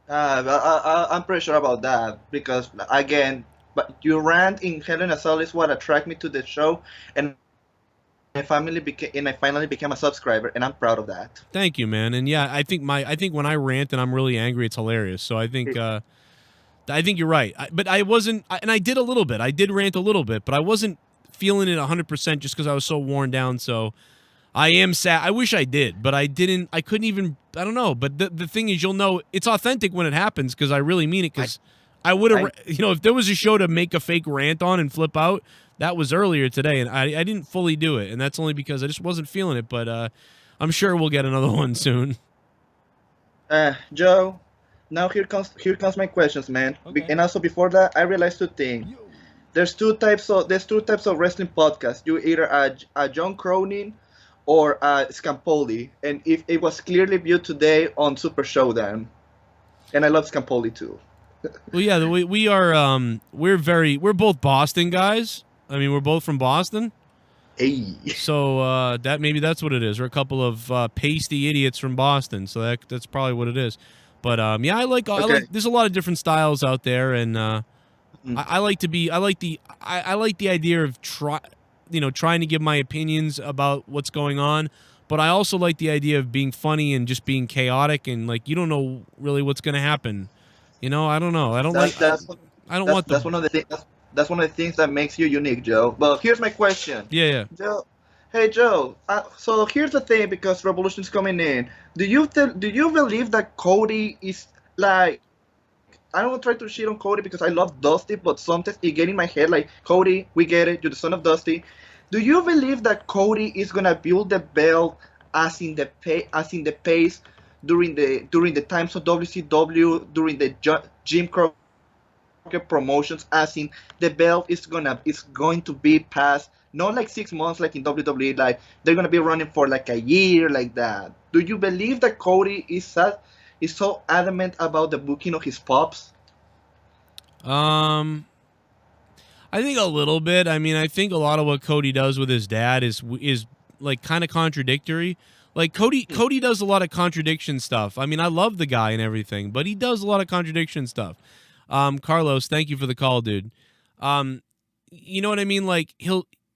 S14: I'm pretty sure about that because again, but your rant in Hell in a Cell is what attracted me to the show, and I finally became a subscriber, and I'm proud of that.
S1: Thank you, man. And yeah, I think when I rant and I'm really angry, it's hilarious. So I think you're right. But I wasn't, and I did a little bit. I did rant a little bit, but I wasn't feeling it 100% just because I was so worn down. So I am sad. I wish I did, but I didn't. I couldn't even. I don't know. But the thing is, you'll know it's authentic when it happens because I really mean it. Because I would have, if there was a show to make a fake rant on and flip out, that was earlier today, and I didn't fully do it, and that's only because I just wasn't feeling it. But I'm sure we'll get another one soon.
S14: Joe, now here comes my questions, man.
S1: Okay.
S14: And also before that, I realized two things. There's two types of wrestling podcasts. You either a John Cronin or Scampoli, and if it was clearly viewed today on Super Showdown, and I love Scampoli too.
S1: Well, yeah, we are. We're both Boston guys. I mean, we're both from Boston.
S14: Hey.
S1: So that's what it is. We're a couple of pasty idiots from Boston. So that's probably what it is. But yeah, I like. There's a lot of different styles out there, and I like the idea of trying to give my opinions about what's going on. But I also like the idea of being funny and just being chaotic and like you don't know really what's going to happen. I don't know. That's one of the things that makes you unique, Joe. But here's my question. Yeah.
S14: Joe, Hey Joe, so here's the thing, because Revolution's coming in. Do you believe that Cody is like? I don't try to shit on Cody because I love Dusty, but sometimes it get in my head like, Cody, we get it, you're the son of Dusty. Do you believe that Cody is gonna build the belt as in the pace during the times of WCW, during the Jim Crockett promotions, as in the belt is going to be passed, not like 6 months like in WWE, like they're gonna be running for like a year like that? Do you believe that Cody is so adamant about the booking of his pops?
S1: I think a little bit. I mean, I think a lot of what Cody does with his dad is like kind of contradictory. Like Cody does a lot of contradiction stuff. I mean, I love the guy and everything, but he does a lot of contradiction stuff. Carlos, thank you for the call, dude. You know what I mean? Like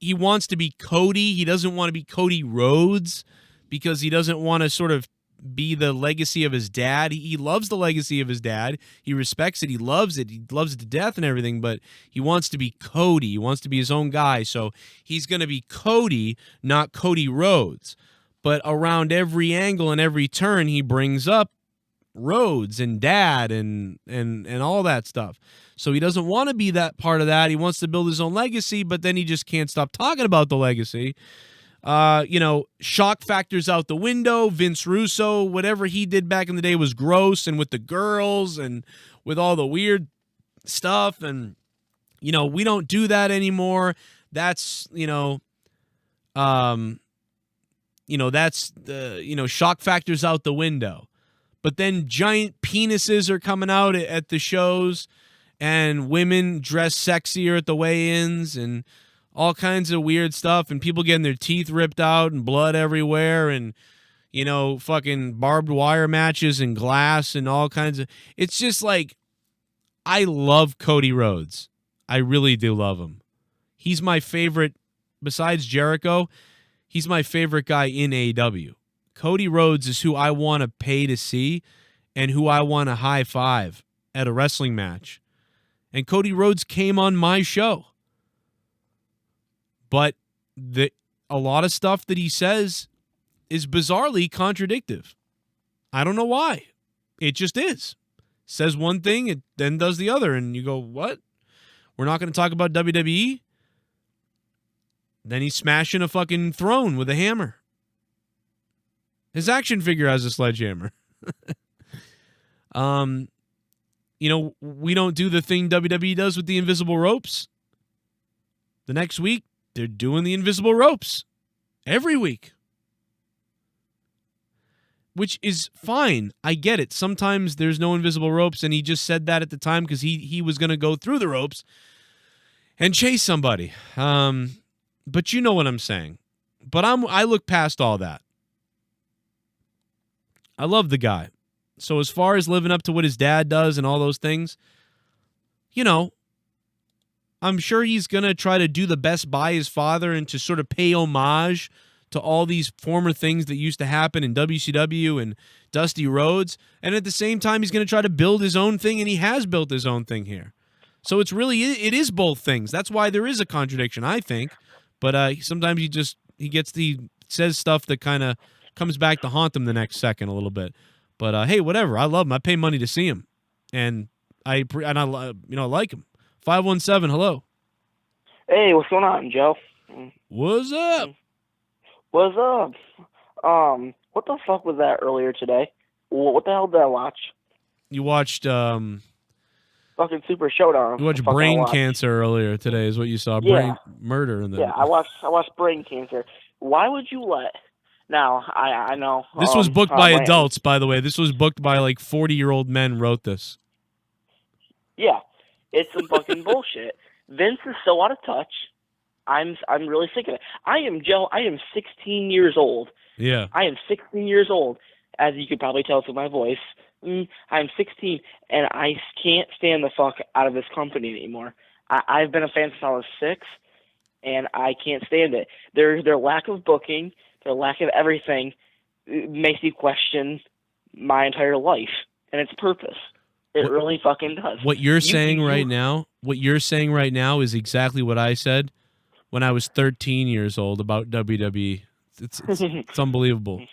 S1: he wants to be Cody. He doesn't want to be Cody Rhodes because he doesn't want to sort of be the legacy of his dad. He loves the legacy of his dad. He respects it. He loves it. He loves it to death and everything, but he wants to be Cody. He wants to be his own guy. So he's going to be Cody, not Cody Rhodes. But around every angle and every turn, he brings up Rhodes and dad and all that stuff. So he doesn't want to be that part of that. He wants to build his own legacy, but then he just can't stop talking about the legacy. Shock factors out the window. Vince Russo, whatever he did back in the day was gross, and with the girls and with all the weird stuff, and we don't do that anymore. That's that's the shock factors out the window. But then giant penises are coming out at the shows, and women dress sexier at the weigh-ins, and all kinds of weird stuff, and people getting their teeth ripped out and blood everywhere, and fucking barbed wire matches and glass and all kinds of. It's just like, I love Cody Rhodes. I really do love him. He's my favorite, besides Jericho. He's my favorite guy in AEW. Cody Rhodes is who I want to pay to see and who I want to high five at a wrestling match. And Cody Rhodes came on my show. But a lot of stuff that he says is bizarrely contradictive. I don't know why. It just is. Says one thing, it then does the other, and you go, what? We're not going to talk about WWE? Then he's smashing a fucking throne with a hammer. His action figure has a sledgehammer. We don't do the thing WWE does with the invisible ropes. The next week, they're doing the invisible ropes every week, which is fine. I get it. Sometimes there's no invisible ropes, and he just said that at the time because he was going to go through the ropes and chase somebody. But you know what I'm saying. But I look past all that. I love the guy. So as far as living up to what his dad does and all those things, I'm sure he's going to try to do the best by his father and to sort of pay homage to all these former things that used to happen in WCW and Dusty Rhodes. And at the same time, he's going to try to build his own thing, and he has built his own thing here. So it is both things. That's why there is a contradiction, I think. But sometimes he says stuff that kind of comes back to haunt him the next second a little bit. But hey, whatever. I love him. I pay money to see him, and I like him. 517, hello.
S15: Hey, what's going on, Joe?
S1: What's up?
S15: What's up? What the fuck was that earlier today? What the hell did I watch?
S1: You watched
S15: fucking Super Showdown.
S1: You watched brain cancer earlier today, is what you saw. Brain murder in the.
S15: Yeah, I watched brain cancer. Why would you let? Now I know
S1: this was booked by adults, by the way. This was booked by like 40-year-old men. Wrote this.
S15: Yeah. It's some fucking bullshit. Vince is so out of touch. I'm really sick of it. I am 16 years old.
S1: Yeah.
S15: I am 16 years old, as you could probably tell through my voice. I'm 16, and I can't stand the fuck out of this company anymore. I've been a fan since I was 6, and I can't stand it. Their lack of booking, their lack of everything, makes you question my entire life and its purpose. It really fucking does.
S1: What you're saying right now is exactly what I said when I was 13 years old about WWE. It's unbelievable.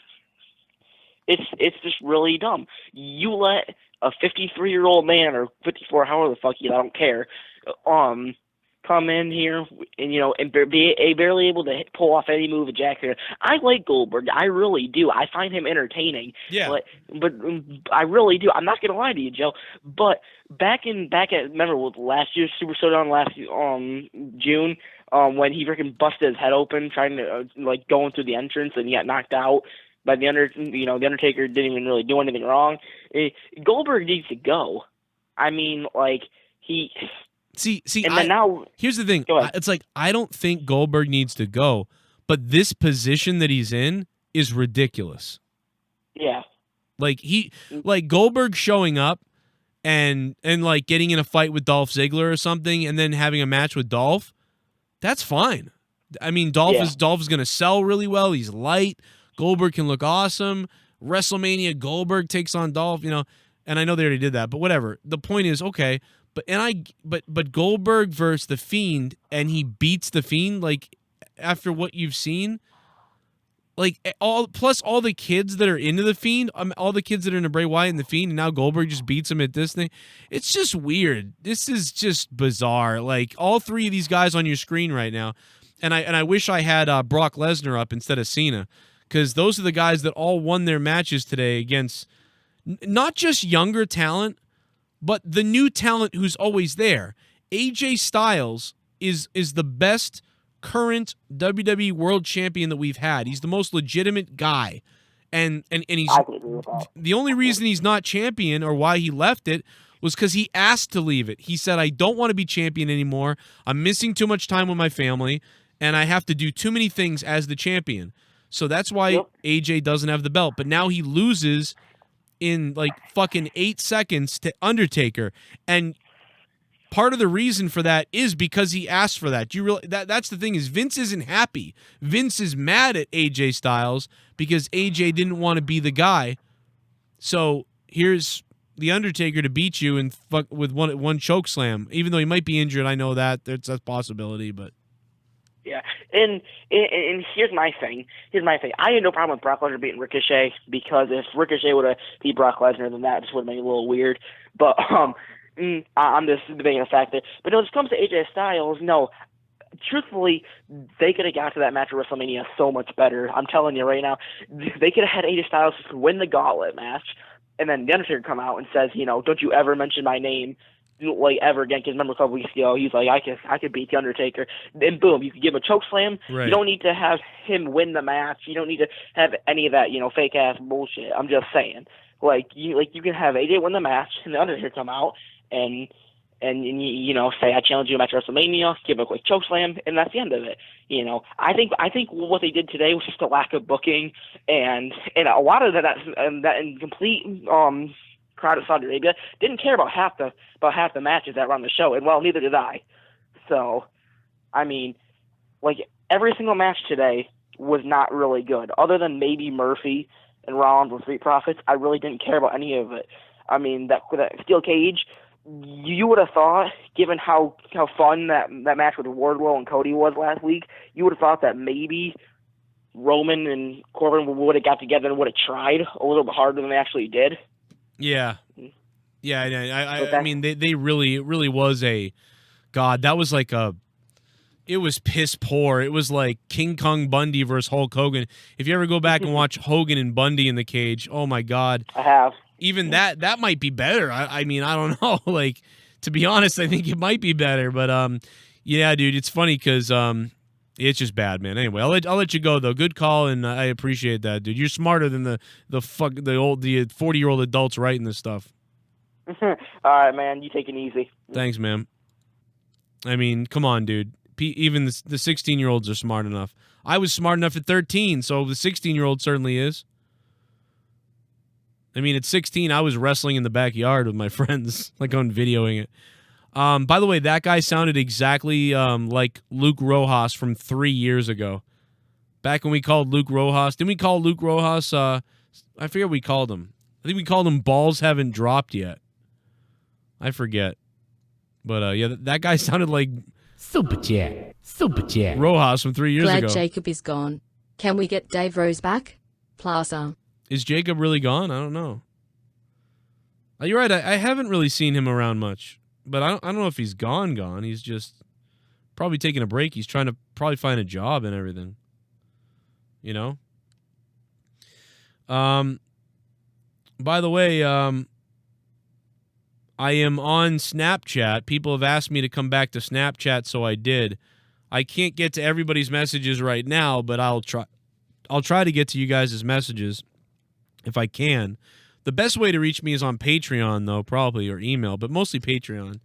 S15: It's just really dumb. You let a 53-year-old man or 54, however the fuck I don't care, come in here and be barely able to pull off any move at Jack here. I like Goldberg. I really do. I find him entertaining.
S1: Yeah.
S15: But I really do. I'm not gonna lie to you, Joe. But back at remember with last year's Super Showdown last June, when he freaking busted his head open trying to going through the entrance and he got knocked out. But the Undertaker didn't even really do anything wrong. Goldberg needs to go. I mean, he.
S1: See.
S15: And now
S1: here's the thing. It's I don't think Goldberg needs to go, but this position that he's in is ridiculous.
S15: Yeah.
S1: Goldberg showing up and getting in a fight with Dolph Ziggler or something, and then having a match with Dolph. That's fine. I mean, Dolph is going to sell really well. He's light. Goldberg can look awesome. WrestleMania, Goldberg takes on Dolph, and I know they already did that, but whatever. The point is, okay, but Goldberg versus the Fiend, and he beats the Fiend, after what you've seen, all the kids that are into the Fiend, all the kids that are into Bray Wyatt and the Fiend, and now Goldberg just beats him at this thing. It's just weird. This is just bizarre. All three of these guys on your screen right now, and I wish I had Brock Lesnar up instead of Cena. Because those are the guys that all won their matches today against not just younger talent, but the new talent who's always there. AJ Styles is the best current WWE World Champion that we've had. He's the most legitimate guy. And he's the only reason he's not champion or why he left it was because he asked to leave it. He said, I don't want to be champion anymore. I'm missing too much time with my family, and I have to do too many things as the champion. So that's why AJ doesn't have the belt. But now he loses in fucking 8 seconds to Undertaker. And part of the reason for that is because he asked for that. That's the thing is Vince isn't happy. Vince is mad at AJ Styles because AJ didn't want to be the guy. So here's the Undertaker to beat you and with one choke slam. Even though he might be injured, I know that. There's a possibility, but...
S15: Yeah, and here's my thing. I had no problem with Brock Lesnar beating Ricochet because if Ricochet would have beat Brock Lesnar, then that just would have made it a little weird. But I'm just debating a factor. But when it comes to AJ Styles, no. Truthfully, they could have got to that match at WrestleMania so much better. I'm telling you right now, they could have had AJ Styles win the Gauntlet match, and then the Undertaker come out and says, don't you ever mention my name. Ever again, because remember a couple weeks ago, he's like, I could beat the Undertaker. Then boom, you could give him a choke slam. Right. You don't need to have him win the match. You don't need to have any of that, fake ass bullshit. I'm just saying, you can have AJ win the match and the Undertaker come out and say I challenge you a match at WrestleMania, give him a quick choke slam, and that's the end of it. I think what they did today was just a lack of booking and a lot of that incomplete crowd of Saudi Arabia didn't care about half the matches that were on the show, and neither did I. So, I mean, every single match today was not really good, other than maybe Murphy and Rollins and Street Profits. I really didn't care about any of it. I mean, that steel cage, you would have thought, given how fun that match with Wardlow and Cody was last week, you would have thought that maybe Roman and Corbin would have got together and would have tried a little bit harder than they actually did.
S1: Yeah. I mean, they really, it really was that was it was piss poor. It was like King Kong Bundy versus Hulk Hogan. If you ever go back and watch Hogan and Bundy in the cage, oh my God.
S15: I have.
S1: Even that might be better. I mean, I don't know. To be honest, I think it might be better. But, yeah, dude, it's funny because it's just bad, man. Anyway, I'll let you go though. Good call, and I appreciate that, dude. You're smarter than the 40-year-old adults writing this stuff.
S15: All right, man. You take it easy.
S1: Thanks, man. I mean, come on, dude. Even the 16-year-olds are smart enough. I was smart enough at 13, so the 16-year-old certainly is. I mean, at 16, I was wrestling in the backyard with my friends, on videoing it. By the way, that guy sounded exactly like Luke Rojas from 3 years ago. Back when we called Luke Rojas. Didn't we call Luke Rojas? I forget what we called him. I think we called him Balls Haven't Dropped Yet. I forget. But, yeah, that guy sounded like
S8: Super Chat. Super Chat.
S1: Rojas from 3 years
S4: Glad
S1: ago.
S4: Jacob is gone. Can we get Dave Rose back? Plaza.
S1: Is Jacob really gone? I don't know. You're right. I haven't really seen him around much. But I don't know if he's gone. He's just probably taking a break. He's trying to probably find a job and everything. You know? By the way, I am on Snapchat. People have asked me to come back to Snapchat, so I did. I can't get to everybody's messages right now, but I'll try to get to you guys' messages if I can. The best way to reach me is on Patreon, though, probably, or email, but mostly Patreon.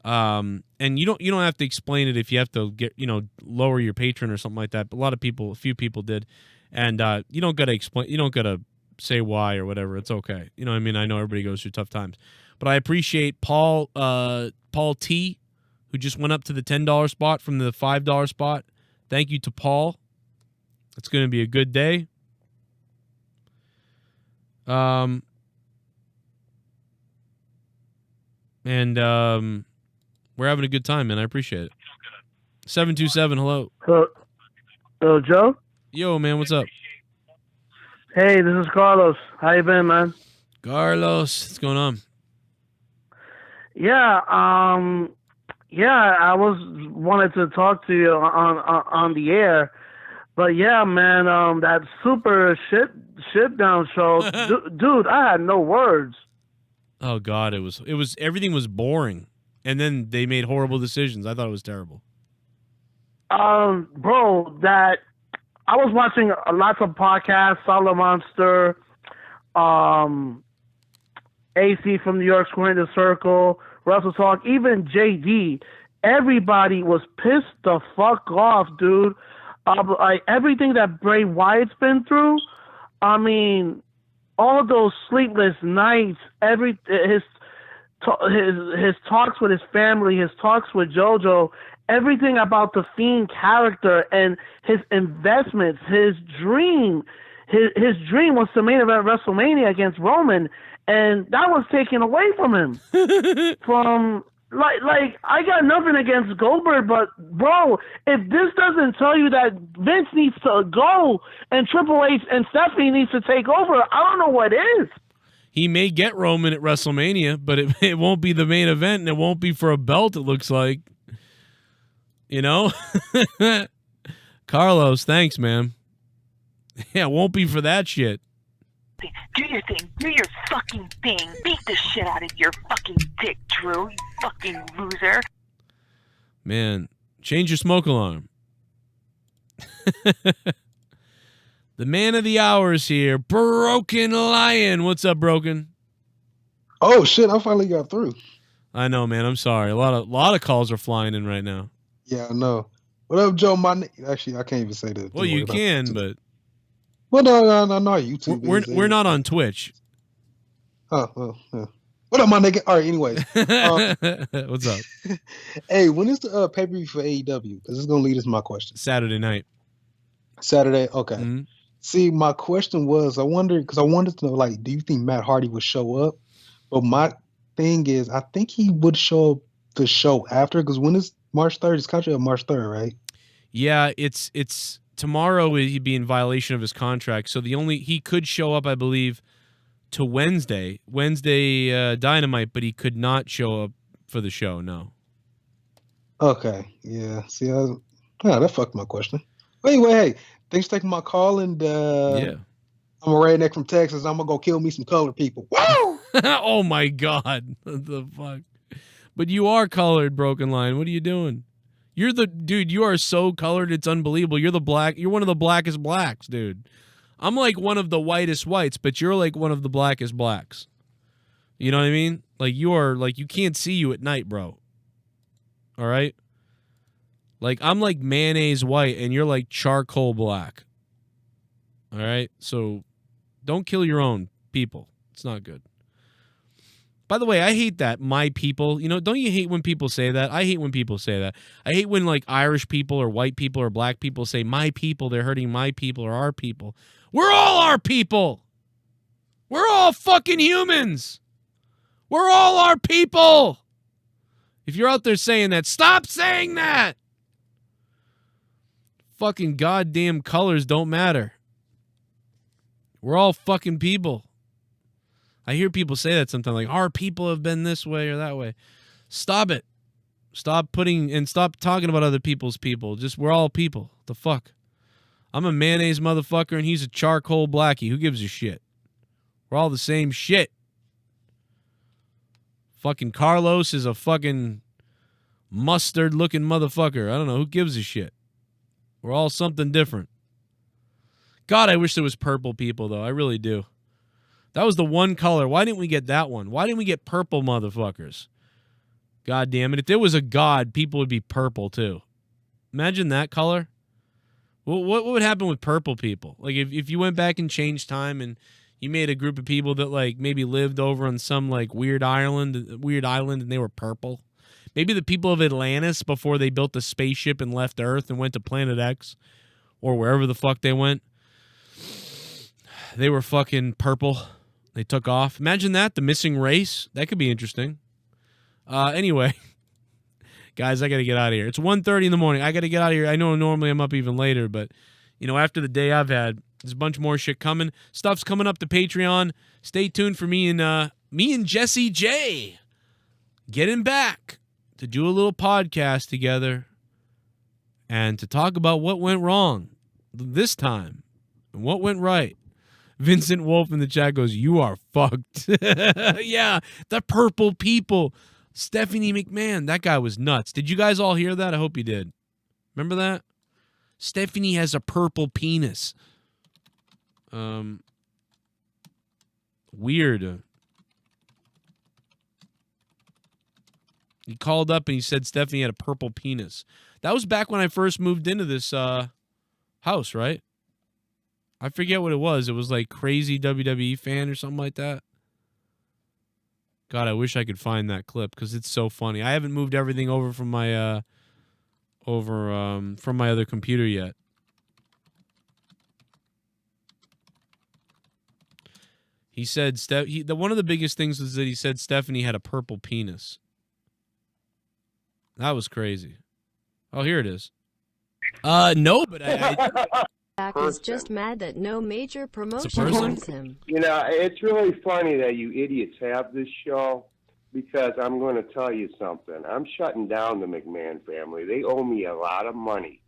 S1: And you don't have to explain it if you have to get lower your Patreon or something like that. But a few people did, and you don't gotta explain. You don't gotta say why or whatever. It's okay. You know what I mean? I know everybody goes through tough times, but I appreciate Paul T, who just went up to the $10 spot from the $5 spot. Thank you to Paul. It's going to be a good day. And we're having a good time, man. I appreciate it. 727, hello.
S16: Hello, Joe?
S1: Yo, man, what's up?
S16: Hey, this is Carlos. How you been, man?
S1: Carlos, what's going on?
S16: Yeah, I wanted to talk to you on the air, but yeah, man, that super shit down show, dude, I had no words.
S1: Oh God, it was everything was boring, and then they made horrible decisions. I thought it was terrible.
S16: Bro, that I was watching lots of podcasts, Solid Monster, AC from New York, Square in the Circle, Russell Talk, even JD. Everybody was pissed the fuck off, dude. Like everything that Bray Wyatt's been through. I mean, all of those sleepless nights, his talks with his family, his talks with JoJo, everything about the Fiend character and his investments, his dream. His dream was to main event WrestleMania against Roman, and that was taken away from him. Like I got nothing against Goldberg, but bro, if this doesn't tell you that Vince needs to go and Triple H and Stephanie needs to take over, I don't know what is.
S1: He may get Roman at WrestleMania, but it won't be the main event, and it won't be for a belt, it looks like. You know? Carlos, thanks, man. Yeah, it won't be for that shit.
S17: Do your thing. Do your fucking thing. Beat the shit out of your fucking dick, Drew. You fucking loser.
S1: Man, change your smoke alarm. The man of the hour is here. Broken Lion. What's up, Broken?
S18: Oh, shit. I finally got through.
S1: I know, man. I'm sorry. A lot of calls are flying in right now.
S18: Yeah, I know. What up, Joe? Actually, I can't even say that.
S1: Well, you can, but...
S18: Well, no, not YouTube.
S1: We're not on Twitch.
S18: Oh, well, yeah. What up, my nigga? All right, anyways.
S1: What's up?
S18: Hey, when is the pay-per-view for AEW? Because it's going to lead us to my question.
S1: Saturday night.
S18: Saturday? Okay.
S1: Mm-hmm.
S18: See, my question was, I wanted to know, like, do you think Matt Hardy would show up? But my thing is, I think he would show up the show after, because when is March 3rd? It's contract on March 3rd, right?
S1: Yeah, it's tomorrow he'd be in violation of his contract. So he could show up, I believe, to Wednesday Dynamite, but he could not show up for the show. No.
S18: Okay. Yeah. See, that fucked my question. But anyway, hey, thanks for taking my call, and
S1: yeah,
S18: I'm a redneck from Texas. I'm gonna go kill me some colored people. Woo!
S1: Oh my God, what the fuck? But you are colored, Broken Line. What are you doing? You're the dude. You are so colored, it's unbelievable. You're one of the blackest blacks, dude. I'm like one of the whitest whites, but you're like one of the blackest blacks. You know what I mean? Like you are like, you can't see you at night, bro. All right. Like I'm like mayonnaise white, and you're like charcoal black. All right. So don't kill your own people. It's not good. By the way, I hate that, my people. You know, don't you hate when people say that? I hate when people say that. I hate when, like, Irish people or white people or black people say, my people, they're hurting my people or our people. We're all our people. We're all fucking humans. We're all our people. If you're out there saying that, stop saying that! Fucking goddamn colors don't matter. We're all fucking people. I hear people say that sometimes, like, our people have been this way or that way. Stop it. Stop talking about other people's people. Just, we're all people. The fuck? I'm a mayonnaise motherfucker and he's a charcoal blackie. Who gives a shit? We're all the same shit. Fucking Carlos is a fucking mustard-looking motherfucker. I don't know. Who gives a shit? We're all something different. God, I wish there was purple people, though. I really do. That was the one color. Why didn't we get that one? Why didn't we get purple motherfuckers? God damn it. If there was a god, people would be purple, too. Imagine that color. What would happen with purple people? Like, if you went back and changed time and you made a group of people that, like, maybe lived over on some, like, weird island, and they were purple. Maybe the people of Atlantis, before they built a spaceship and left Earth and went to Planet X, or wherever the fuck they went, they were fucking purple. They took off. Imagine that, the missing race. That could be interesting. Anyway, guys, I got to get out of here. It's 1:30 in the morning. I got to get out of here. I know normally I'm up even later, but, you know, after the day I've had, there's a bunch more shit coming. Stuff's coming up to Patreon. Stay tuned for me and NickY J getting back to do a little podcast together and to talk about what went wrong this time and what went right. Vincent Wolf in the chat goes, "You are fucked." Yeah, the purple people. Stephanie McMahon, that guy was nuts. Did you guys all hear that? I hope you did. Remember that? Stephanie has a purple penis. Weird. He called up and he said Stephanie had a purple penis. That was back when I first moved into this house, right? I forget what it was. It was like Crazy WWE Fan or something like that. God, I wish I could find that clip because it's so funny. I haven't moved everything over from my from my other computer yet. He said one of the biggest things was that he said Stephanie had a purple penis. That was crazy. Oh, here it is. No, but
S19: Jack is just mad that no major promotion wants him.
S20: You know, it's really funny that you idiots have this show because I'm going to tell you something. I'm shutting down the McMahon family. They owe me a lot of money.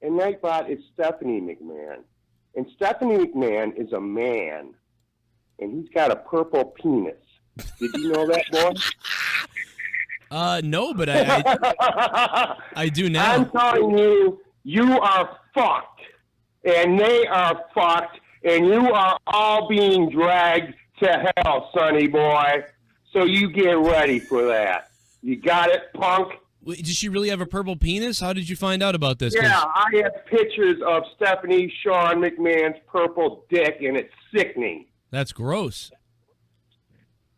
S20: And Nightbot is Stephanie McMahon. And Stephanie McMahon is a man. And he's got a purple penis. Did you know that, boy?
S1: No, but I do now.
S20: I'm telling you, you are fucked. And they are fucked. And you are all being dragged to hell, sonny boy. So you get ready for that. You got it, punk?
S1: Wait, does she really have a purple penis? How did you find out about this?
S20: Yeah, I have pictures of Stephanie Shawn McMahon's purple dick, and it's sickening.
S1: That's gross.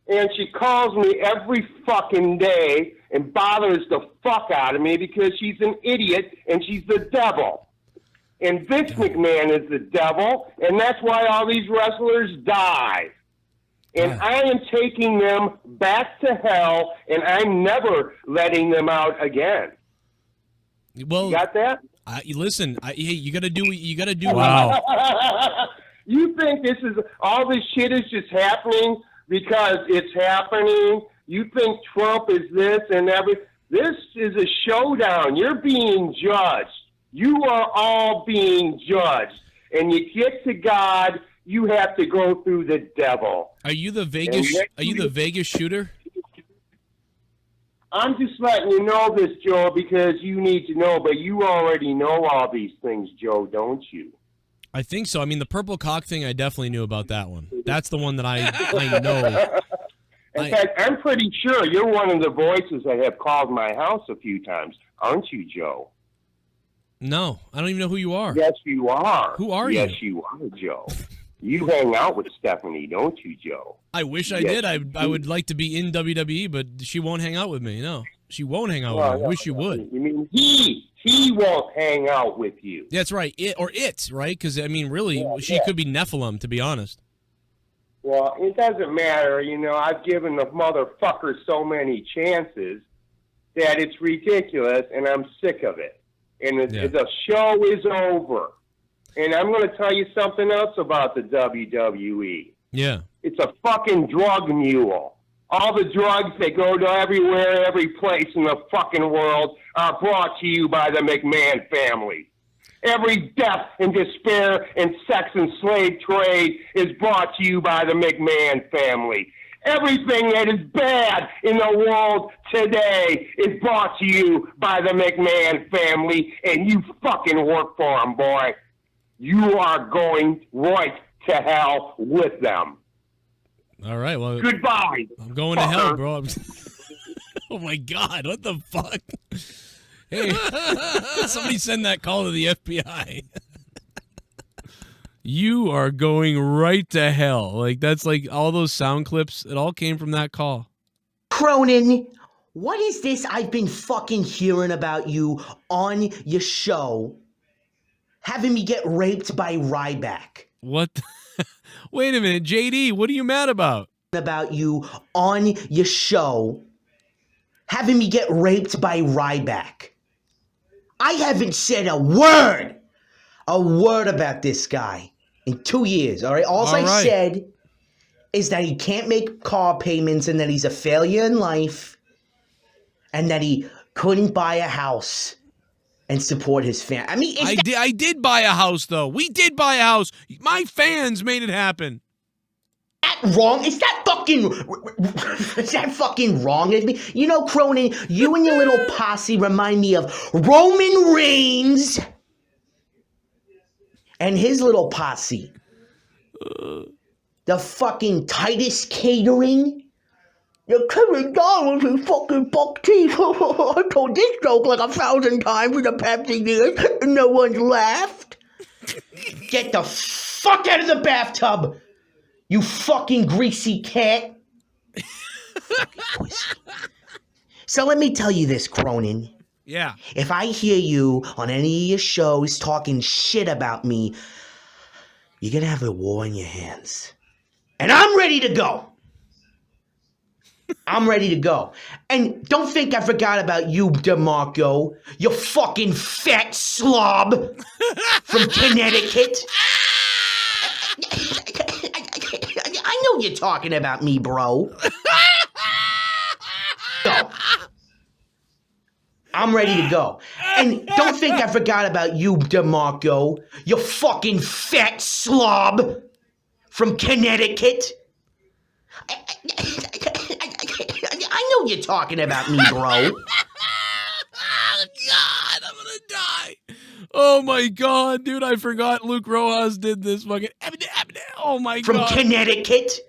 S20: And she calls me every fucking day and bothers the fuck out of me because she's an idiot and she's the devil. And Vince McMahon is the devil, and that's why all these wrestlers die. And I am taking them back to hell, and I'm never letting them out again.
S1: Well,
S20: you got that?
S1: Listen, hey, you got to do what you got to do.
S20: Wow. You think all this shit is just happening because it's happening? You think Trump is this and everything? This is a showdown. You're being judged. You are all being judged. And you get to God, you have to go through the devil.
S1: Are you the Vegas shooter?
S20: I'm just letting you know this, Joe, because you need to know, but you already know all these things, Joe, don't you?
S1: I think so. I mean, the purple cock thing, I definitely knew about that one. That's the one that I know.
S20: In fact, I'm pretty sure you're one of the voices that have called my house a few times, aren't you, Joe?
S1: No, I don't even know who you are.
S20: Yes, you are.
S1: Who are you?
S20: Yes, you are, Joe. You hang out with Stephanie, don't you, Joe?
S1: I wish I did. I would like to be in WWE, but she won't hang out with me. No, she won't hang out with me. I wish she would.
S20: You mean he won't hang out with you.
S1: That's right. It, right? Because, I mean, really, she could be Nephilim, to be honest.
S20: Well, it doesn't matter. You know, I've given the motherfucker so many chances. that it's ridiculous, and I'm sick of it. And the show is over. And I'm going to tell you something else about the WWE.
S1: Yeah.
S20: It's a fucking drug mule. All the drugs that go to everywhere, every place in the fucking world are brought to you by the McMahon family. Every death and despair and sex and slave trade is brought to you by the McMahon family. Everything that is bad in the world today is brought to you by the McMahon family, and you fucking work for them, boy. You are going right to hell with them.
S1: All right, well.
S20: Goodbye.
S1: I'm going to hell, bro. Oh, my God. What the fuck? Hey, somebody send that call to the FBI. You are going right to hell. Like, that's like all those sound clips. It all came from that call.
S21: Cronin, what is this I've been fucking hearing about you on your show? Having me get raped by Ryback.
S1: What? Wait a minute, JD, what are you mad about?
S21: About you on your show. Having me get raped by Ryback. I haven't said a word about this guy in 2 years, all right? All I said is that he can't make car payments and that he's a failure in life and that he couldn't buy a house and support his fan. I mean,
S1: I did buy a house, though. We did buy a house. My fans made it happen.
S21: That wrong? Is that fucking wrong? You know, Cronin, you and your little posse remind me of Roman Reigns and his little posse. The fucking Titus Catering. You're coming down with his fucking buck teeth. I told this joke like 1,000 times in the past years, and no one's laughed. Get the fuck out of the bathtub, you fucking greasy cat. Fucking pussy. So let me tell you this, Cronin.
S1: Yeah.
S21: If I hear you on any of your shows talking shit about me, you're gonna have a war on your hands. And I'm ready to go. I'm ready to go. And don't think I forgot about you, DeMarco. You fucking fat slob from Connecticut. I know you're talking about me, bro. Go. I'm ready to go. And don't think I forgot about you, DeMarco. You fucking fat slob from Connecticut. I know you're talking about me, bro.
S1: Oh, God, I'm gonna die. Oh, my God, dude, I forgot Luke Rojas did this fucking... Oh, my
S21: From
S1: God.
S21: From Connecticut.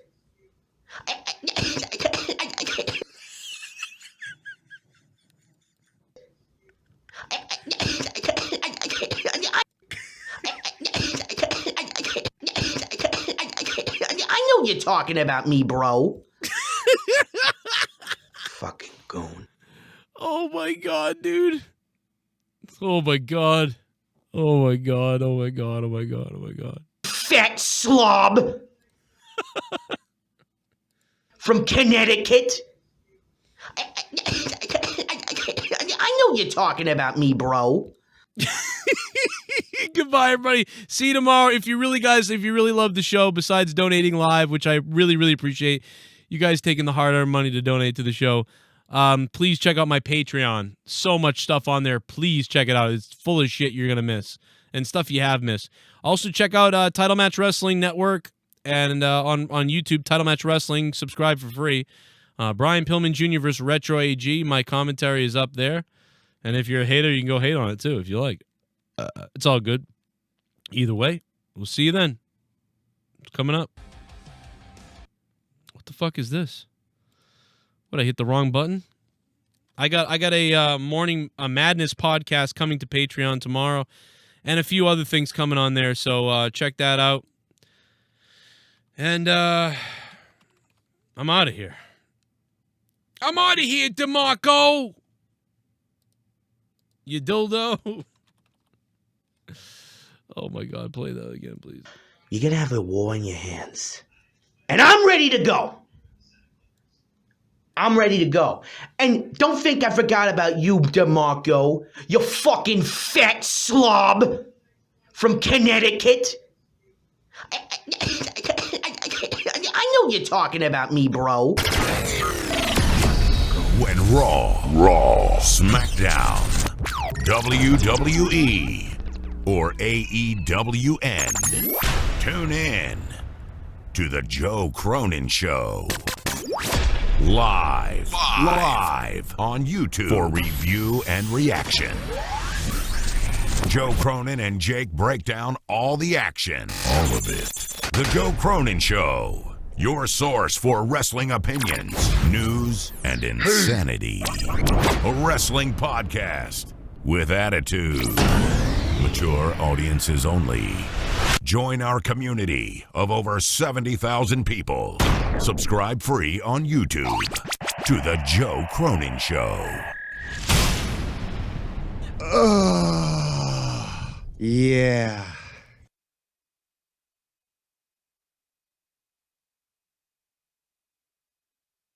S21: I know you're talking about me, bro. Fucking goon.
S1: Oh my God, dude. Oh my God. Oh my God. Oh my God. Oh my God. Oh my God.
S21: Fat slob. From Connecticut. I know you're talking about me, bro.
S1: Goodbye, everybody. See you tomorrow. If you really love the show, besides donating live, which I really, really appreciate, you guys taking the hard-earned money to donate to the show, please check out my Patreon. So much stuff on there. Please check it out. It's full of shit you're going to miss and stuff you have missed. Also, check out Title Match Wrestling Network and on YouTube, Title Match Wrestling. Subscribe for free. Brian Pillman Jr. versus Retro AG. My commentary is up there. And if you're a hater, you can go hate on it too if you like. It's all good. Either way, we'll see you then. It's coming up. What the fuck is this? What, I hit the wrong button? I got a morning madness podcast coming to Patreon tomorrow, and a few other things coming on there. So check that out. And I'm out of here. I'm out of here, DeMarco. You dildo. Oh my God, play that again, please.
S21: You're gonna have a war on your hands. And I'm ready to go. I'm ready to go. And don't think I forgot about you, DeMarco. You fucking fat slob from Connecticut. I know you're talking about me, bro.
S6: When Raw, SmackDown, WWE, or AEWN, tune in to The Joe Cronin Show. Live on YouTube for review and reaction. Joe Cronin and Jake break down all the action. All of it. The Joe Cronin Show. Your source for wrestling opinions, news, and insanity. A wrestling podcast with attitude. Mature audiences only. Join our community of over 70,000 people. Subscribe free on YouTube to The Joe Cronin Show.
S7: Yeah.